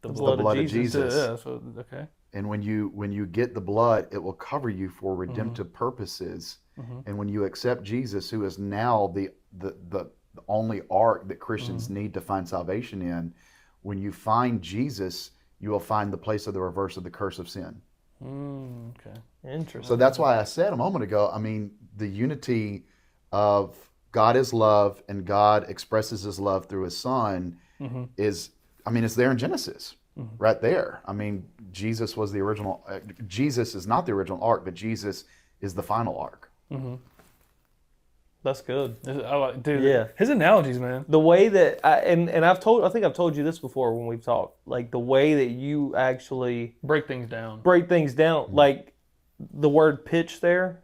The It's blood, the blood of of Jesus. Jesus. Yeah. So okay. And when you get the blood, it will cover you for redemptive purposes. And when you accept Jesus, who is now the only ark that Christians need to find salvation in, when you find Jesus, you will find the place of the reverse of the curse of sin. Okay. Interesting. So that's why I said a moment ago, I mean, the unity of God is love and God expresses his love through his son is, I mean, it's there in Genesis, right there. I mean, Jesus was the original, Jesus is not the original ark, but Jesus is the final ark. That's good. I like, dude. Yeah. His analogies, man. The way that I think I've told you this before when we've talked. Like the way that you actually Break things down. break things down, like the word pitch there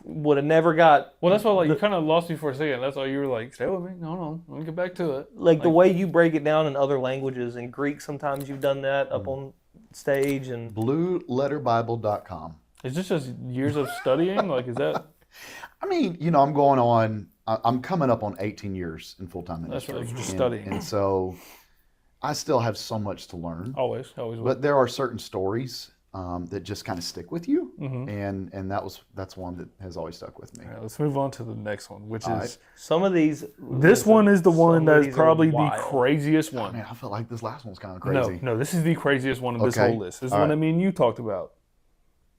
would have never got Well, that's why like you kind of lost me for a second. That's why you were like, "Stay with me." No, let me get back to it. like the way you break it down in other languages. In Greek, sometimes you've done that up on stage, and BlueLetterBible.com. Is this just years of studying? Like, is that? I mean, you know, I'm coming up on 18 years in full-time That's ministry. what you're studying. And so I still have so much to learn. Always will. But there are certain stories that just kind of stick with you. And that's one that has always stuck with me. All right, let's move on to the next one, which All is right. some of these. this one is the one some of that's these are probably the wild. craziest I one. mean, I feel like this last one's kind of crazy. No, this is the craziest one of this Okay. whole list. This is All one right. that me and you talked about.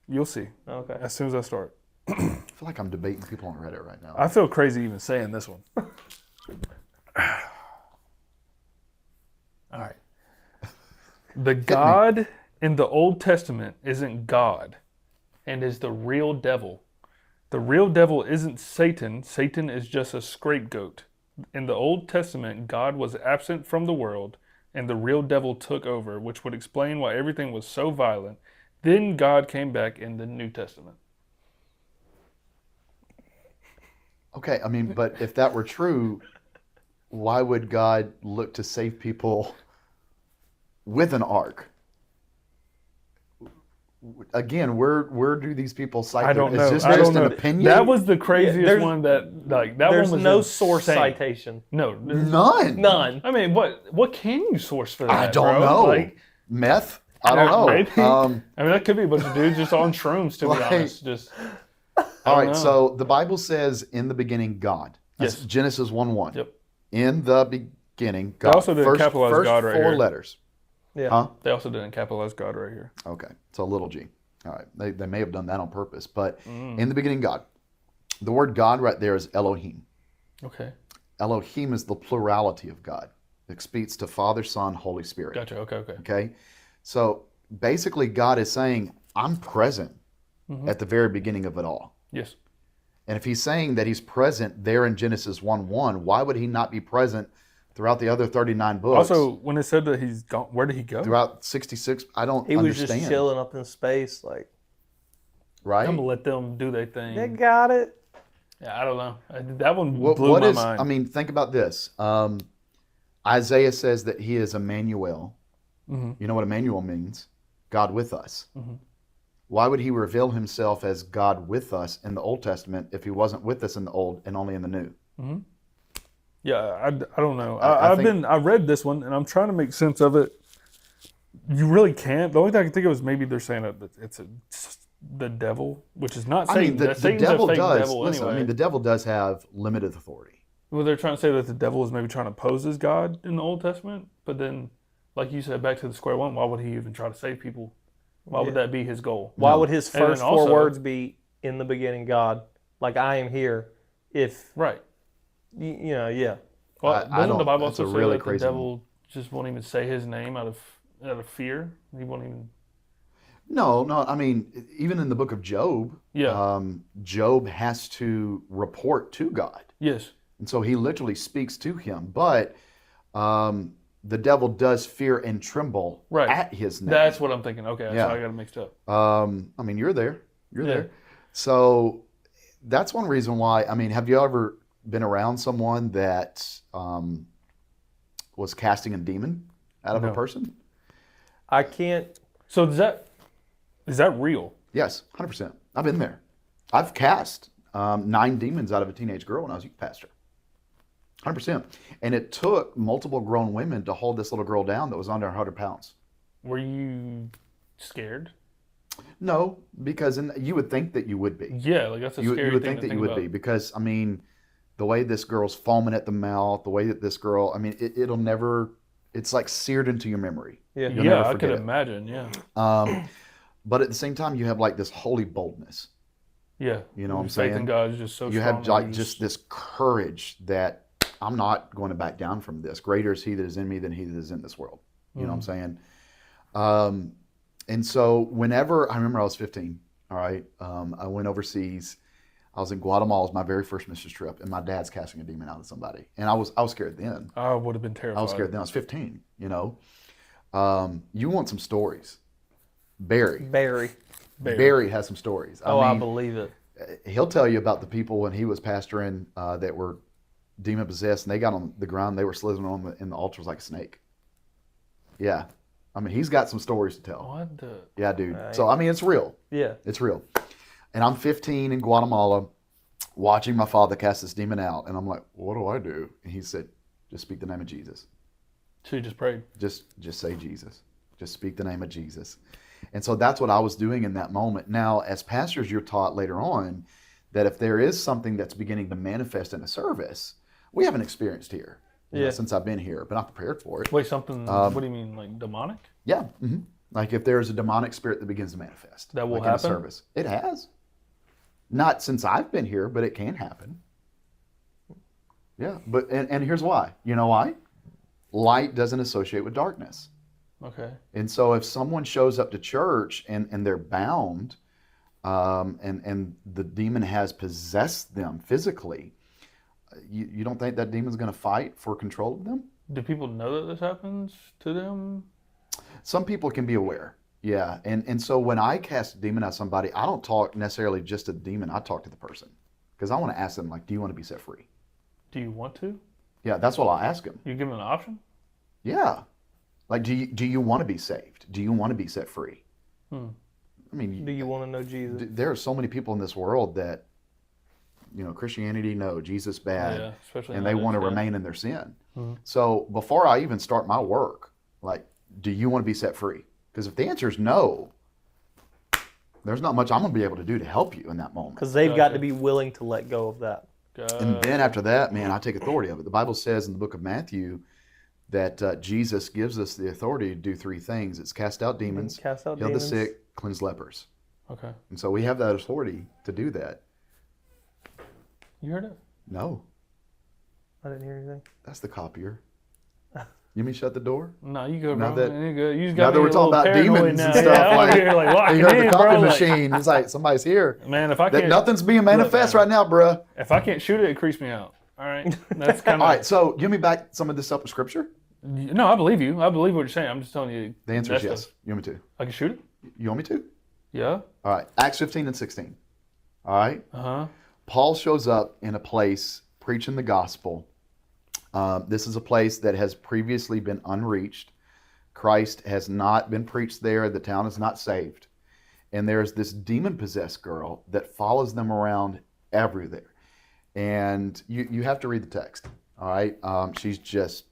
You'll see Okay. as soon as I start. I feel like I'm debating people on Reddit right now. I feel crazy even saying this one. All right. The God in the Old Testament isn't God and is the real devil. The real devil isn't Satan. Satan is just a scapegoat. In the Old Testament, God was absent from the world and the real devil took over, which would explain why everything was so violent. Then God came back in the New Testament. Okay, I mean, but if that were true, why would God look to save people with an ark? again, where do these people cite? I don't Is know. this I just don't an know. opinion? That was the craziest there's- one that that There's one was no source insane. citation. No, None. None. I mean, what can you source for that? I don't bro? know. Like, Meth? I don't know. maybe. I mean, that could be a bunch of dudes just on shrooms. To Like- be honest, just all right. know. So the Bible says, "In the beginning, God." That's Yes. Genesis 1:1. Yep. In the beginning, God. also didn't capitalize first God right four here. letters. Yeah. Huh? they also didn't capitalize God right here. Okay. So little g. All right. They may have done that on purpose, but in the beginning, God. The word God right there is Elohim. Okay, Elohim is the plurality of God. It speaks to Father, Son, Holy Spirit. gotcha. Okay. Okay. So basically, God is saying, I'm present at the very beginning of it all. Yes. And if he's saying that he's present there in Genesis 1:1, why would he not be present throughout the other 39 books? Also, when it said that he's gone, where did he go? Throughout 66, I don't He was understand. just chilling up in space, like, Right? I'm gonna let them do their thing. they got it. Yeah, I don't know. That one What blew my is, mind. I mean, think about this. Isaiah says that he is Emmanuel. You know what Emmanuel means? God with us. Why would he reveal himself as God with us in the Old Testament if he wasn't with us in the Old and only in the New? Yeah, I don't know. I think- I read this one and I'm trying to make sense of it. You really can't. The only thing I can think of is maybe they're saying that it's the devil, which is not I Satan. mean, the Satan's devil a fake does. devil Listen, anyway. I mean, the devil does have limited authority. Well, they're trying to say that the devil is maybe trying to pose as God in the Old Testament, but then, like you said, back to the square one, why would he even try to save people? Why would that be his goal? Why would his And then first also- four words be "in the beginning, God"? Like, I am here. If Right. you know, yeah. Well, I doesn't don't- the Bible that's also a say really that the crazy devil just won't even say his name out of fear? He won't even. No. I mean, even in the book of Job, Yeah. Job has to report to God. Yes. And so he literally speaks to him. But the devil does fear and tremble Right. at his name. That's what I'm thinking. Okay, that's Yeah. how I got it mixed up. I mean, you're there. You're Yeah. there. So that's one reason why. I mean, have you ever been around someone that was casting a demon out of a No. person? I can't. So is that real? Yes, 100%. I've been there. I've cast 9 demons out of a teenage girl when I was youth pastor. 100%. And it took multiple grown women to hold this little girl down that was under 100 pounds. Were you scared? No, because you would think that you would be. Yeah, like that's a You scary would thing think to that you would about. be because, I mean, the way this girl's foaming at the mouth, the way that this girl, I mean, it'll never, it's like seared into your memory. Yeah. You'll Yeah, never I could forget it. imagine. Yeah. But at the same time, you have like this holy boldness. Yeah. You know what I'm Faith in saying? God is just so You strong. have that like you just this courage that I'm not going to back down from this. Greater is he that is in me than he that is in this world. You know what I'm saying? And so whenever, I remember I was 15, all right? I went overseas. I was in Guatemala. It was my very first missions trip, and my dad's casting a demon out of somebody. And I was scared then. I would have been terrified. I was scared then. I was 15, you know? You want some stories. Barry has some stories. I mean, believe it. he'll tell you about the people when he was pastoring that were demon possessed, and they got on the ground. They were slithering in the altars like a snake. Yeah, I mean, he's got some stories to tell. What the? Yeah, dude. So I mean, it's real. Yeah. It's real. And I'm 15 in Guatemala, watching my father cast this demon out, and I'm like, "What do I do?" And he said, "Just speak the name of Jesus. So you just prayed. Just say Jesus. Just speak the name of Jesus." And so that's what I was doing in that moment. Now, as pastors, you're taught later on that if there is something that's beginning to manifest in a service, we haven't experienced here since I've been here, but not prepared for it. Wait, something? What do you mean, like demonic? Yeah. Like if there's a demonic spirit that begins to manifest. That will like in a happen? service. It has. Not since I've been here, but it can happen. Yeah. But and here's why. You know why? Light doesn't associate with darkness. Okay. And so if someone shows up to church and they're bound and the demon has possessed them physically, you don't think that demon's going to fight for control of them? Do people know that this happens to them? Some people can be aware. Yeah. And so when I cast a demon at somebody, I don't talk necessarily just to the demon. I talk to the person because I want to ask them, like, do you want to be set free? Do you want to? Yeah, that's what I'll ask them. You give them an option? Yeah. Like, do you want to be saved? Do you want to be set free? I mean, Do you want to know Jesus? there are so many people in this world that, Christianity, no, Jesus bad, Yeah, especially and they nowadays, want to yeah. remain in their sin. Mm-hmm. So before I even start my work, like, do you want to be set free? Because if the answer is no, there's not much I'm going to be able to do to help you in that moment. Because they've got Gotcha. to be willing to let go of that. And then after that, man, I take authority of it. The Bible says in the book of Matthew that Jesus gives us the authority to do three things. It's cast out demons, Cast out heal demons. the sick, cleanse lepers. Okay. And so we have that authority to do that. You heard it? No, I didn't hear anything. that's the copier. You mean shut the door? No, you go, Now bro. that- You go. You just now got that me we're a talking little about paranoid demons now. and stuff, Yeah, I'm like, over here like You locking heard the in, copy bro. Like, machine. It's like somebody's here. man, if I That can't, nothing's being manifest man. right now, bruh. if I can't shoot it, it creeps me out. All right, that's kind All of. right, so give me back some of this stuff with scripture. No, I believe you. I believe what you're saying. I'm just telling you. The answer is that yes. stuff. You want me to? I can shoot it. You want me to? Yeah. All right, Acts 15 and 16. All right. Uh huh. Paul shows up in a place preaching the gospel. This is a place that has previously been unreached. Christ has not been preached there. The town is not saved. And there's this demon-possessed girl that follows them around everywhere. And you have to read the text, all right? She's just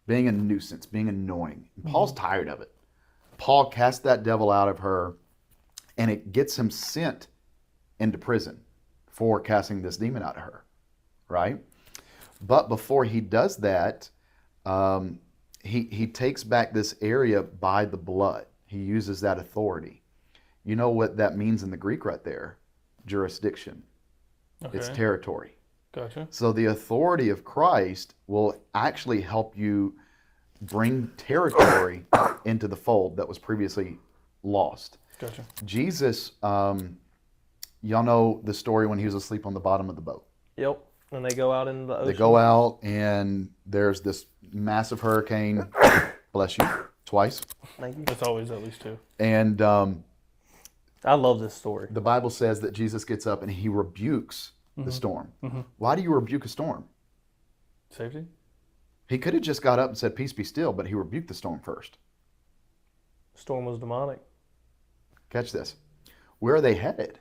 being a nuisance, being annoying. And Paul's tired of it. Paul casts that devil out of her, and it gets him sent into prison for casting this demon out of her, right? But before he does that, he takes back this area by the blood. He uses that authority. You know what that means in the Greek right there? Jurisdiction. Okay. It's territory. Gotcha. So the authority of Christ will actually help you bring territory into the fold that was previously lost. Gotcha. Jesus, y'all know the story when he was asleep on the bottom of the boat. Yep. And they go out in the ocean. They go out and there's this massive hurricane. Bless you. Twice. Thank you. It's always at least two. And I love this story. the Bible says that Jesus gets up and he rebukes the storm. Why do you rebuke a storm? Safety. He could have just got up and said, "Peace be still," but he rebuked the storm first. Storm was demonic. Catch this. Where are they headed?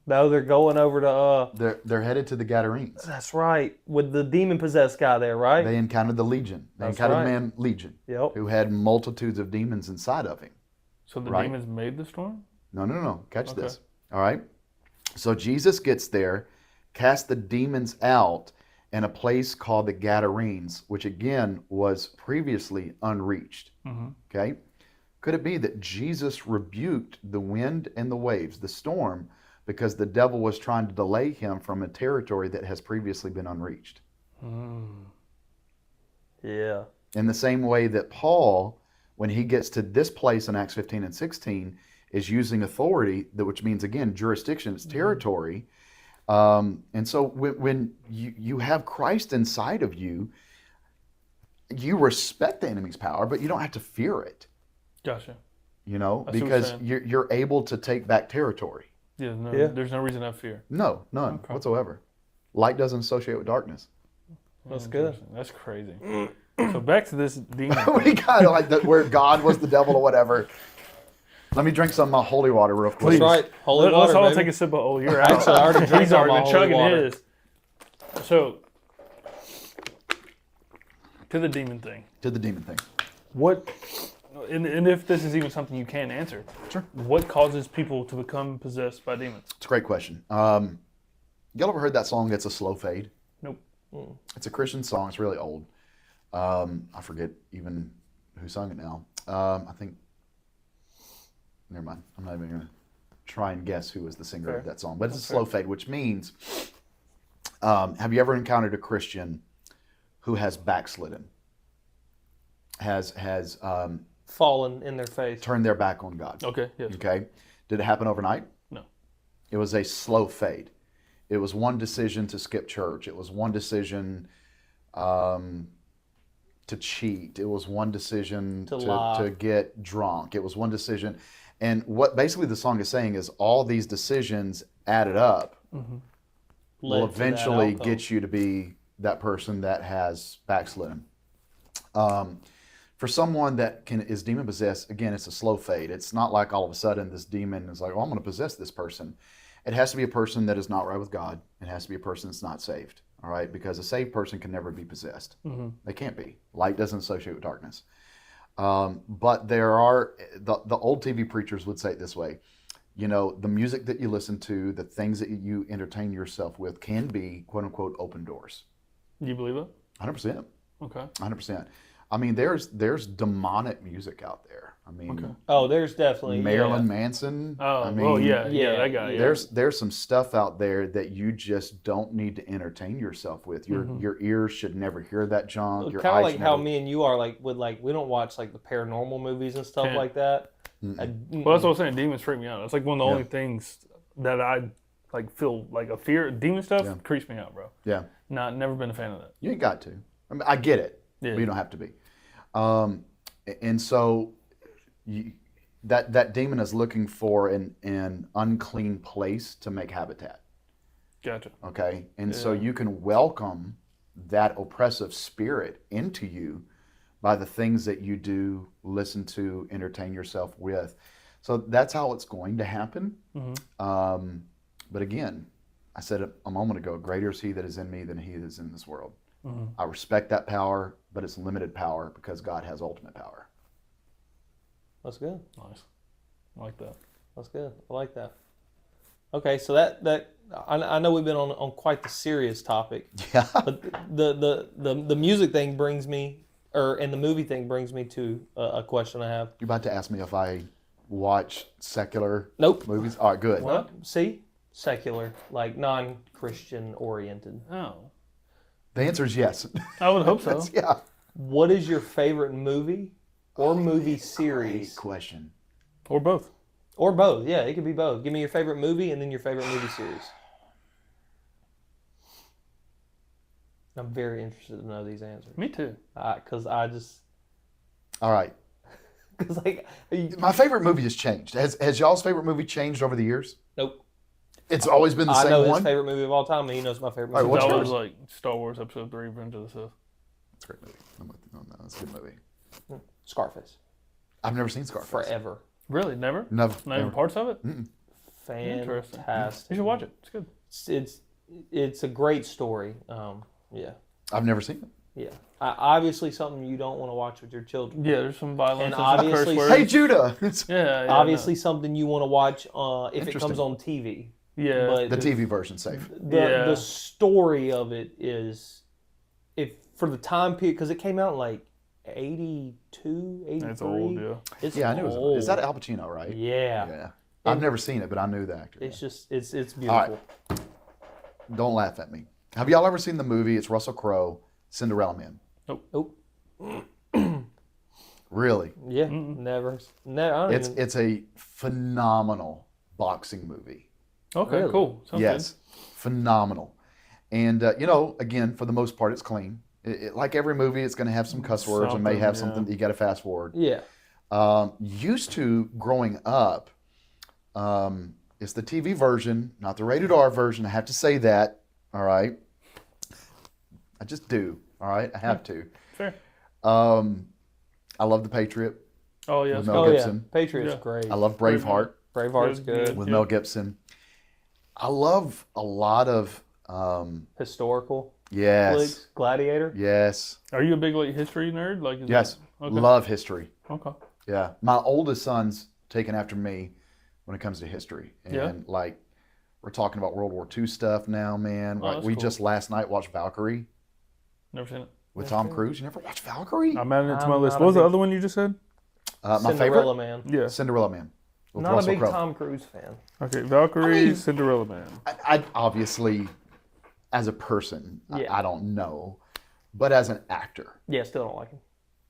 No, they're going over to They're headed to the Gadarenes. that's right, with the demon possessed guy there, right? They encountered the Legion. They That's encountered right. the man Legion, Yep. who had multitudes of demons inside of him. So the Right. demons made the storm. No. Catch Okay. this. All right. So Jesus gets there, casts the demons out in a place called the Gadarenes, which again was previously unreached. Okay. Could it be that Jesus rebuked the wind and the waves, the storm, because the devil was trying to delay him from a territory that has previously been unreached? Yeah. In the same way that Paul, when he gets to this place in Acts 15 and 16, is using authority, which means, again, jurisdiction, it's territory. And so when you have Christ inside of you, you respect the enemy's power, but you don't have to fear it, Gotcha. you know, I see what you're because saying. you're able to take back territory. Yeah. No. Yeah. There's no reason to have fear. No, none whatsoever. Light doesn't associate with darkness. That's good. That's crazy. So back to this demon. We kind of like that where God was the devil or whatever. Let me drink some of my holy water real quick. That's right. Holy Let's water, all baby. take a sip of. Oh, you're out. Actually, I already drank He's all my already been holy chugging water. his. So to the demon thing. To the demon thing. What? And if this is even something you can answer, Sure. what causes people to become possessed by demons? It's a great question. Y'all ever heard that song, It's a Slow Fade? Nope. It's a Christian song. It's really old. I forget even who sung it now. I think, never mind. I'm not even going to try and guess who was the singer of that song. But it's a slow fade, which means, have you ever encountered a Christian who has backslidden? Has Fallen in their face. turned their back on God? Okay. Yes. Okay. Did it happen overnight? No. It was a slow fade. It was one decision to skip church. It was one decision to cheat. It was one decision To lie. to get drunk. It was one decision. And what basically the song is saying is all these decisions added up will Led to that eventually outcome. get you to be that person that has backslidden. for someone that is demon possessed, again, it's a slow fade. It's not like all of a sudden this demon is like, oh, I'm going to possess this person. It has to be a person that is not right with God. It has to be a person that's not saved. All right, because a saved person can never be possessed. Mm-hmm. They can't be. Light doesn't associate with darkness. But there are the old TV preachers would say it this way. You know, the music that you listen to, the things that you entertain yourself with, can be quote unquote open doors. You believe it? 100%. Okay. 100%. I mean, there's demonic music out there. I mean, Okay. Oh, there's definitely Marilyn Manson. Oh, I mean, well, yeah, that guy. Yeah. There's some stuff out there that you just don't need to entertain yourself with. Your ears should never hear that junk. Your kind of eyes like should how never- me and you are we don't watch like the paranormal movies and stuff Yeah. like that. Well, that's what I was saying. Demons freak me out. It's like one of the only things that I like feel like a fear. Demon stuff creeps me out, bro. Yeah. Never been a fan of that. You ain't got to. I mean, I get it, Yeah. but you don't have to be. And so that demon is looking for an unclean place to make habitat. Gotcha. Okay, and so you can welcome that oppressive spirit into you by the things that you do, listen to, entertain yourself with. So that's how it's going to happen. Mm-hmm. But again, I said it a moment ago, greater is he that is in me than he that is in this world. Mm-hmm. I respect that power, but it's limited power because God has ultimate power. That's good. Nice. I like that. That's good. I like that. Okay, so that I know we've been on quite the serious topic. Yeah. But the music thing brings me, and the movie thing brings me to a question I have. You're about to ask me if I watch secular Nope. movies? All right, good. What? See? Secular, like non-Christian oriented. Oh. The answer is yes. I would hope so. Yeah. What is your favorite movie or movie series? Great question. Or both. Or both. Yeah, it could be both. Give me your favorite movie and then your favorite movie series. I'm very interested to know these answers. Me too. Because I just... All right. Because like... My favorite movie has changed. Has y'all's favorite movie changed over the years? Nope. It's always been the I same know one? his favorite movie of all time, and he knows my favorite All right, movie. what's That yours? was like Star Wars Episode 3, Revenge of the Sith. It's a great movie. I'm with you on that. It's a good movie. Scarface. I've never seen Scarface. Forever. Really? Never? Never. Not even parts of it? Fantastic. You should watch it. It's good. It's a great story. Yeah. I've never seen it. Yeah. Obviously something you don't want to watch with your children. Yeah, there's some violence And and some obviously- curse words. Hey, Judah! Yeah, Obviously something you want to watch if it Interesting. comes on TV. Yeah. But The TV version's safe. the story of it is, if for the time period, because it came out in like 82, 83. It's old, yeah. It's Yeah, I knew it was. old. Is that Al Pacino, right? Yeah. Yeah. I've never seen it, but I knew the actor. It's just, it's beautiful. All right. Don't laugh at me. Have y'all ever seen the movie? It's Russell Crowe, Cinderella Man. Nope. Really? Yeah. Never. I don't even, It's a phenomenal boxing movie. Okay, Really? cool. Sounds Yes, phenomenal. And again, for the most part, it's clean. Like every movie, it's going to have some cuss words and may have something that you got to fast forward. yeah. Used to growing up, it's the TV version, not the rated R version. I have to say that. All right. I just do. All right. I have to. Fair. I love The Patriot Oh, yeah. With it's Mel good. Gibson. Yeah. Patriot's Yeah. great. I love Braveheart Braveheart's Good. good. with Yeah. Mel Gibson. I love a lot of Historical. yes, Flicks. Gladiator. yes, Are you a big like history nerd? Like, is yes. that- okay. Love history. Okay. Yeah, my oldest son's taken after me when it comes to history, and Yeah. like we're talking about World War II stuff now, man. Oh, Like, that's we cool. just last night watched Valkyrie Never seen it. with Tom Cruise. You never watched Valkyrie? I'm adding it to I'm my list. not What was a the big- other one you just said? My Cinderella favorite, Man. Yeah. Cinderella Man. With Not a Russell big Crowe. Tom Cruise fan. Okay, Valkyrie, I mean- Cinderella Man. I obviously, as a person, Yeah. I don't know, but as an actor, Yeah, still don't like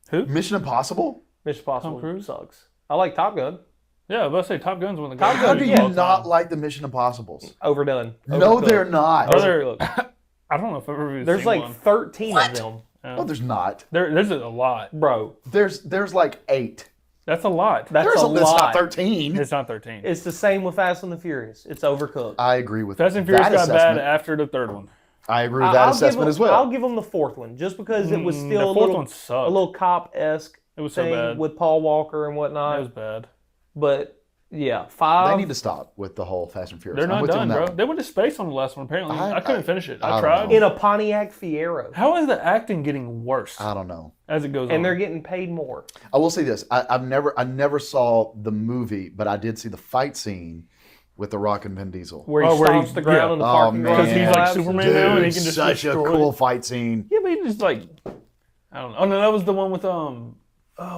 him. Mission Impossible. Mission Impossible Cruise? sucks. I like Top Gun. Yeah, I was about to say Top Gun's one of the Top great Gun, How do movies you of all not time. like the Mission Impossibles? Overdone. No, Overcooked. they're not. Are there- Overcooked. I don't know if I've ever There's seen like one. 13 What? of them, No, there's not. There's a lot. bro. There's like 8. That's a lot. That's There's a That's not lot. 13. It's not 13. It's the same with Fast and the Furious. It's overcooked. I agree with Fast and Furious that got bad assessment. after the third one. I agree with that I'll give assessment them- as well. I'll give them the fourth one just because it was The still a fourth little, one sucked. a little cop-esque. It was so thing bad. with Paul Walker and It whatnot. was bad. But yeah, 5. They need to stop with the whole Fast and Furious. They're I'm not with you on done, that bro. one. They went to space on the last one, apparently. I couldn't finish it. I I don't tried. know. in a Pontiac Fiero, How is the acting getting worse I don't know. as it goes on? and they're getting paid more. I will say this: I never saw the movie, but I did see the fight scene with The Rock and Vin Diesel. Where he Oh, where stomps he- the ground yeah. in the Oh, parking man. garage. Because he's and like collapses. Superman Dude, now, and he can just such a destroy cool it. fight scene. Yeah, but he just like, I don't know. Oh no, that was the one with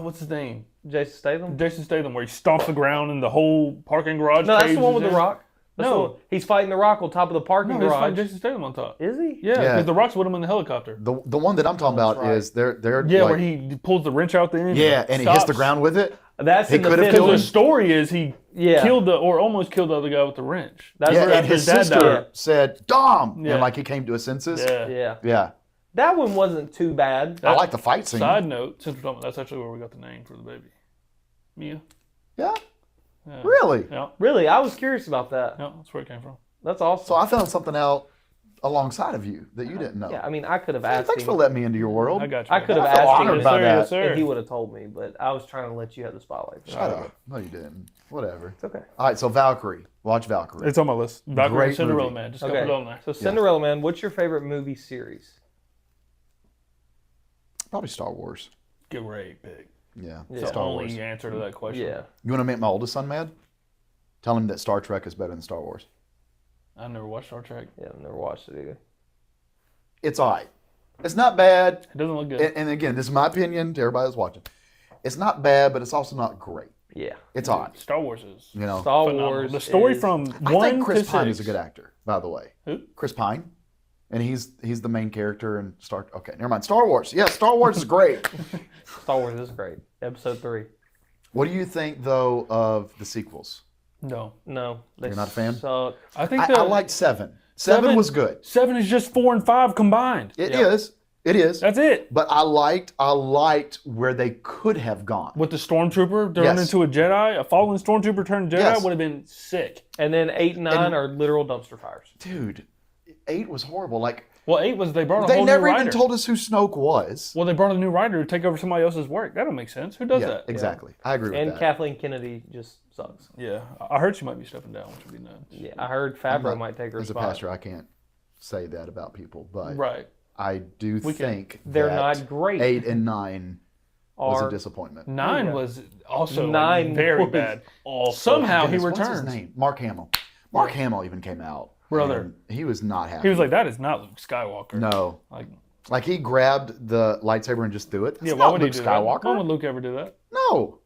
what's his name? Jason Statham. Jason Statham, where he stomps the ground and the whole parking garage. No, that's the caves one with is The in. Rock. That's No. the one- he's fighting The Rock on top of the parking No, he's garage. fighting Jason Statham on top. Is he? Yeah, Yeah. because The Rock's with him in the helicopter. The one that I'm talking that's about right. is they're Yeah, like, where he pulls the wrench out the end. and he hits the stops. ground with it. That's He in the could've fifth killed Because one. the story is he Yeah. killed or almost killed the other guy with the wrench. That's Yeah, where and his dad sister died. said "Dom," Yeah. and like he came to his senses. Yeah. Yeah. Yeah. That one wasn't too bad. I like the fight scene. Side note, since we're talking about, that's actually where we got the name for the baby. Mia. Yeah, Yeah. really. Yeah. Really, I was curious about that. Yeah, that's where it came from. That's awesome. So I found something out alongside of you that you didn't know. Yeah, I mean, I could have Hey, asked thanks him. for letting me into your world. I got you. I could have I feel asked honored him by that. Yes, sir. if he would have told me, but I was trying to let you have the spotlight. Shut up. No, you didn't. Whatever. It's okay. All right, so Valkyrie. Watch Valkyrie. It's on my list. Valkyrie Great and Cinderella movie. Man. Just go Okay. put it on there. So Cinderella Man, what's your favorite movie series? Probably Star Wars. Great pick. Yeah. Yeah. It's the Star only Wars. answer to that question. Yeah. You want to make my oldest son mad? Tell him that Star Trek is better than Star Wars. I never watched Star Trek. Yeah, I've never watched it either. It's all right. It's not bad. It doesn't look good. And again, this is my opinion to everybody that's watching. It's not bad, but it's also not great. Yeah. It's all right. Star Wars is You know, Star phenomenal. Wars. The story is- from I 1 think Chris to Pine 6. is a good actor, by the way. Who? Chris Pine. And he's the main character in Star. Okay, never mind. Star Wars. Yeah, Star Wars is great. Star Wars is great. Episode 3. What do you think though of the sequels? No. No, they You're not a fan? suck. I think I liked 7. 7 was good. 7 is just 4 and 5 combined. It is. It is. That's it. But I liked where they could have gone. With the stormtrooper turned Yes. into a Jedi, a fallen stormtrooper turned Jedi Yes. would have been sick. And then 8 and 9 are literal dumpster fires. Dude, 8 was horrible. Like Well, 8 was they brought a they whole never new even writer. told us who Snoke was. Well, they brought a new writer to take over somebody else's work. That don't make sense. Who does Yeah, that? exactly. I agree with And that. Kathleen Kennedy just sucks. Yeah, I heard she might be stepping down, which would be nice. Yeah, I heard Favreau might take her As a spot. pastor, I can't say that about people, but Right. I do think They're that not great. 8 and 9 was a Are disappointment. 9 Yeah. was also 9 very was bad. awful. Somehow he Goodness, what's his returns. name? Mark Hamill. Mark Hamill even came out. Brother. and he was not happy. He was like, "That is not Luke Skywalker." no. Like, He grabbed the lightsaber and just threw it. That's yeah, why not would Luke he do Skywalker. that? Why would Luke ever do that? No.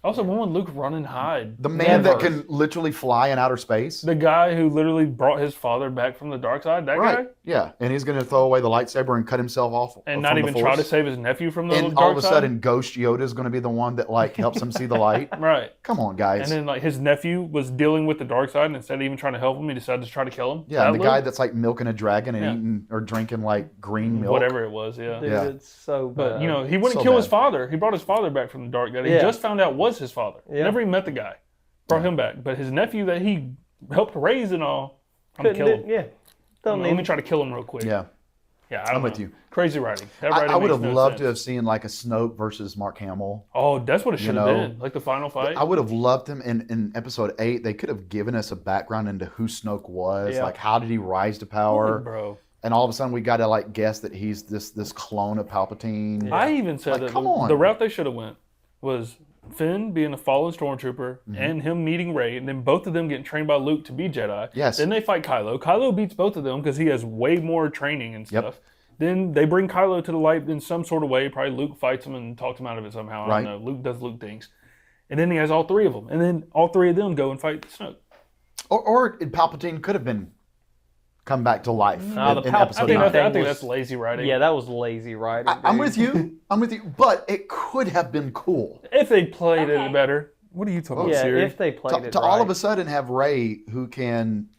Also, when would Luke run and hide? The man that Never. can literally fly in outer space. The guy who literally brought his father back from the dark side, that Right. guy, Yeah. And he's going to throw away the lightsaber and cut himself off. and from not the even Force. try to save his nephew from the And dark all of a side. sudden, Ghost Yoda is going to be the one that like helps him see the light. Right. Come on, guys. And then like his nephew was dealing with the dark side, and instead of even trying to help him, he decided to try to kill him. yeah, That and the Luke? guy that's like milking a dragon and Yeah. eating or drinking like green milk. whatever it was, yeah. Dude, Yeah. it's so But bad. you know, he wouldn't So kill his bad. father. He brought his father back from the dark that he Yeah. just found out was his father. Yeah. Never even met the guy. Brought him back, but his nephew that he helped raise and all, I'm gonna couldn't kill him. do, yeah. Don't Let me need try to kill him real quick. Yeah. Yeah, I don't I'm with know. you. Crazy writing. That I writing would makes have no loved to sense. have seen like a Snoke versus Mark Hamill. Oh, that's what it should have know, been. Like the final fight. I would have loved him in episode 8. They could have given us a background into who Snoke was. Yeah. Like, how did he rise to power? Bro. And all of a sudden, we got to like guess that he's this clone of Palpatine. I even said Like, that come on. the route they should have went was Finn being a fallen stormtrooper Mm-hmm. and him meeting Rey, and then both of them getting trained by Luke to be Jedi. Yes. Then they fight Kylo. Kylo beats both of them because he has way more training and Yep. stuff. Then they bring Kylo to the light in some sort of way. Probably Luke fights him and talks him out of it somehow. I Right. don't know. Luke does Luke things. And then he has all 3 of them. And then all 3 of them go and fight Snoke. Or Palpatine could have been come back to life No, the in Palpatine episode I think, 9. I think was- that's lazy writing. Yeah, that was lazy writing. I'm dude. with you. I'm with you. But it could have been cool If they played Okay. it better. What are you talking Yeah, about, Siri? if they played to it all of right. a sudden have Rey who can,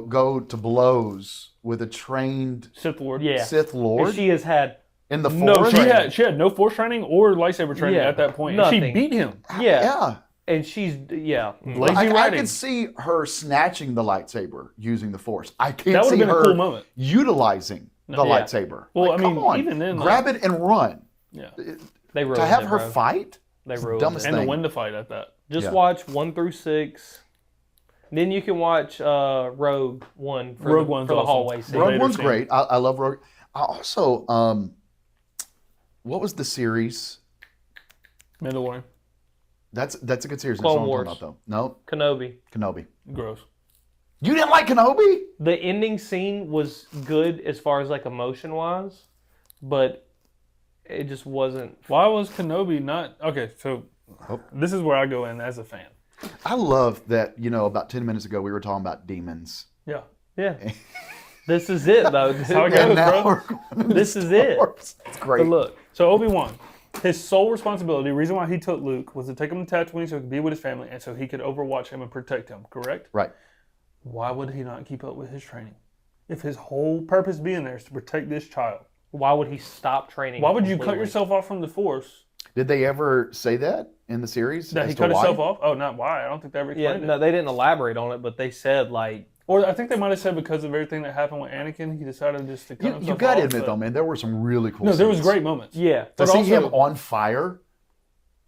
go to blows with a trained Sith Lord. Yeah. Sith Lord And she has had in the no Force. training. She had no Force training or lightsaber training Yeah, at that point. And she nothing. beat him. Yeah. and she's Lazy I writing. can see her snatching the lightsaber using the Force. I can't That would see have been a her cool moment. utilizing the Yeah. lightsaber. Well, Like, I mean, come on. even then, grab it and run. Yeah. They ruined To have it, her bro. fight? They It's the ruined dumbest it. And to thing. win the fight at that. Just Yeah. watch 1 through 6. Then you can watch Rogue One for Rogue the, One's for the awesome. hallway scene. Rogue Vader One's scene. great. I love Rogue. I also, what was the series? Mandalorian. That's a good series. Clone That's what I'm Wars. talking about, though. Kenobi. No, Kenobi. Gross. You didn't like Kenobi? The ending scene was good as far as like emotion wise, but it just wasn't. Why was Kenobi not... Okay, so this is where I go in as a fan. I love that, about 10 minutes ago, we were talking about demons. Yeah. Yeah. This is it though. Dude. how it And goes, now bro. we're going into This is it. Star Wars. It's But great. look, so Obi-Wan, his sole responsibility, the reason why he took Luke was to take him to Tatooine so he could be with his family and so he could overwatch him and protect him, correct? Right. Why would he not keep up with his training? If his whole purpose being there is to protect this child, Why would he stop training? why would you cut completely? yourself off from the Force? Did they ever say that in the series? That as he to cut why? himself off? Oh, not why. I don't think they ever Yeah, explained no, it. they didn't elaborate on it, but they said like, Or I think they might have said because of everything that happened with Anakin, he decided just to cut You himself got to off. admit, but- though, man, there were some really cool No, there was scenes. great moments. yeah, To But see also- him on fire.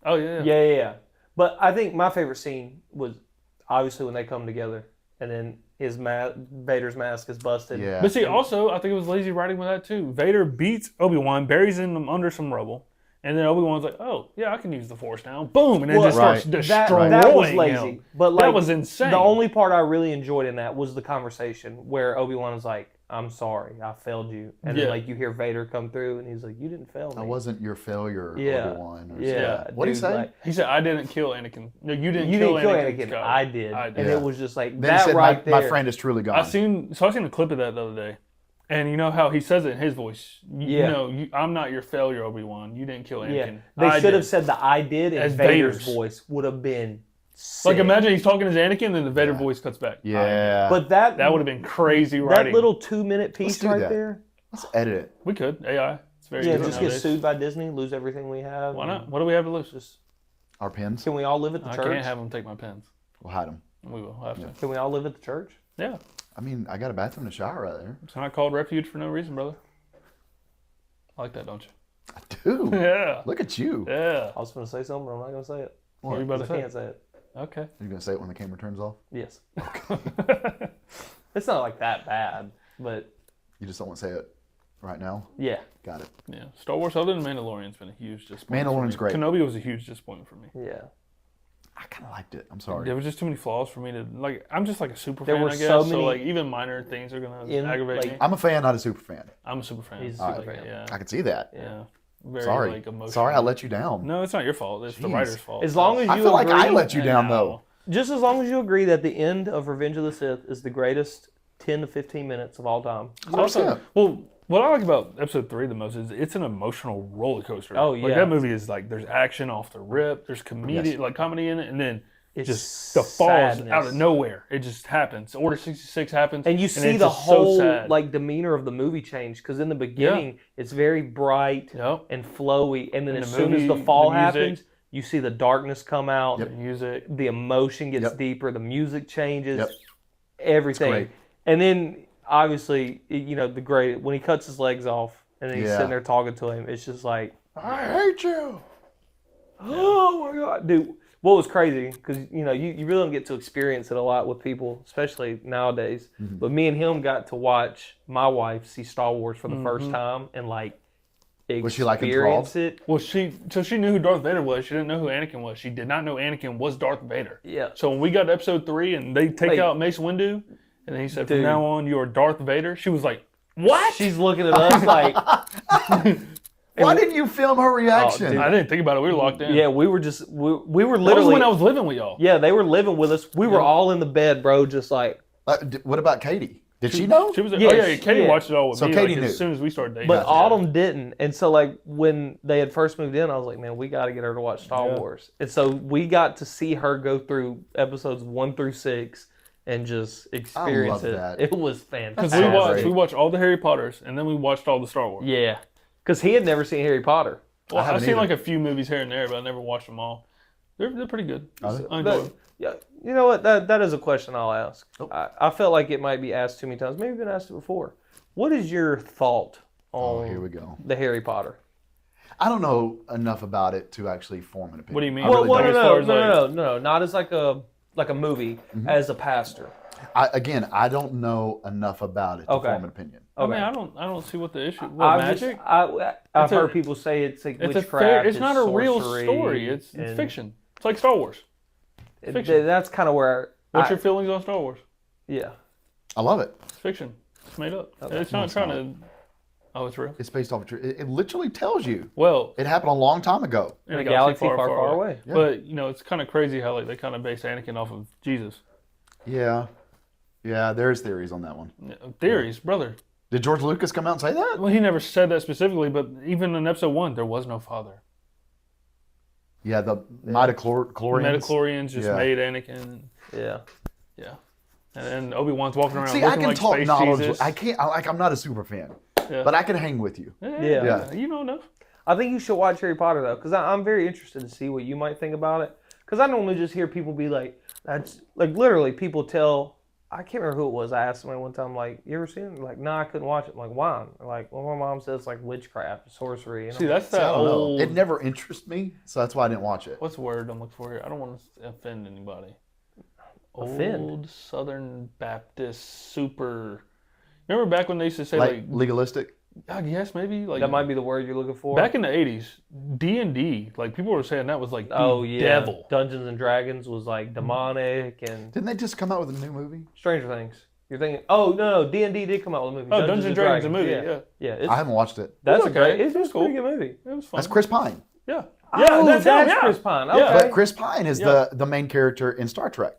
Oh, yeah. yeah. But I think my favorite scene was obviously when they come together, and then Vader's mask is busted. Yeah. But see, also, I think it was lazy writing with that too. Vader beats Obi-Wan, buries him under some rubble, and then Obi-Wan's like, "Oh, yeah, I can use the Force now." Boom, and then Well, just starts right. destroying that was lazy. him. But like, That was insane. The only part I really enjoyed in that was the conversation where Obi-Wan was like, "I'm sorry, I failed you," and then Yeah. like you hear Vader come through, and he's like, "You didn't fail me." I wasn't your failure, Yeah. Obi-Wan. Or Yeah. something. What did he dude, say? like, He said, "I didn't kill Anakin. No, you didn't you kill didn't kill Anakin. Anakin. Skywalker. I did. I did." And Yeah. it was just like Then he that said, right there. my friend is truly gone. I seen a clip of that the other day, and you know how he says it in his voice. Yeah. I'm not your failure, Obi-Wan. You didn't kill Anakin. Yeah, they I should did." have said the "I did" in As Vader's Vader's. voice would have been sick. Like imagine he's talking as Anakin, and then the Vader voice cuts back. Yeah. But that That would have been crazy that writing. little 2-minute piece do right that. there. Let's edit it. We could AI. It's very Yeah, good just get nowadays. sued by Disney, lose everything we have. Why not? What do we have to lose? Just Our pins. can we all live at the I church? can't have them take my pens. We'll hide them. We will have to. Can we all live at the church? Yeah. I mean, I got a bathroom and a shower right there. It's not called Refuge for no reason, brother. I like that, don't you? I do. Yeah. Look at you. Yeah. I was going to say something, but I'm not going to say it. What are you about to I say? can't say it. Okay. Are you going to say it when the camera turns off? Yes. It's not like that bad, but You just don't want to say it right now? yeah. Got it. Yeah. Star Wars other than Mandalorian's been a huge disappointment. Mandalorian's for me. great. Kenobi was a huge disappointment for me. Yeah. I kind of liked it. I'm sorry. There was just too many flaws for me to like. I'm just like a super There fan, were I guess. so So, many- like even minor things are gonna In, aggravate like- me. I'm a fan, not a super fan. I'm a super fan. He's a Like, super fan. Yeah. I can see that. Yeah. Very Sorry. like emotional. Sorry I let you down. No, it's not your fault. It's the Jeez. writer's fault. As long as you I feel like agree, I let you And down, now- though. just as long as you agree that the end of Revenge of the Sith is the greatest 10 to 15 minutes of all time. Also, 100%. well, what I like about episode 3 the most is it's an emotional roller coaster. Oh, Like yeah. that movie is like there's action off the rip, there's comedy, Yes. like comedy in it, and then It's just the falls sadness. out of nowhere. It just happens. Order 66 happens, And you see it's the just so whole sad. like demeanor of the movie change because in the beginning it's very bright Yep. and flowy, and then And as the soon as movie, the fall the music. happens, you see the darkness come out, The music. the emotion gets Yep. deeper, the music changes, Yep. everything, great. and then obviously the great when he cuts his legs off and then he's Yeah. sitting there talking to him, it's just like, I hate you. oh my god, dude. What was crazy, because you really don't get to experience it a lot with people, especially nowadays. Mm-hmm. But me and him got to watch my wife see Star Wars for the Mm-hmm. first time and like Was she, like, experience it. Well, she knew who Darth Vader was. She didn't know who Anakin was. She did not know Anakin was Darth Vader. Yeah. So when we got to episode 3 and they take Like- out Mace Windu, and then he said, "From Dude. now on, you are Darth Vader," she was like, "What?" She's looking at us like, Why didn't you film her reaction? dude. I didn't think about it. We were locked in. yeah, we were just we were That was literally when I was living with y'all. yeah, they were living with us. We were all in the bed, bro, just like. What about Katie? Did she know? She was. Yeah, Oh yeah, Katie yeah. watched it all with So me. Katie like, knew. as soon as we started dating. But Yeah. Autumn didn't, and so like when they had first moved in, I was like, man, we got to get her to watch Star Yeah. Wars, and so we got to see her go through episodes 1 through 6 and just experience love it. that. It was Because fantastic. we watched all the Harry Potters, and then we watched all the Star Wars. Yeah, because he had never seen Harry Potter. Well, I haven't I've seen either. like a few movies here and there, but I never watched them all. They're pretty good. Are they? I enjoy them. Yeah, you know what? That is a question I'll ask. Oh. I felt like it might be asked too many times. Maybe you've been asked it before. What is your thought Oh, on here we go. the Harry Potter? I don't know enough about it to actually form an opinion. What do you mean? I Well, really well, don't. as far as, no, not as like a movie, as a pastor. I don't know enough about it to Okay. form an opinion. Okay. I mean, I don't see what the issue. What, magic? I've It's a- heard people say it's like It's witchcraft. it's not a real sorcery, story. It's and fiction. It's like Star Wars. fiction. That's kind of where. What's your feelings on Star Wars? Yeah. I love it. It's fiction. It's made up. Okay. It's not trying to. Oh, it's real. It's based off of truth. It literally tells you. Well, It happened a long time ago. in a galaxy far, far away. Yeah. But it's kind of crazy how like they kind of base Anakin off of Jesus. Yeah. Yeah, there's theories on that one. Theories, brother. Did George Lucas come out and say that? Well, he never said that specifically, but even in episode 1, there was no father. Yeah, the midichlorians. Metachlorians just Yeah. made Anakin. Yeah. Yeah. And Obi-Wan's walking around See, I looking can like talk space knowledge. Jesus. I can't. I'm not a super fan, Yeah. but I can hang with you. Yeah. You know enough. I think you should watch Harry Potter though, because I'm very interested to see what you might think about it. Because I normally just hear people be like, "That's like literally." People tell, I can't remember who it was. I asked somebody one time, like, "You ever seen it?" Like, "No, I couldn't watch it." I'm like, "Why?" Like, well, my mom says it's like witchcraft, sorcery. And See, I'm that's See, I that don't know. old. It never interested me, so that's why I didn't watch it. What's the word I'm looking for here? I don't want to offend anybody. Offend? Old Southern Baptist super. Remember back when they used to say Like legalistic. I guess maybe like that might be the word you're looking for. back in the 80s, D&D, like people were saying that was like the oh yeah, devil. Dungeons and Dragons was like demonic and Didn't they just come out with a new movie? Stranger Things. You're thinking, oh no, D&D did come out with a movie. Oh, Dungeons and Dragons, a movie, Yeah, yeah. I haven't watched it. That's It's a okay. great. It's It's a pretty cool. good movie. It was fun. That's Chris Pine. Yeah. Oh, that's that's him, yeah. Chris Pine. Yeah. Okay. But Chris Pine is Yeah. the main character in Star Trek.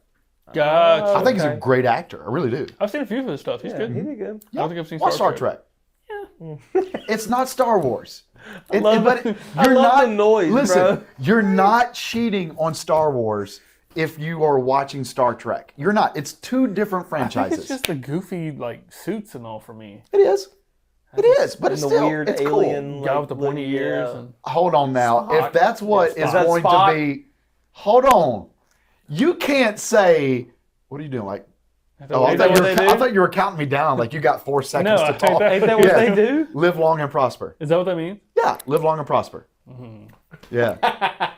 Gotcha. I think he's Okay. a great actor. I really do. I've seen a few of his stuff. He's Yeah, good. he did good. I don't think I've seen Watch Star Star Trek. Trek. It's not Star Wars. I love the noise, listen, bro. you're not cheating on Star Wars if you are watching Star Trek. You're not. It's two different I think franchises. it's just the goofy like suits and all for me. It is. It is, but And it's the still weird it's alien Guy with the pointy looking- ears. yeah. And, Hold on now. Spock. If that's what Yeah, is Spock. going Is that Spock? to be, hold on. You can't say. What are you doing? Like, oh, I Ain't that thought, what you they were, I do? thought you were counting me down. Like you got 4 seconds No, to I talk. think Ain't that what Yeah. they do? Live long and prosper. is that what that means? Yeah, live long and prosper. Yeah.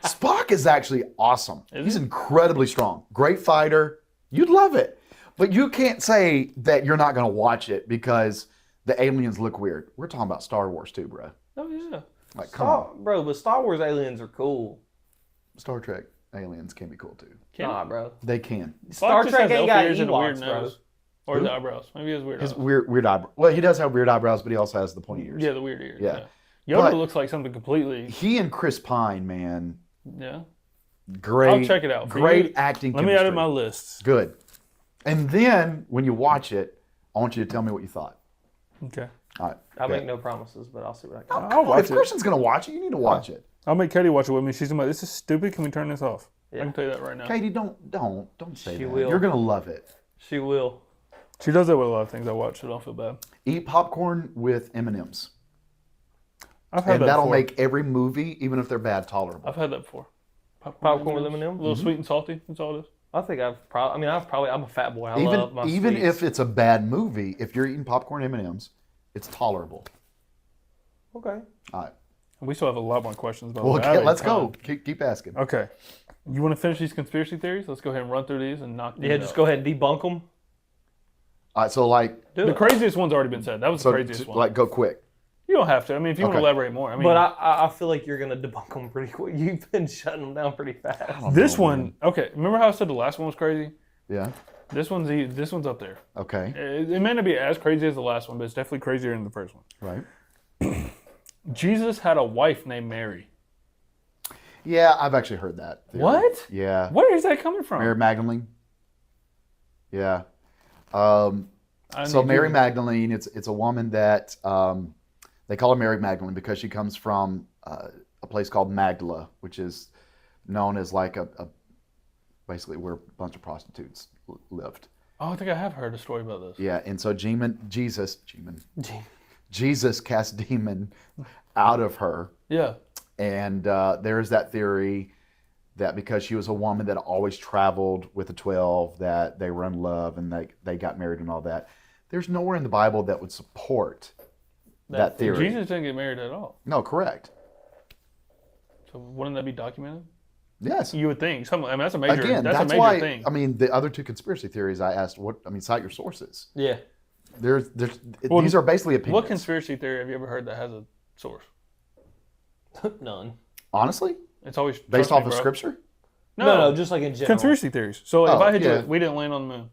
Spock is actually awesome. Is He's he? incredibly strong. Great fighter. You'd love it. But you can't say that you're not going to watch it because the aliens look weird. We're talking about Star Wars too, bro. Oh yeah. Like, come on. Bro, but Star Wars aliens are cool. Star Trek aliens can be cool too. Nah, bro. They can. Star Spock just Trek has ain't elf got ears and a weird Ewoks, bro. nose. Or the eyebrows. Maybe he has weird His eyes. weird eyebrows. Well, he does have weird eyebrows, but he also has the pointy ears. Yeah, the weird ears. Yeah. Yeah. Yoda But- looks like something completely. He and Chris Pine, man, Yeah. great. I'll check it out. For Great you, acting. Let me add it to chemistry. my list. Good. And then when you watch it, I want you to tell me what you thought. Okay. All right. I Good. make no promises, but I'll see what I can. I'll Come on, watch if it. Kristen's gonna watch it, you need to watch it. I'll make Katie watch it with me. She's like, "This is stupid. Can we turn this off?" Yeah. I can tell you that right now. Katie, don't say She that. will. You're gonna love it. She will. She does that with a lot of things I watch, so don't feel bad. Eat popcorn with M&Ms, I've had and that that'll before. make every movie, even if they're bad, tolerable. I've had that before. Popcorn with M&Ms. M&Ms? A little sweet and salty. That's all it is. I think I've probably. I mean, I'm a fat boy. I love my Even sweets. if it's a bad movie, if you're eating popcorn M&Ms, it's tolerable. Okay. All right. We still have a lot more questions about Well, that. let's go. Keep asking. Okay. You want to finish these conspiracy theories? Let's go ahead and run through these and knock these Yeah, out. just go ahead and debunk them. All right. So like, Do The it. craziest one's already been said. That was the so craziest one. like, go quick. You don't have to. I mean, if you want to Okay. elaborate more. I mean, But I feel like you're gonna debunk them pretty quick. You've been shutting them down pretty fast. this Oh, one, man. okay. Remember how I said the last one was crazy? Yeah. This one's up there. Okay. It may not be as crazy as the last one, but it's definitely crazier than the first one. Right. Jesus had a wife named Mary. Yeah, I've actually heard that. theory. What? Yeah. Where is that coming from? Mary Magdalene. Yeah. I So need Mary you- Magdalene, it's a woman that they call her Mary Magdalene because she comes from a place called Magdala, which is known as like a basically where a bunch of prostitutes lived. Oh, I think I have heard a story about this. Yeah, and so Jesus cast demon out of her, Yeah. and there's that theory that because she was a woman that always traveled with the 12, that they were in love and they got married and all that. There's nowhere in the Bible that would support that theory. Jesus didn't get married at all. No, correct. So wouldn't that be documented? Yes. You would think. That's a major. Again, that's a that's major why. thing. I mean, the other two conspiracy theories I asked. Cite your sources. Yeah. These are basically opinions. What conspiracy theory have you ever heard that has a source? None. Honestly, It's always based trust me, off of bro. scripture. No, just like in general. Conspiracy theories. So if Oh, I hit you yeah. with, we didn't land on the moon.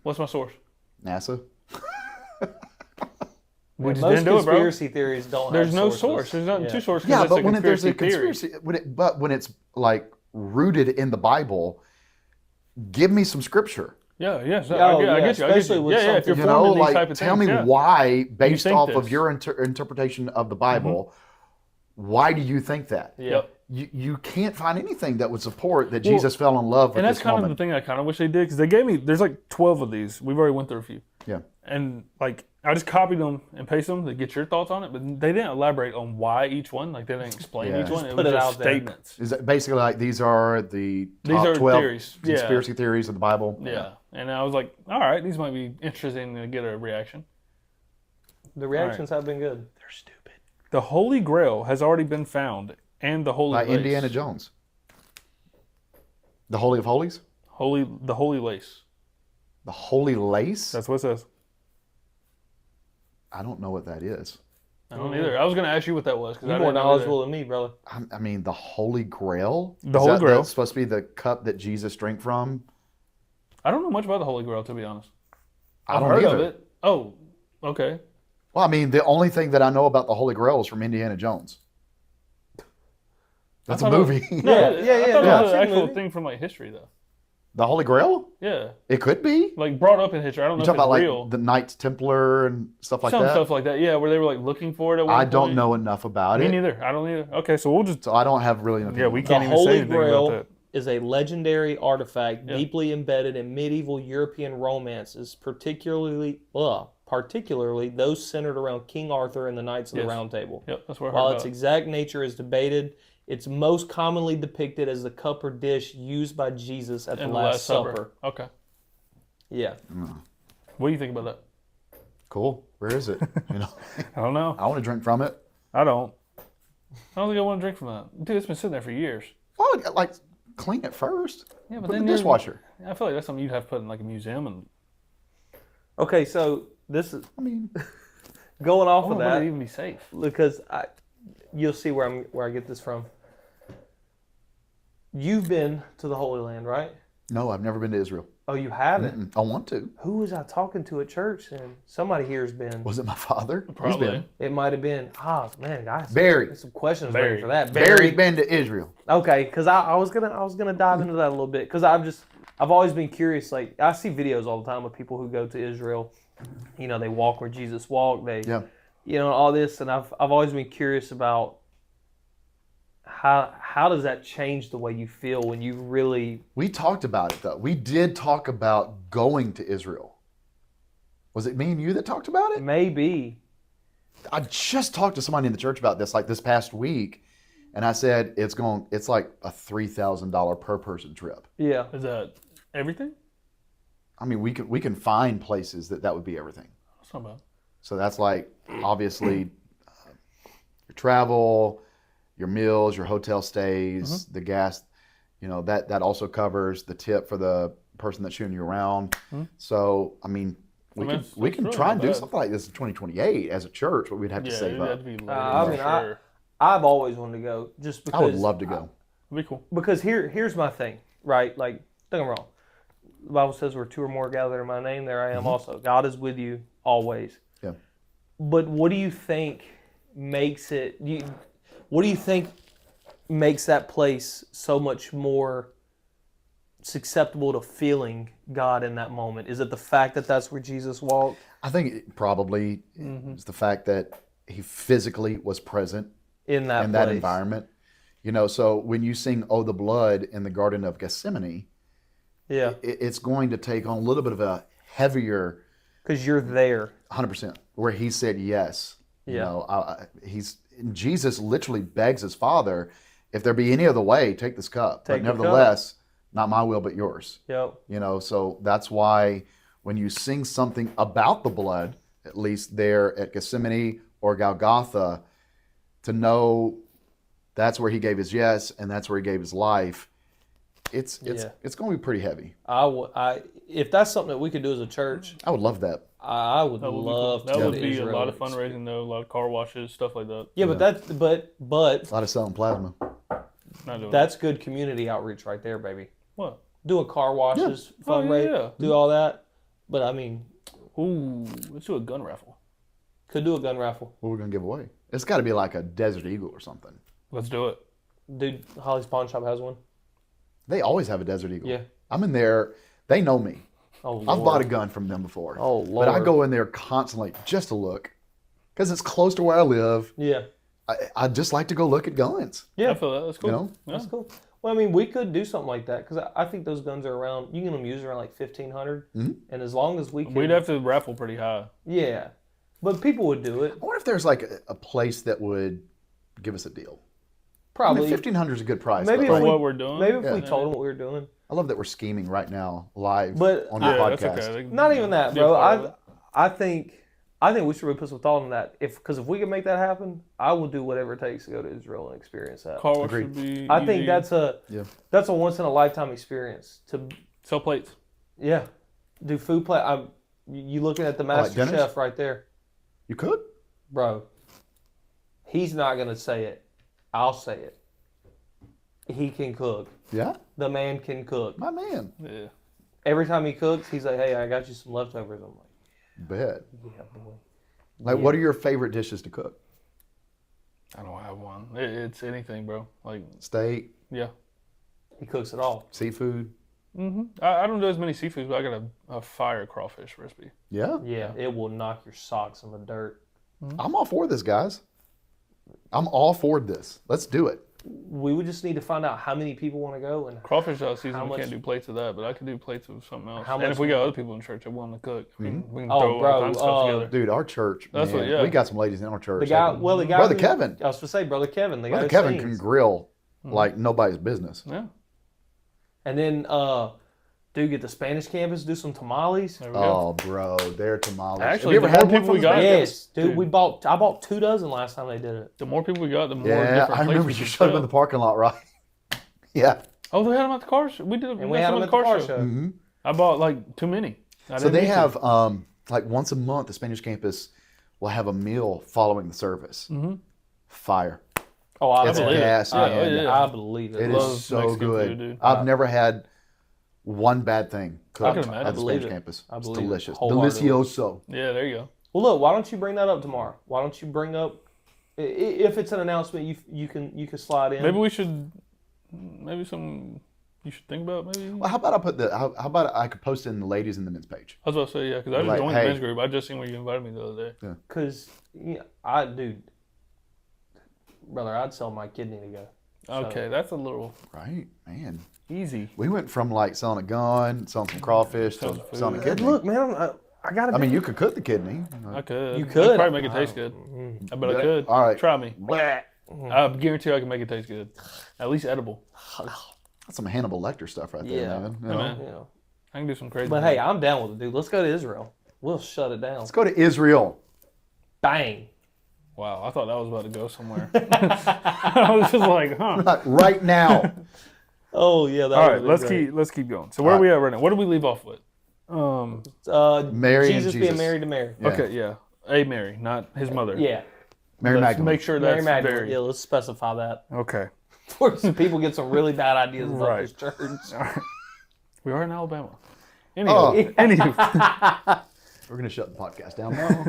What's my source? NASA. We just Most didn't do it, bro. conspiracy theories don't There's have no sources. source. There's nothing to source. 'Cause Yeah, it's but a when there's a theory. conspiracy, when it's like rooted in the Bible, give me some scripture. Yeah, yes. Oh, I yeah, get you. I get especially you. with Yeah, if you're something- You know, forming these like type of tell things, me yeah. why, based think off of this. your interpretation of the Bible, why do you think that? Yeah. Yep. You can't find anything that would support that Jesus fell in love with And that's this kind woman. of the thing I kind of wish they did, because they gave me, there's like 12 of these. We've already went through a few. Yeah. And like, I just copied them and pasted them to get your thoughts on it, but they didn't elaborate on why each one. Like, they didn't explain Yeah. each one. Just It put was it just out there. statements. Is that basically like these are the These top are 12 theories. Yeah. conspiracy theories of the Bible? Yeah. And I was like, all right, these might be interesting to get a reaction. The reactions have been good. They're stupid. The Holy Grail has already been found, and the Holy By Lace. Indiana Jones. The Holy of Holies? The Holy Lace. The Holy Lace? That's what it says. I don't know what that is. I don't either. I was going to ask you what that was. You're more knowledgeable than me, brother. I mean, the Holy Grail? The Holy Grail. That's supposed to be the cup that Jesus drank from? I don't know much about the Holy Grail, to be honest. I I've don't heard either. of it. Oh, okay. Well, I mean, the only thing that I know about the Holy Grail is from Indiana Jones. That's a thought it was- movie. No, Yeah, I yeah, thought yeah, it no, was I've an seen the actual movie. thing from like history, though. The Holy Grail? Yeah, It could be. like brought up in history. I don't You know talk if it's about like real. the Knights Templar and stuff like Some that? stuff like that. Yeah, where they were like looking for it at one I point. don't know enough about Me it. neither. I don't either. Okay, so we'll just. So I don't have really enough. Yeah, we The can't even say Holy anything about Grail that. is a legendary artifact Yeah. deeply embedded in medieval European romances, particularly those centered around King Arthur and the Knights of Yes. the Round Table. Yep, that's what I heard While about its it. exact nature is debated, it's most commonly depicted as the cup or dish used by Jesus at In the Last Supper. Okay. Yeah. What do you think about that? Cool. Where is it? You know, I don't know. I want to drink from it. I don't think I want to drink from that. Dude, it's been sitting there for years. Oh, like clean it first. Yeah, but Put then in the dishwasher. I feel like that's something you'd have to put in like a museum and. Okay, so this is I mean, going off of Would it that even be safe? because you'll see where I get this from. You've been to the Holy Land, right? no, I've never been to Israel. Oh, you haven't? I want to. Who was I talking to at church? And somebody here's been. Was it my father? Probably. He's been. It might have been. Oh man, guys. Barry. There's some questions Barry. ready for that. Barry's been to Israel. Okay, because I was gonna dive into that a little bit because I've always been curious. Like I see videos all the time of people who go to Israel. You know, they walk where Jesus walked. They, Yeah. you know, all this, and I've always been curious about how does that change the way you feel when you really. We talked about it though. We did talk about going to Israel. Was it me and you that talked about it? Maybe. I just talked to somebody in the church about this like this past week, and I said it's like a $3,000 per person trip. Yeah. Is that everything? I mean, we can find places that would be everything. That's not bad. So that's like obviously your travel, your meals, your hotel stays, the gas. You know that also covers the tip for the person that's shooting you around. So I mean, we can it's we can really try and not do bad. something like this in 2028 as a church, but we'd have to Yeah, save it'd have up. to be later. I mean, for sure. I've always wanted to go just because. I would love to go. It'd be cool. Because here's my thing, right? Like, don't get me wrong. The Bible says where two or more gather in my name, there I am also. God is with you always. Yeah. But what do you think makes it? What do you think makes that place so much more susceptible to feeling God in that moment? Is it the fact that that's where Jesus walked? I think it probably is the fact that he physically was present In that in place. that environment. You know, so when you sing "Oh the Blood" in the Garden of Gethsemane, Yeah. it's going to take on a little bit of a heavier Because you're there. 100%, where he said yes. You Yeah. know, Jesus literally begs his Father, if there be any other way, take this cup. Take But the cup. nevertheless, not my will, but yours. Yep. You know, so that's why when you sing something about the blood, at least there at Gethsemane or Golgotha, to know That's where he gave his yes, and that's where he gave his life. It's going to be pretty heavy. If that's something that we could do as a church, I would love that. I would That would love be to cool. That go would to be Israel a lot of and fundraising, though. A lot of car washes, stuff like that. Yeah, but A lot of selling plasma. Not doing that's good community outreach right there, baby. what? Doing car washes, Oh, fundraise, yeah. do all that. But I mean, Ooh, let's do a gun raffle. could do a gun raffle. What we're going to give away? It's got to be like a Desert Eagle or something. Let's do it. Dude, Holly's Pawn Shop has one. They always have a Desert Eagle. Yeah. I'm in there. They know me. Oh, Lord. I've bought a gun from them before. Oh, But I Lord. go in there constantly just to look because it's close to where I live. Yeah. I just like to go look at guns. Yeah. I feel that. That's cool. You know? Yeah. That's cool. Well, I mean, we could do something like that because I think those guns are around. You can get them used around like 1,500, and as long as we can, We'd have to raffle pretty high. yeah. But people would do it I wonder if there's like a place that would give us a deal. probably. I mean, 1,500 is a good price. Maybe but if For we- what we're doing. Maybe if Yeah. we told them what we were doing. I love that we're scheming right now live But on your Yeah, podcast. that's okay. Not even that, Be a bro. part of it. I think we should really put some thought in that. Because if we can make that happen, I will do whatever it takes to go to Israel and experience that. Car wash Agreed. would be I think easy. that's a once in a lifetime experience to Sell plates. do food play. You looking at the like master dinners? chef right there, You could? bro. He's not gonna say it. I'll say it. He can cook. Yeah, The man can cook. my man. Yeah. Every time he cooks, he's like, "Hey, I got you some leftovers." I'm like, Bet. "Yeah, boy." Like, what are your favorite dishes to cook? I don't have one. It's anything, bro. Like, Steak, yeah. He cooks it all. seafood. I don't do as many seafoods, but I got a fire crawfish recipe. Yeah, Yeah, it will knock your socks in the dirt. I'm all for this, guys. I'm all for this. Let's do it. We would just need to find out how many people want to go and Crawfish out season, How we much- can't do plates of that, but I could do plates of something else. How And much- if we got other people in church that want to cook, we can Oh, throw bro, all kinds of stuff together. Dude, our church, That's man, what- yeah. we got some ladies in our church. the guy. that- Well, the guy. Brother who- Kevin. I was to say, Brother Kevin. The guy Brother who Kevin sings. can grill like nobody's business. Yeah. And then, dude, get the Spanish campus, do some tamales. There we go. Oh, bro, they're tamales. Actually, Have you the ever had more one people from we the got- Yes, dude. Dude. I bought 2 dozen last time they did it. The more people we got, the more Yeah, different I plates remember we you could showed them sell. in the parking lot, right? Yeah. Oh, they had them at the car show. We did. And we had them at the car show. I bought like too many. I So didn't they need to. have like once a month, the Spanish campus will have a meal following the service. Fire. Oh, I It's believe gas, it. I, man. yeah. I believe it. It love is so Mexican good. food, dude. I've never had one bad thing cooked can imagine. at the I believe Spanish it. campus. I It's believe it delicious. wholeheartedly. Delicioso. Yeah, there you go. Well, look. Why don't you bring that up tomorrow? Why don't you bring up if it's an announcement you can slide in. Maybe we should. Maybe some. You should think about maybe. Well, how about I put how about I could post it in the ladies and the men's page? I was about to say yeah, because I just Like, joined hey. the men's group. I just seen where you invited me the other day. Because brother, I'd sell my kidney to go. Okay, that's a little Right, man. easy. We went from like selling a gun, selling some crawfish, to Selling food. selling a kidney. Look, man, I gotta. I mean, you could cook the kidney. I could. You could. I'd probably make it taste good. I bet I could. All right. Try me. Bleh. I guarantee I can make it taste good. At least edible. That's some Hannibal Lecter stuff right there, Yeah. man. You Hey, know? man. You know. I can do some crazy. But things. hey, I'm down with it, dude. Let's go to Israel. We'll shut it down. Let's go to Israel. Bang. Wow, I thought that was about to go somewhere. I was just like, huh. Right now. Oh yeah. That All would've right, been let's keep going. So where are we at right now? What do we leave off with? Mary and Jesus being Jesus. married to Mary. Yeah. Okay, yeah, a Mary, not his mother. Yeah. Mary Let's Magdalene. make sure Mary that's Magdalene. very Yeah, let's specify that. okay. Before some people get some really bad ideas about Right. this church. We are in Alabama. Oh. Anywho, We're going to shut the podcast down now.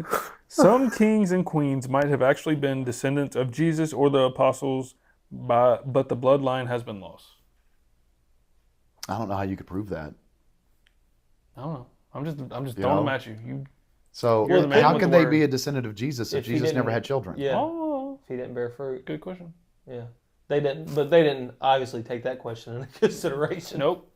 some kings and queens might have actually been descendants of Jesus or the apostles, but the bloodline has been lost. I don't know how you could prove that. I don't know. I'm just You throwing know? them at you. So You're the man how with can the they word. be a descendant of Jesus if If he Jesus didn't- never had children? Yeah. Oh, If he didn't bear fruit. good question. Yeah. They didn't obviously take that question into consideration. Nope.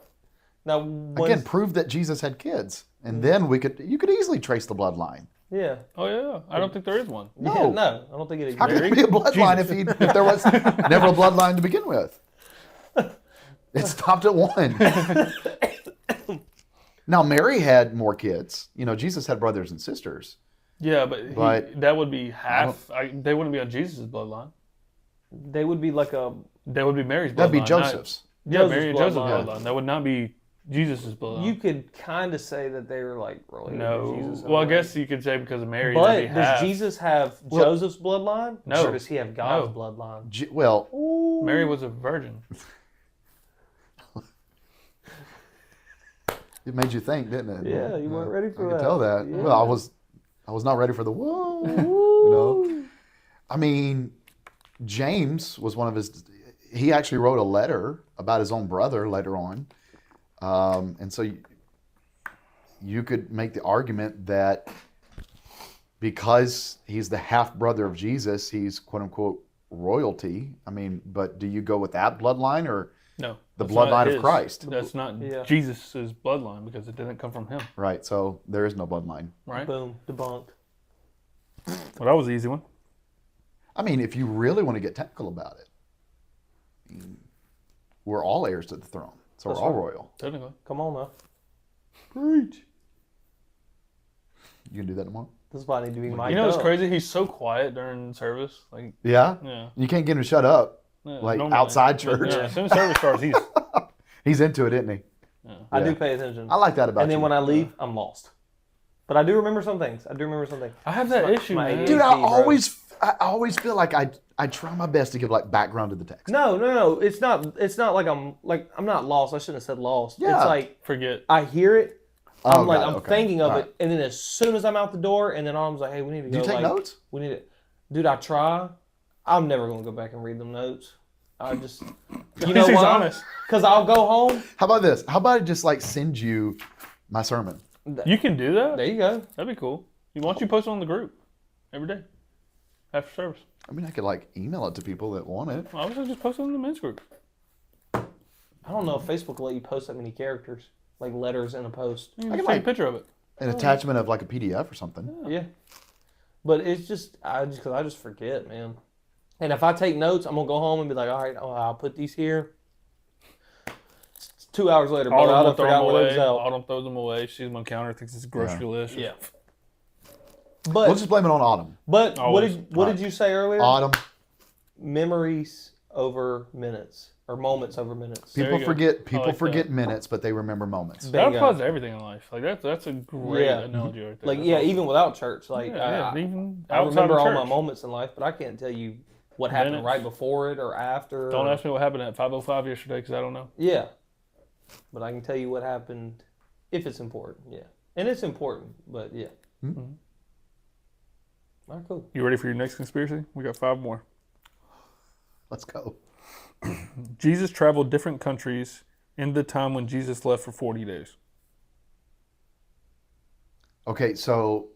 Now Again, prove that Jesus had kids, and then you could easily trace the bloodline. yeah. Oh yeah, I don't think there is one. No. Yeah, no, I don't think it How could exists. there be a bloodline if there was never a bloodline to begin with? It stopped at one. Now Mary had more kids. You know, Jesus had brothers and sisters. Yeah, but But that would be half. They wouldn't be on Jesus' bloodline. They would be like a That would be Mary's bloodline. That'd be not- Joseph's. Yeah, Joseph's Mary and Joseph's bloodline. bloodline. That would not be Jesus' bloodline. You could kind of say that they were like related no. to Jesus. in Well, a I way. guess you could say because of Mary. But that'd be does half. Jesus have Joseph's bloodline? No. Or does he have God's No. bloodline? Well, Mary was a virgin. it made you think, didn't it? Yeah, you weren't ready for I that. could tell that. Yeah. Well, I was not ready for the whoa. You know, I mean, James was one of his. He actually wrote a letter about his own brother later on, and so you could make the argument that because he's the half brother of Jesus, he's quote unquote royalty. I mean, but do you go with that bloodline or No. the that's not bloodline of his. Christ? That's not Yeah. Jesus' bloodline because it didn't come from him. Right. So there is no bloodline. Right? Boom, debunked. Well, that was the easy one. I mean, if you really want to get technical about it, we're all heirs to the throne, so That's we're all right. royal. Technically. Come on now. Preach. You can do that tomorrow. This is why I need to be mic'd You know what's up. crazy? He's so quiet during service. Like, Yeah. yeah. You can't get him to shut up. Yeah, Like normally. outside But, church. Yeah, as soon as service starts, he's. He's into it, isn't he? I Yeah. do pay attention. I like that about And then you. when I leave, I'm lost. But I do remember some things. I have that issue, my man. ADHD. Dude, I bro. always feel like I try my best to give like background to the text. No. It's not like I'm not lost. I shouldn't have said lost. Yeah. It's like Forget. I hear it. Oh, I'm like got it. I'm Okay. thinking of All it, right. and then as soon as I'm out the door, and then Autumn's like, "Hey, we need to Do go." you take like, notes? We need it, dude. I try. I'm never gonna go back and read them notes. I just, you know He's why? honest. Because I'll go home. How about this? How about I just like send you my sermon? You can do that? There you go. That'd be cool. Why don't you post it on the group every day after service? I mean, I could like email it to people that want it. I was just post it in the men's group. I don't know if Facebook will let you post that many characters, like letters in a post. You can I just can, take like- a picture of it. An attachment of like a PDF or something. Yeah. But it's just, I just forget, man. And if I take notes, I'm gonna go home and be like, all right, I'll put these here. It's 2 hours later, but I Autumn will don't throw forgot them where it away. was out. Autumn throws them away. She sees them on the counter, thinks it's a grocery list. Yeah. We'll But just blame it on Autumn. what Always. did you say earlier? Autumn. Memories over minutes or moments over minutes. There People you go. forget. I People like forget that. minutes, but they remember moments. That Bingo. applies to everything in life. Like that's a great Yeah. analogy right there. Like That's yeah, awesome. even without church, like Yeah, I even I outside remember of all my church. moments in life, but I can't tell you what happened Minutes. right before it or after. Don't or- ask me what happened at 5:05 yesterday because I don't know. Yeah, but I can tell you what happened if it's important. Yeah, and it's important, but yeah. Mm-hmm. All right, cool. You ready for your next conspiracy? We got 5 more. Let's go. Jesus traveled different countries in the time when Jesus left for 40 days. Okay, so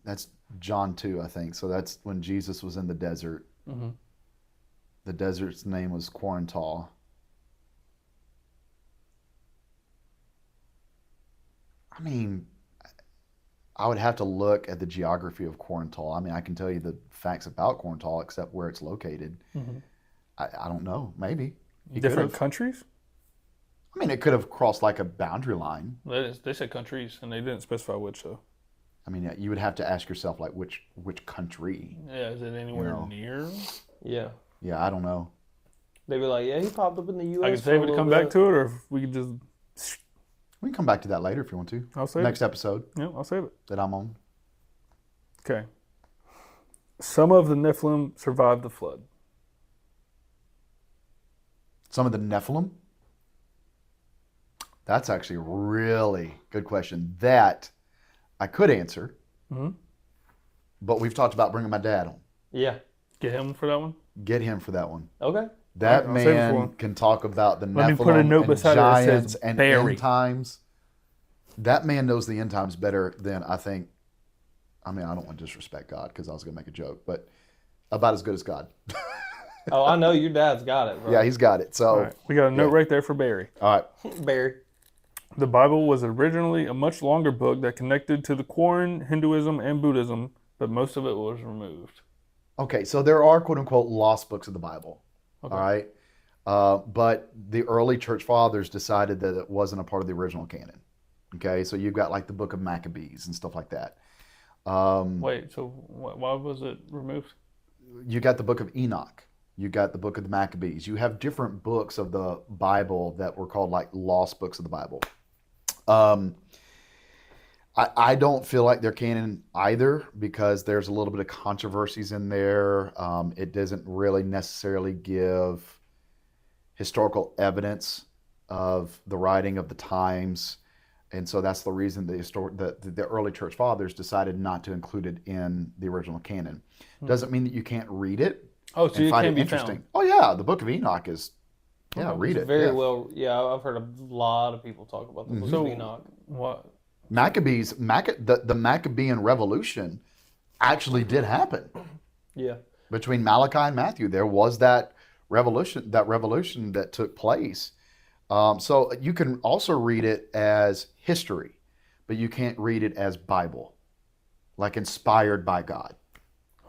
that's John 2, I think. So that's when Jesus was in the desert. Mm-hmm. The desert's name was Quarantal. I mean, I would have to look at the geography of Quarantal. I mean, I can tell you the facts about Quarantal, except where it's located. Mm-hmm. I don't know. Maybe. He Different could've. countries? I mean, it could have crossed like a boundary line. They said countries, and they didn't specify which, though. I mean, you would have to ask yourself, like, which country? Yeah, is it anywhere You know. near? Yeah, Yeah, I don't know. they'd be like, yeah, he popped up in the U.S. I can for save a it to little come bit. back to it, or if we could just... We can come back to that later if you want to. I'll save Next episode it. Yeah, I'll save it. that I'm on. Okay. Some of the Nephilim survived the flood. Some of the Nephilim? That's actually a really good question. That I could answer, Mm-hmm. but we've talked about bringing my dad on. Yeah. Get him for that one? Get him for that one. Okay. That All right, I'll save it for man him. can talk about the Let me Nephilim put a note and beside it that says giants and Barry. end times. That man knows the end times better than I think. I mean, I don't want to disrespect God because I was going to make a joke, but about as good as God. Oh, I know your dad's got it, bro. Yeah, he's got it. So, All right. We got a note right there for Barry. all right. Barry. The Bible was originally a much longer book that connected to the Quran, Hinduism, and Buddhism, but most of it was removed. Okay, so there are quote unquote lost books of the Bible. Okay. All right. But the early church fathers decided that it wasn't a part of the original canon. Okay, so you've got like the book of Maccabees and stuff like that. Wait, so why was it removed? you got the book of Enoch. You got the book of the Maccabees. You have different books of the Bible that were called like lost books of the Bible. I don't feel like they're canon either because there's a little bit of controversies in there. It doesn't really necessarily give historical evidence of the writing of the times. And so that's the reason the early church fathers decided not to include it in the original canon. Doesn't mean that you can't read it. Oh, so and it find can it be interesting. found. Oh yeah, the Book of Enoch is. Yeah, read it. Very yeah. well. Yeah, I've heard a lot of people talk about the Book of Enoch. What? Maccabees, the Maccabean Revolution actually did happen Yeah. between Malachi and Matthew. There was that revolution that took place. So you can also read it as history, but you can't read it as Bible, like inspired by God.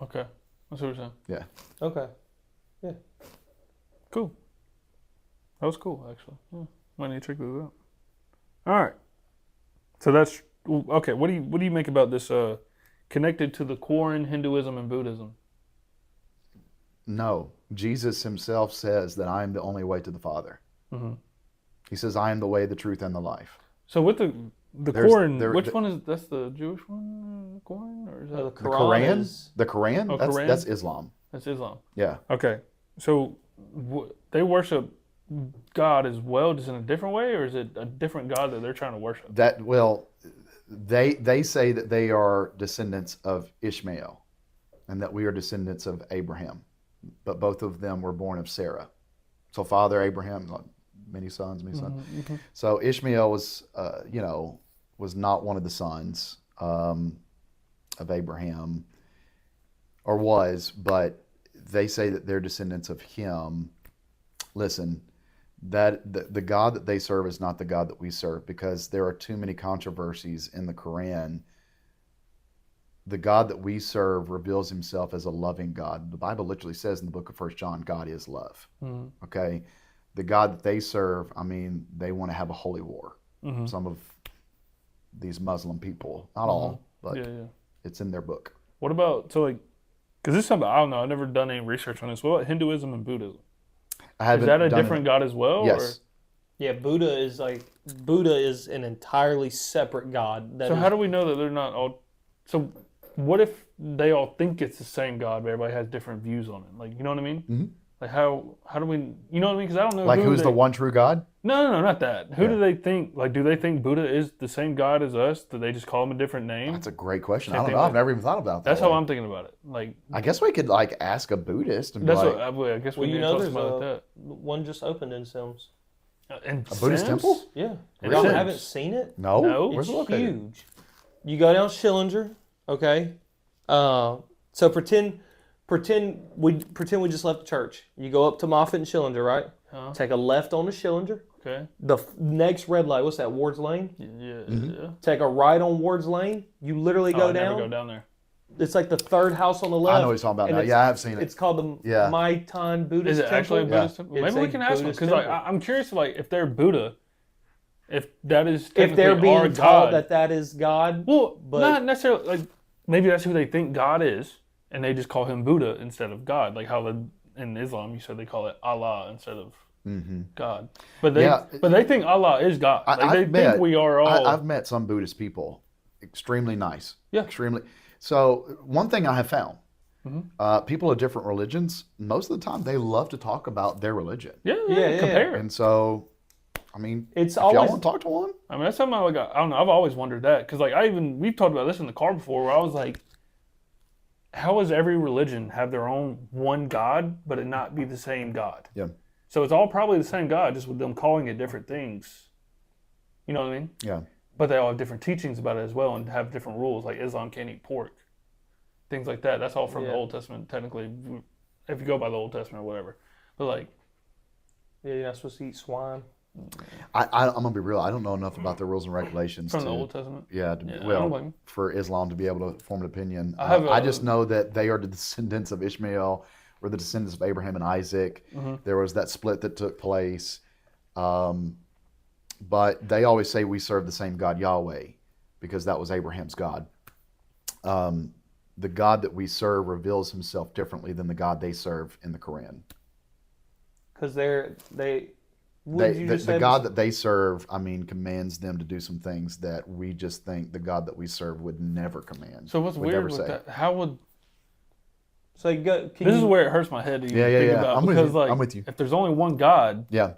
Okay. That's what you're saying. Yeah. Okay. Cool. That was cool, actually. Yeah. Might need to check those out. All right. So that's okay. What do you make about this? Connected to the Quran, Hinduism, and Buddhism. No, Jesus himself says that I am the only way to the Father. Mm-hmm. He says, I am the way, the truth, and the life. So with the There's- Quran, there- which there- one is that's the Jewish one? Quran or is that The The Quran Quran? is The Quran? Oh, That's, Quran? that's Islam. that's Islam? Yeah. Okay. So they worship God as well, just in a different way, or is it a different God that they're trying to worship? They say that they are descendants of Ishmael and that we are descendants of Abraham. But both of them were born of Sarah. So father Abraham, many sons, many sons. Mm-hmm. So Ishmael was, was not one of the sons of Abraham, or was, but they say that they're descendants of him. Listen, that the God that they serve is not the God that we serve, because there are too many controversies in the Quran. The God that we serve reveals himself as a loving God. The Bible literally says in the book of 1 John, God is love. Mm-hmm. Okay? The God that they serve, I mean, they want to have a holy war. Mm-hmm. Some of these Muslim people, not all, but Yeah, yeah. it's in their book. What about because this is something I don't know. I've never done any research on this. What about Hinduism and Buddhism? Is that a different God as well? Yes. Yeah, Buddha is an entirely separate God. So how do we know that they're not all? So what if they all think it's the same God, but everybody has different views on it? Like, you know what I mean? Mm-hmm. Like how do we? You know what I mean? Because I don't know. Like who who's they, the one true God? No, not that. Who Yeah. do they think? Like, do they think Buddha is the same God as us? Do they just call him a different name? That's a great question. Same I don't thing know. I've with- never even thought about that. That's way. how I'm thinking about it. Like, I guess we could ask a Buddhist and be that's like, what I guess we Well, need you to know, talk there's about a that. one just opened in Sims. And a Buddhist Sims? temple? Yeah, In y'all Sims? haven't seen it? No. No. Where's It's it located? huge. You go down Schillinger, okay? So pretend we just left the church. You go up to Moffett and Schillinger, right? Huh? Take a left on the Schillinger. Okay. The next red light, what's that? Ward's Lane. Yeah. Take a right on Ward's Lane. You literally Oh, go I down. never go down there. It's like the third house on the left. I know what he's talking about and now. it's- Yeah, I have seen it. It's called the Yeah. Maitan Buddhist Is it Temple. actually a Buddhist temple? It's Maybe we a can ask them Buddhist because temple. I'm curious, like, if they're Buddha, if that is If they're technically our being taught God. that is God, Well, but- not necessarily. Like, maybe that's who they think God is, and they just call him Buddha instead of God. Like how in Islam you said they call it Allah instead of God. But they think Allah is God. Like, they think we are all. I've met some Buddhist people, extremely nice. Yeah. Extremely. So one thing I have found, Mm-hmm. people of different religions, most of the time they love to talk about their religion. Yeah. compare. And so, I mean, It's if y'all always- want to talk to one, I mean, that's something I don't know. I've always wondered that because, like, we've talked about this in the car before, where I was like, how does every religion have their own one God, but it not be the same God? yeah, So it's all probably the same God, just with them calling it different things. You know what I mean? yeah. But they all have different teachings about it as well, and have different rules. Like Islam can't eat pork, things like that. That's all from the Yeah. Old Testament, technically, if you go by the Old Testament or whatever. But like, yeah, you're not supposed to eat swine. I'm gonna be real. I don't know enough about the rules and regulations from the Old Testament. yeah, I don't blame you. for Islam to be able to form an opinion. I I just know that they are the descendants of Ishmael, or the descendants of Abraham and Isaac. Mm-hmm. There was that split that took place. But they always say we serve the same God, Yahweh, because that was Abraham's God. the God that we serve reveals himself differently than the God they serve in the Quran. Because the God that they serve, commands them to do some things that we just think the God that we serve would never command. So what's would weird never with say. that? How would So this is where it hurts my head to even think about, I'm with because you. like I'm with you. if there's only one God, Yeah.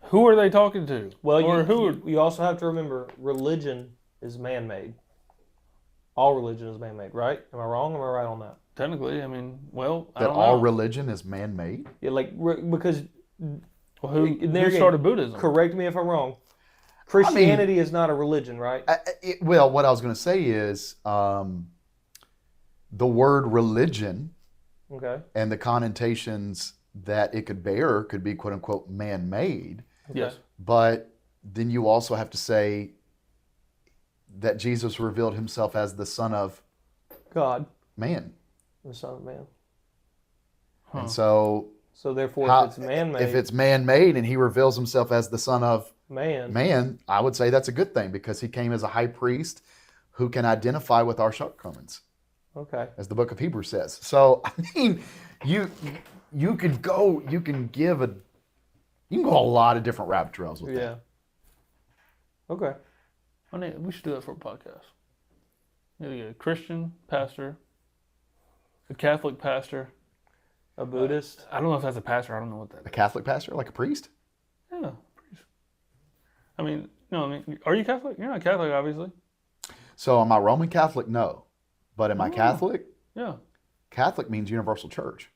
who are they talking to? Well, Or you also have to remember, religion is man-made. All religion is man-made, right? Am I wrong? Am I right on that? Technically, I mean, well, I That don't all know. religion is man-made? Yeah, because Well, who there again, started Buddhism? correct me if I'm wrong. Christianity is not a religion, right? Well, what I was going to say is the word religion Okay. and the connotations that it could bear could be quote unquote man-made. Yes. But then you also have to say that Jesus revealed himself as the Son of God, Man. the Son of Man. And so So therefore, how- if it's man-made, if it's man-made and he reveals himself as the Son of man, Man, I would say that's a good thing because he came as a high priest who can identify with our shortcomings, okay. as the book of Hebrews says. So, I mean, you can go a lot of different rabbit trails with Yeah. that. Okay. We should do that for a podcast. You gotta get a Christian pastor, a Catholic pastor. A Buddhist. I don't know if that's a pastor. I don't know what that A is. Catholic pastor, like a priest? Yeah, priest. I mean, no. I mean, are you Catholic? You're not Catholic, obviously. So, am I Roman Catholic? No. But am I Catholic? Yeah. Catholic means universal church.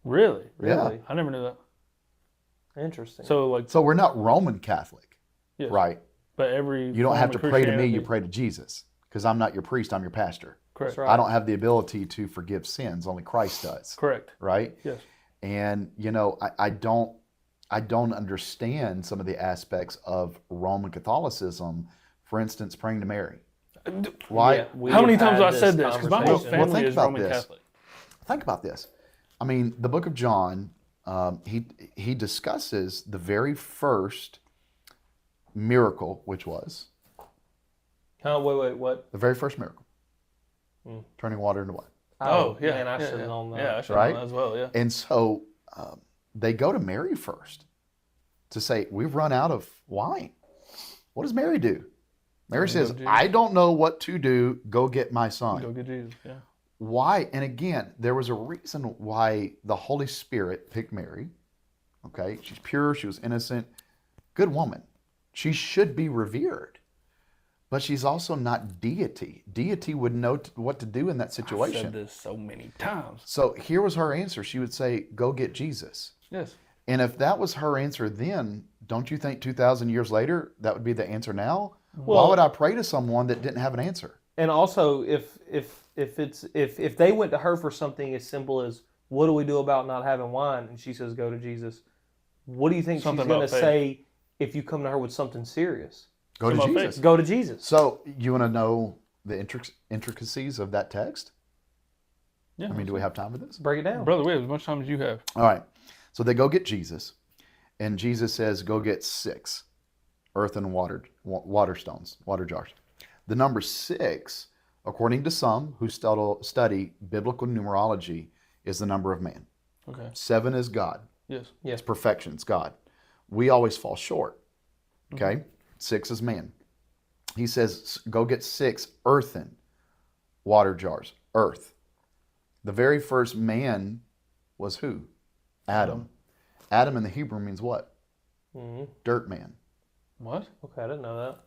Really? Really? I never knew that. Interesting. So like, So, we're not Roman Catholic, yes. right? But every You don't form have to of pray to me, you Christianity- pray to Jesus. Because I'm not your priest, I'm your pastor. Correct. That's right. I don't have the ability to forgive sins, only Christ does. Correct. Right? Yes. And I don't understand some of the aspects of Roman Catholicism. For instance, praying to Mary. Why? Yeah, we How many have times had have I said this? Because my whole conversation. family think is about Roman this. Catholic. Think about this. I mean, the book of John, he discusses the very first miracle, which was Wait, what? the very first miracle, turning water into wine. Oh, yeah. Man, I yeah, should have yeah. known that. Yeah, I should Right? have known that as well. Yeah. And so they go to Mary first to say, we've run out of wine. What does Mary do? Mary says, Jesus. I don't know what to do. Go get my son. Go get Jesus. Yeah. Why? And again, there was a reason why the Holy Spirit picked Mary. Okay? She's pure. She was innocent. Good woman. She should be revered. But she's also not deity. Deity would know what to do in that I've situation. said this so many times. So here was her answer. She would say, go get Jesus. Yes. And if that was her answer then, don't you think 2,000 years later, that would be the answer now? Why Well- would I pray to someone that didn't have an answer? And also, if they went to her for something as simple as, what do we do about not having wine? And she says, go to Jesus. What do you think Something she's going to about faith. say if you come to her with something serious? Go to Something about Jesus. faith. Go to Jesus. So you want to know the intricacies of that text? Yeah. I mean, do we have time for this? Break it down. Brother, we have as much time as you have. All right. So they go get Jesus, and Jesus says, go get 6 earthen water stones, water jars. The number 6, according to some who study biblical numerology, is the number of man. Okay. 7 is God. Yes. Yes. It's perfection. It's God. We always fall short. Okay? 6 is man. He says, go get 6 earthen water jars. Earth. The very first man was who? Adam. Adam in the Hebrew means what? Mhm. Dirt man. What? Okay, I didn't know that.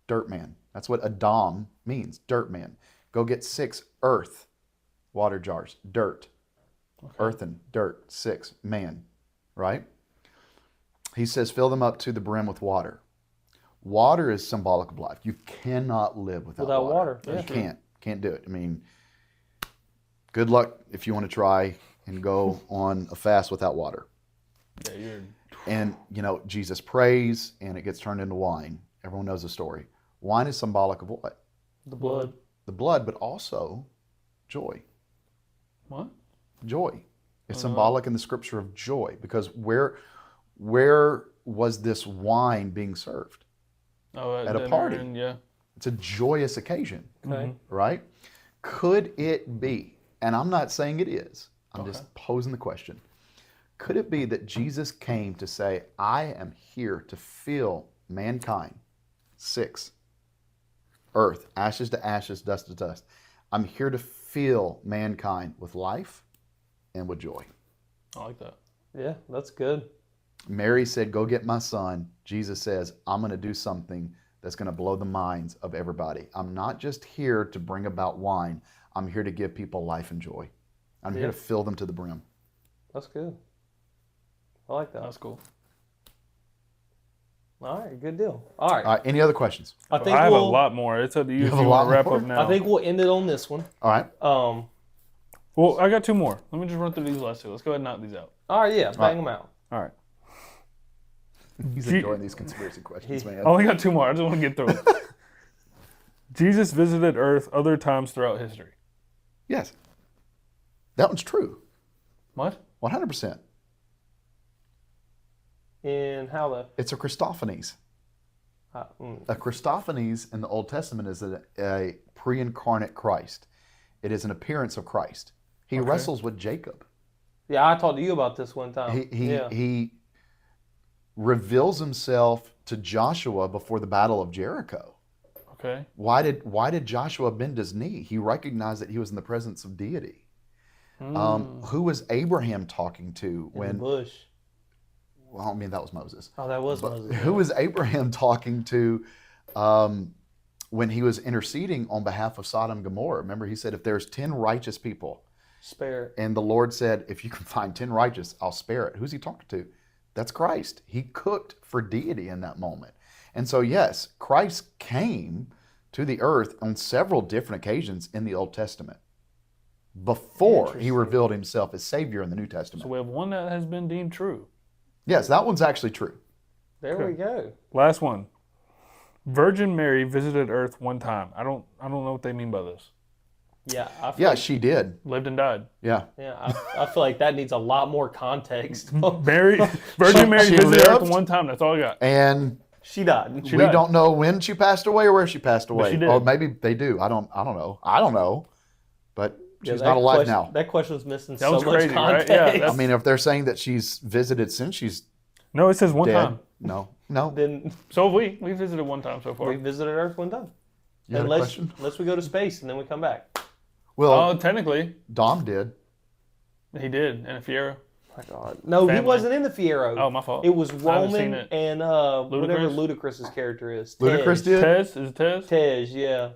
Dirt man. That's what Adam means. Dirt man. Go get 6 earth water jars. Dirt. Earthen. Dirt. 6. Man. Right? He says, fill them up to the brim with water. Water is symbolic of life. You cannot live without water. You Yeah. can't do it. I mean, good luck if you want to try and go on a fast without water. Yeah, you're. And, Jesus prays and it gets turned into wine. Everyone knows the story. Wine is symbolic of what? The blood. The blood, but also joy. What? Joy is symbolic in the scripture of joy, because where was this wine being served? Oh, At a dinner party. And, yeah. It's a joyous occasion, Okay. right? Could it be, and I'm not saying it is, I'm just posing the question. Could it be that Jesus came to say, I am here to fill mankind, 6, earth, ashes to ashes, dust to dust. I'm here to fill mankind with life and with joy. I like that. Yeah, that's good. Mary said, go get my son. Jesus says, I'm going to do something that's going to blow the minds of everybody. I'm not just here to bring about wine. I'm here to give people life and joy. I'm here to fill them to the brim. That's good. I like that. That's cool. All right, good deal. All right. All right, any other questions? I think I have a we'll lot more. It's up to you if have you a want lot to wrap more? up now. I think we'll end it on this one. All right. Well, I got 2 more. Let me just run through these last 2. Let's go ahead and knock these out. All right, yeah, bang them out. All right. He's enjoying these conspiracy questions, man. I only got 2 more. I just want to get through it. Jesus visited Earth other times throughout history. Yes. That one's true. What? 100%. In how the It's a Christophanies. A Christophanies in the Old Testament is a pre-incarnate Christ. It is an appearance of Christ. He wrestles with Jacob. Yeah, I talked to you about this one time. He reveals himself to Joshua before the Battle of Jericho. Okay. Why did Joshua bend his knee? He recognized that he was in the presence of deity. Who was Abraham talking to in when? the bush. Well, I mean that was Moses. Oh, that was But Moses. who was Abraham talking to when he was interceding on behalf of Sodom and Gomorrah? Remember, he said, if there's 10 righteous people, Spare it. and the Lord said, if you can find 10 righteous, I'll spare it. Who's he talking to? That's Christ. He cooked for deity in that moment. And so, yes, Christ came to the earth on several different occasions in the Old Testament before he revealed himself as Savior in the New Testament. So we have one that has been deemed true. Yes, that one's actually true. There we go. Last one. Virgin Mary visited Earth one time. I don't know what they mean by this. Yeah, I feel Yeah, like, she did. Lived and died. Yeah. I feel like that needs a lot more context. Virgin Mary she visited Earth lived? one time. That's all I got. And She died. we died. don't know when she passed away or where she passed away. she did. Or maybe they do. I don't know. I don't know. But she's that not alive question- now. That question's missing That so was much crazy, right? context. Yeah, that's- I mean, if they're saying that she's visited since she's No, it says one dead, time. no. Then So have we. We visited one time so far. we visited Earth one time. You had a question? Unless we go to space and then we come back. Well, Oh, technically, Dom did. he did in a Fiero. My God. No, he Family. wasn't in the Fiero. Oh, my fault. It was I haven't seen Roman it. and whatever Ludacris's character is. Ludacris Tej. did? Tez? Is it Tez? Tej, yeah.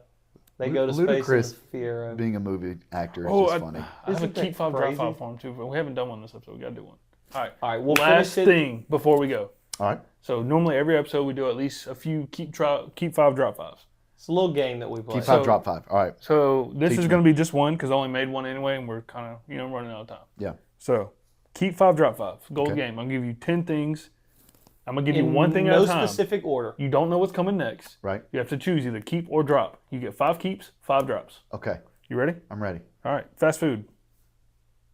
They go to space Ludacris in the Fiero. Being a movie actor is Oh, just I funny. have a Isn't that keep 5 drop crazy? 5 for him too, but we haven't done one this episode. We got to do one. All right. All right, we'll Last finish it. thing before we go. All right. So normally every episode we do at least a few keep 5 drop 5s. It's a little game that we play. Keep 5, drop 5. All right. So this Teach is me. going to be just one because I only made one anyway, and we're kind of running out of time. Yeah. So keep 5 drop 5. Gold Okay. game. I'll give you 10 things. I'm gonna give you in one thing at no a time. specific order. You don't know what's coming next. Right. You have to choose either keep or drop. You get 5 keeps, 5 drops. Okay. You ready? I'm ready. All right. Fast food.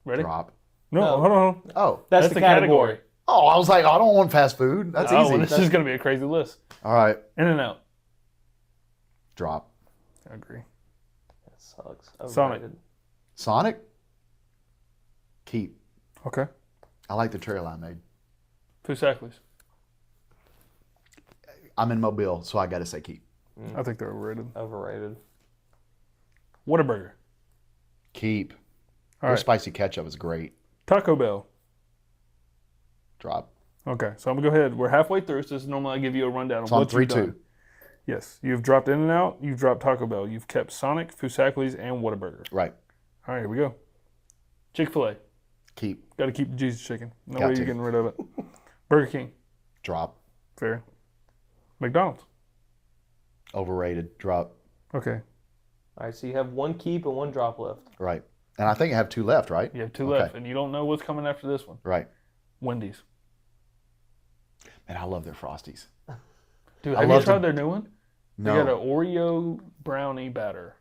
Ready? Drop. No, No. hold on. Oh. That's the category. Oh, I was like, I don't want fast food. That's Oh, easy. well, this is gonna be a crazy list. All right. In and out. Drop. I agree. That sucks. Sonic. Overrated. Sonic. Keep. Okay. I like the trail I made. Fusaklis. I'm in Mobile, so I got to say keep. I think they're overrated. Overrated. Whataburger. Keep. All Their right. spicy ketchup is great. Taco Bell. Drop. Okay, so I'm gonna go ahead. We're halfway through, so this is normally I give you a rundown of It's on what you've 3-2. done. Yes, you've dropped In-N-Out, you've dropped Taco Bell, you've kept Sonic, Fusaklis, and Whataburger. Right. All right, here we go. Chick-fil-A. Keep. Got to keep the Jesus chicken. No Got way to. you're getting rid of it. Burger King. Drop. Fair. McDonald's. Overrated. Drop. Okay. All right, so you have one keep and one drop left. Right. And I think I have 2 left, right? You have 2 Okay. left, and you don't know what's coming after this one. Right. Wendy's. Man, I love their Frosties. Dude, I have you love tried to- their new one? No. They got an Oreo brownie batter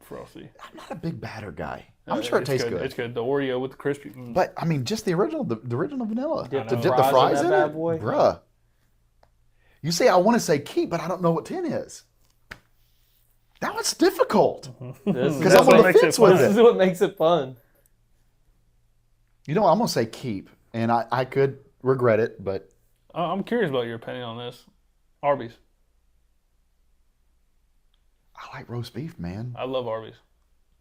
frosty. I'm not a big batter guy. I'm sure it It's tastes good. It's good. The Oreo with the crispy. But I mean, just the original vanilla. Dip To the dip the fries in fries that in bad it, boy? bruh. You say I want to say keep, but I don't know what 10 is. That was difficult. This Because is I'm on the makes it fence fun. with this is it. what makes it fun. You know, I'm going to say keep. And I could regret it, but I'm curious about your opinion on this. Arby's. I like roast beef, man. I love Arby's.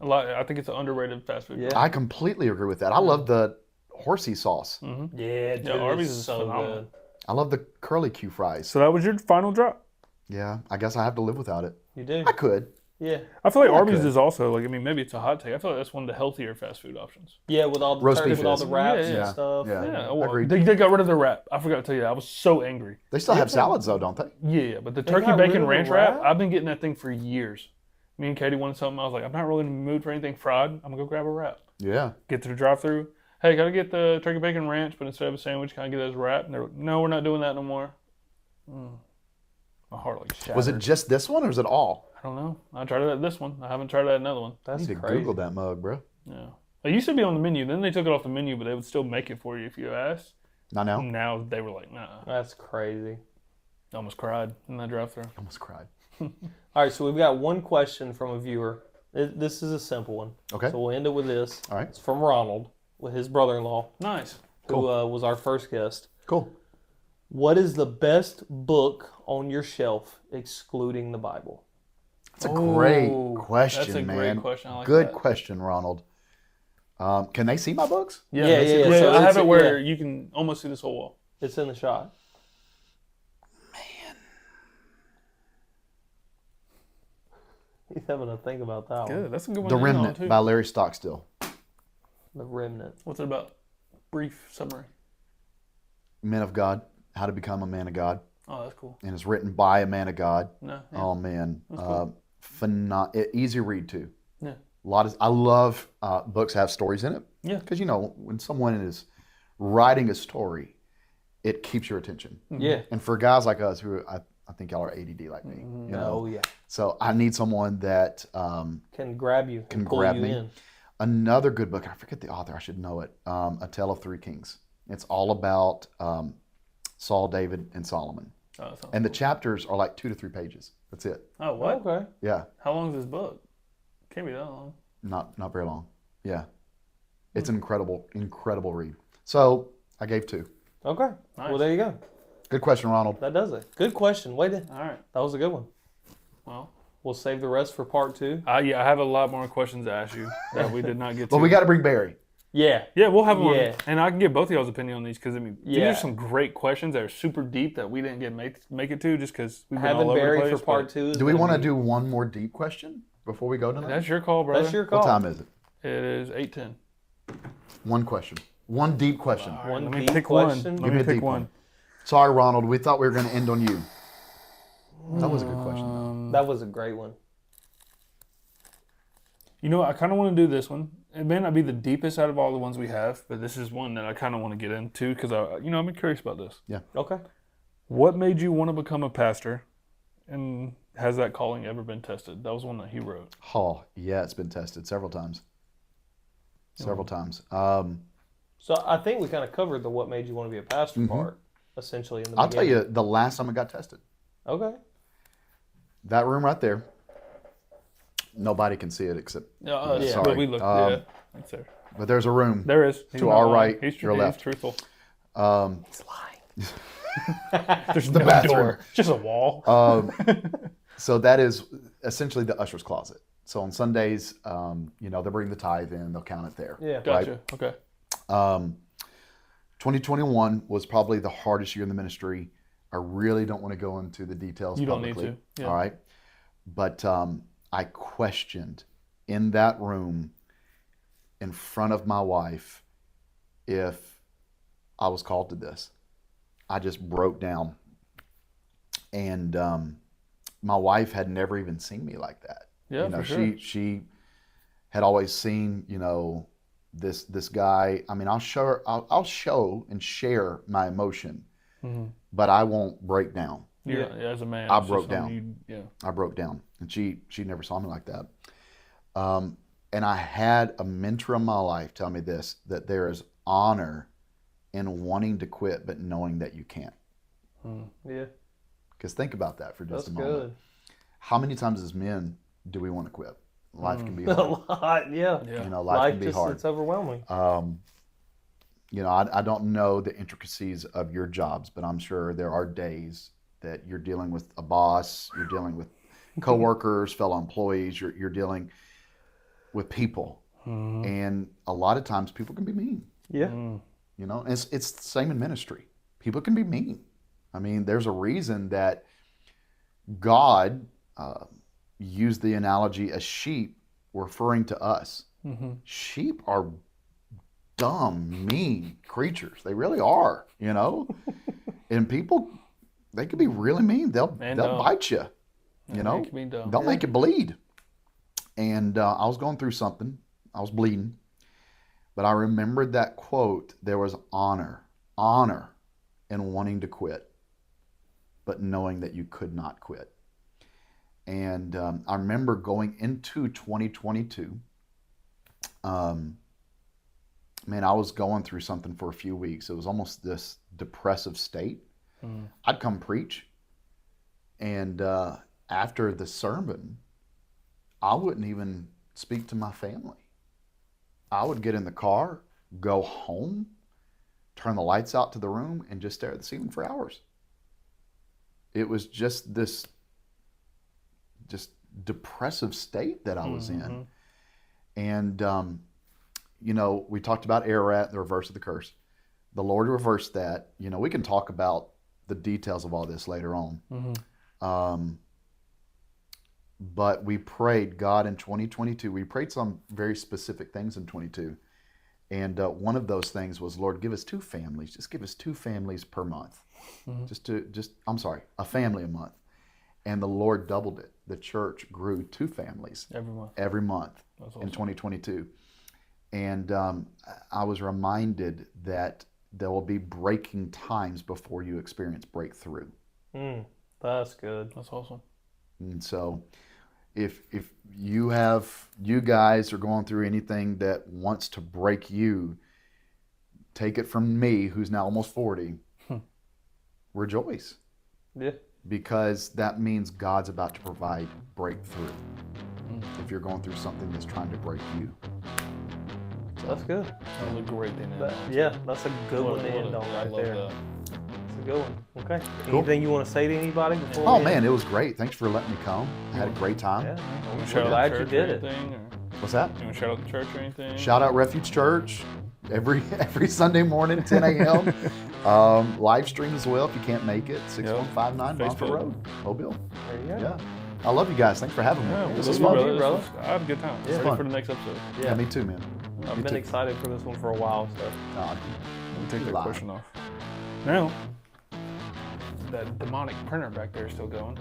I think it's an underrated fast food. Yeah. I completely agree with that. I love the horsey sauce. Yeah, dude, Arby's it's is so phenomenal. good. I love the curly Q fries. So that was your final drop? Yeah, I guess I have to live without it. You do? I could. Yeah. I feel like I Arby's could. is also, like, I mean, maybe it's a hot take. I feel like that's one of the healthier fast food options. Yeah, with all the Roast turkey, beef with all is. the wraps Yeah, and stuff. yeah. Yeah, Agreed. they got rid of the wrap. I forgot to tell you that. I was so angry. They still have salads, though, don't they? Yeah, but the They turkey got rid bacon of the ranch wrap, wrap? I've been getting that thing for years. Me and Katie wanted something. I was like, I'm not really in the mood for anything fried. I'm going to go grab a wrap. Yeah. Get to the drive-thru. Hey, got to get the turkey bacon ranch, but instead of a sandwich, can I get it as a wrap? And they're like, no, we're not doing that no more. My heart like shattered. Was it just this one or is it all? I don't know. I tried it at this one. I haven't tried it at another one. I That's need to crazy. Google that mug, bro. Yeah. It used to be on the menu. Then they took it off the menu, but they would still make it for you if you asked. Not now. Now they were like, nah. That's crazy. I almost cried in that drive-thru. I almost cried. All right, so we've got one question from a viewer. This is a simple one. Okay. So we'll end it with this. All right. It's from Ronald, with his brother-in-law, Nice. who was our first guest. Cool. What is the best book on your shelf, excluding the Bible? That's a great Ooh, question, that's a man. great question. I like Good that. question, Ronald. Can they see my books? Yeah, that's yeah, it. yeah. So I have it's- it where yeah. you can almost see this whole wall. It's in the shot. He's having to think about that one. Good. That's a good one. The to end on, Remnant too. by Larry Stockstill. The Remnant. What's it about? Brief summary. Men of God, How to Become a Man of God. Oh, that's cool. And it's written by a man of God. No. Yeah. Oh, man. cool. Easy read, too. Yeah. I love books that have stories in it. Yeah. Because, you know, when someone is writing a story, it keeps your attention. Yeah. And for guys like us who I think y'all are ADD like me, you know. Oh, yeah. So I need someone that Can grab you. Can pull grab you me. in. another good book. I forget the author. I should know it. A Tale of Three Kings. It's all about Saul, David, and Solomon. Oh, that sounds And the cool. chapters are like 2 to 3 pages. That's it. Oh, what? Okay. Yeah, How long is this book? Can't be that long. not very long. Yeah, it's an incredible read. So I gave 2. Okay. Nice. Well, there you go. Good question, Ronald. That does it. Good question. Wait, that All right. was a good one. Well, We'll save the rest for part 2. yeah, I have a lot more questions to ask you that we did not get to. But we got to bring Barry. Yeah. Yeah, we'll have one. Yeah. And I can get both of y'all's opinion on these because, I mean, these Yeah. are some great questions that are super deep that we didn't get make it to just because we've been Having all over Barry the place. for part but 2 is Do we gonna want to be- do one more deep question before we go tonight? That's your call, brother. That's your call. What time is it? It is 8:10. One question. One deep question. One Let me deep pick question. one. Give Let me me a pick deep one. one. Sorry, Ronald. We thought we were going to end on you. That was a good question. That was a great one. You know, I kind of want to do this one. It may not be the deepest out of all the ones we have, but this is one that I kind of want to get into because I've been curious about this. Okay. What made you want to become a pastor, and has that calling ever been tested? That was one that he wrote. Oh, yeah, it's been tested several times. Several times. So I think we kind of covered the what made you want to be a pastor part, essentially, in the I'll tell beginning. you the last time I got tested. Okay. That room right there. Nobody can see it except, Yeah, Yeah. sorry. we looked. Um, yeah, it's there. but there's a room. There is. He's to not our lying. right, He's your he's left. truthful. He's lying. There's The no bathroom. door. Just a wall. So that is essentially the usher's closet. So on Sundays, they'll bring the tithe in, they'll count it there. Yeah. Gotcha. Okay. 2021 was probably the hardest year in the ministry. I really don't want to go into the details You don't publicly. need to. Yeah. All right. But I questioned in that room in front of my wife if I was called to this. I just broke down. And my wife had never even seen me like that. Yeah, for sure. She had always seen, this guy. I mean, I'll show and share my emotion, but I won't break down. Yeah. As a man, I it's just broke something down. you- I broke down, and she never saw me like that. And I had a mentor in my life tell me this, that there is honor in wanting to quit, but knowing that you can't. Yeah. Because think about that for just That's a moment. good. How many times as men do we want to quit? Life can be A hard. lot, yeah. You know, life can be just, hard. it's overwhelming. You know, I don't know the intricacies of your jobs, but I'm sure there are days that you're dealing with a boss, you're dealing with coworkers, fellow employees, you're dealing with people. And a lot of times people can be mean. Yeah. You know, and it's the same in ministry. People can be mean. I mean, there's a reason that God used the analogy of sheep referring to us. Sheep are dumb, mean creatures. They really are, you know? And people, they can be really mean. They'll bite you, you know? They'll make you bleed. And I was going through something. I was bleeding. But I remembered that quote. There was honor in wanting to quit, but knowing that you could not quit. And I remember going into 2022, man, I was going through something for a few weeks. It was almost this depressive state. I'd come preach, and after the sermon, I wouldn't even speak to my family. I would get in the car, go home, turn the lights out to the room, and just stare at the ceiling for hours. It was just this depressive state that I was in. And, you know, we talked about Ararat, the reverse of the curse. The Lord reversed that. You know, we can talk about the details of all this later on. But we prayed, God, in 2022, we prayed some very specific things in 22. And one of those things was, Lord, give us 2 families. Just give us 2 families per month. A family a month. And the Lord doubled it. The church grew 2 families every month That's awesome. in 2022. And I was reminded that there will be breaking times before you experience breakthrough. That's good. That's awesome. And so if you guys are going through anything that wants to break you, take it from me, who's now almost 40, rejoice. Yeah. Because that means God's about to provide breakthrough. If you're going through something that's trying to break you. That's good. That was a great thing to end on. Yeah, that's a good one to end on I right love there. that. That's a good one. Okay. Cool. Anything you want to say to anybody before? Oh we man, end? it was great. Thanks for letting me come. I had a great time. Yeah. You wanna We're shout out glad the you church did or it. anything, or What's that? you want to shout out the church or anything? Shout out Refuge Church every Sunday morning, 10 a.m. Live stream as well if you can't make it. 6159 Montfort Facebook. Road, Mobile. There you go. Yeah. I love you guys. Thanks for having me. Yeah, This well, was love fun. you, brother. I had a good time. Yeah. Ready Fun. for the next episode. Yeah, me too, man. I've Me been too. excited for this one for a while. So God. Let me take You that lied. question off. Now, that demonic printer back there is still going.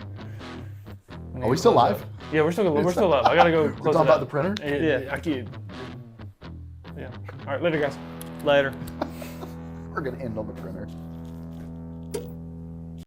Are we still live? yeah, we're still live. I gotta go We're close talking it about out. the printer? Yeah. I can't. Yeah. All right, later, guys. Later. We're going to end on the printer.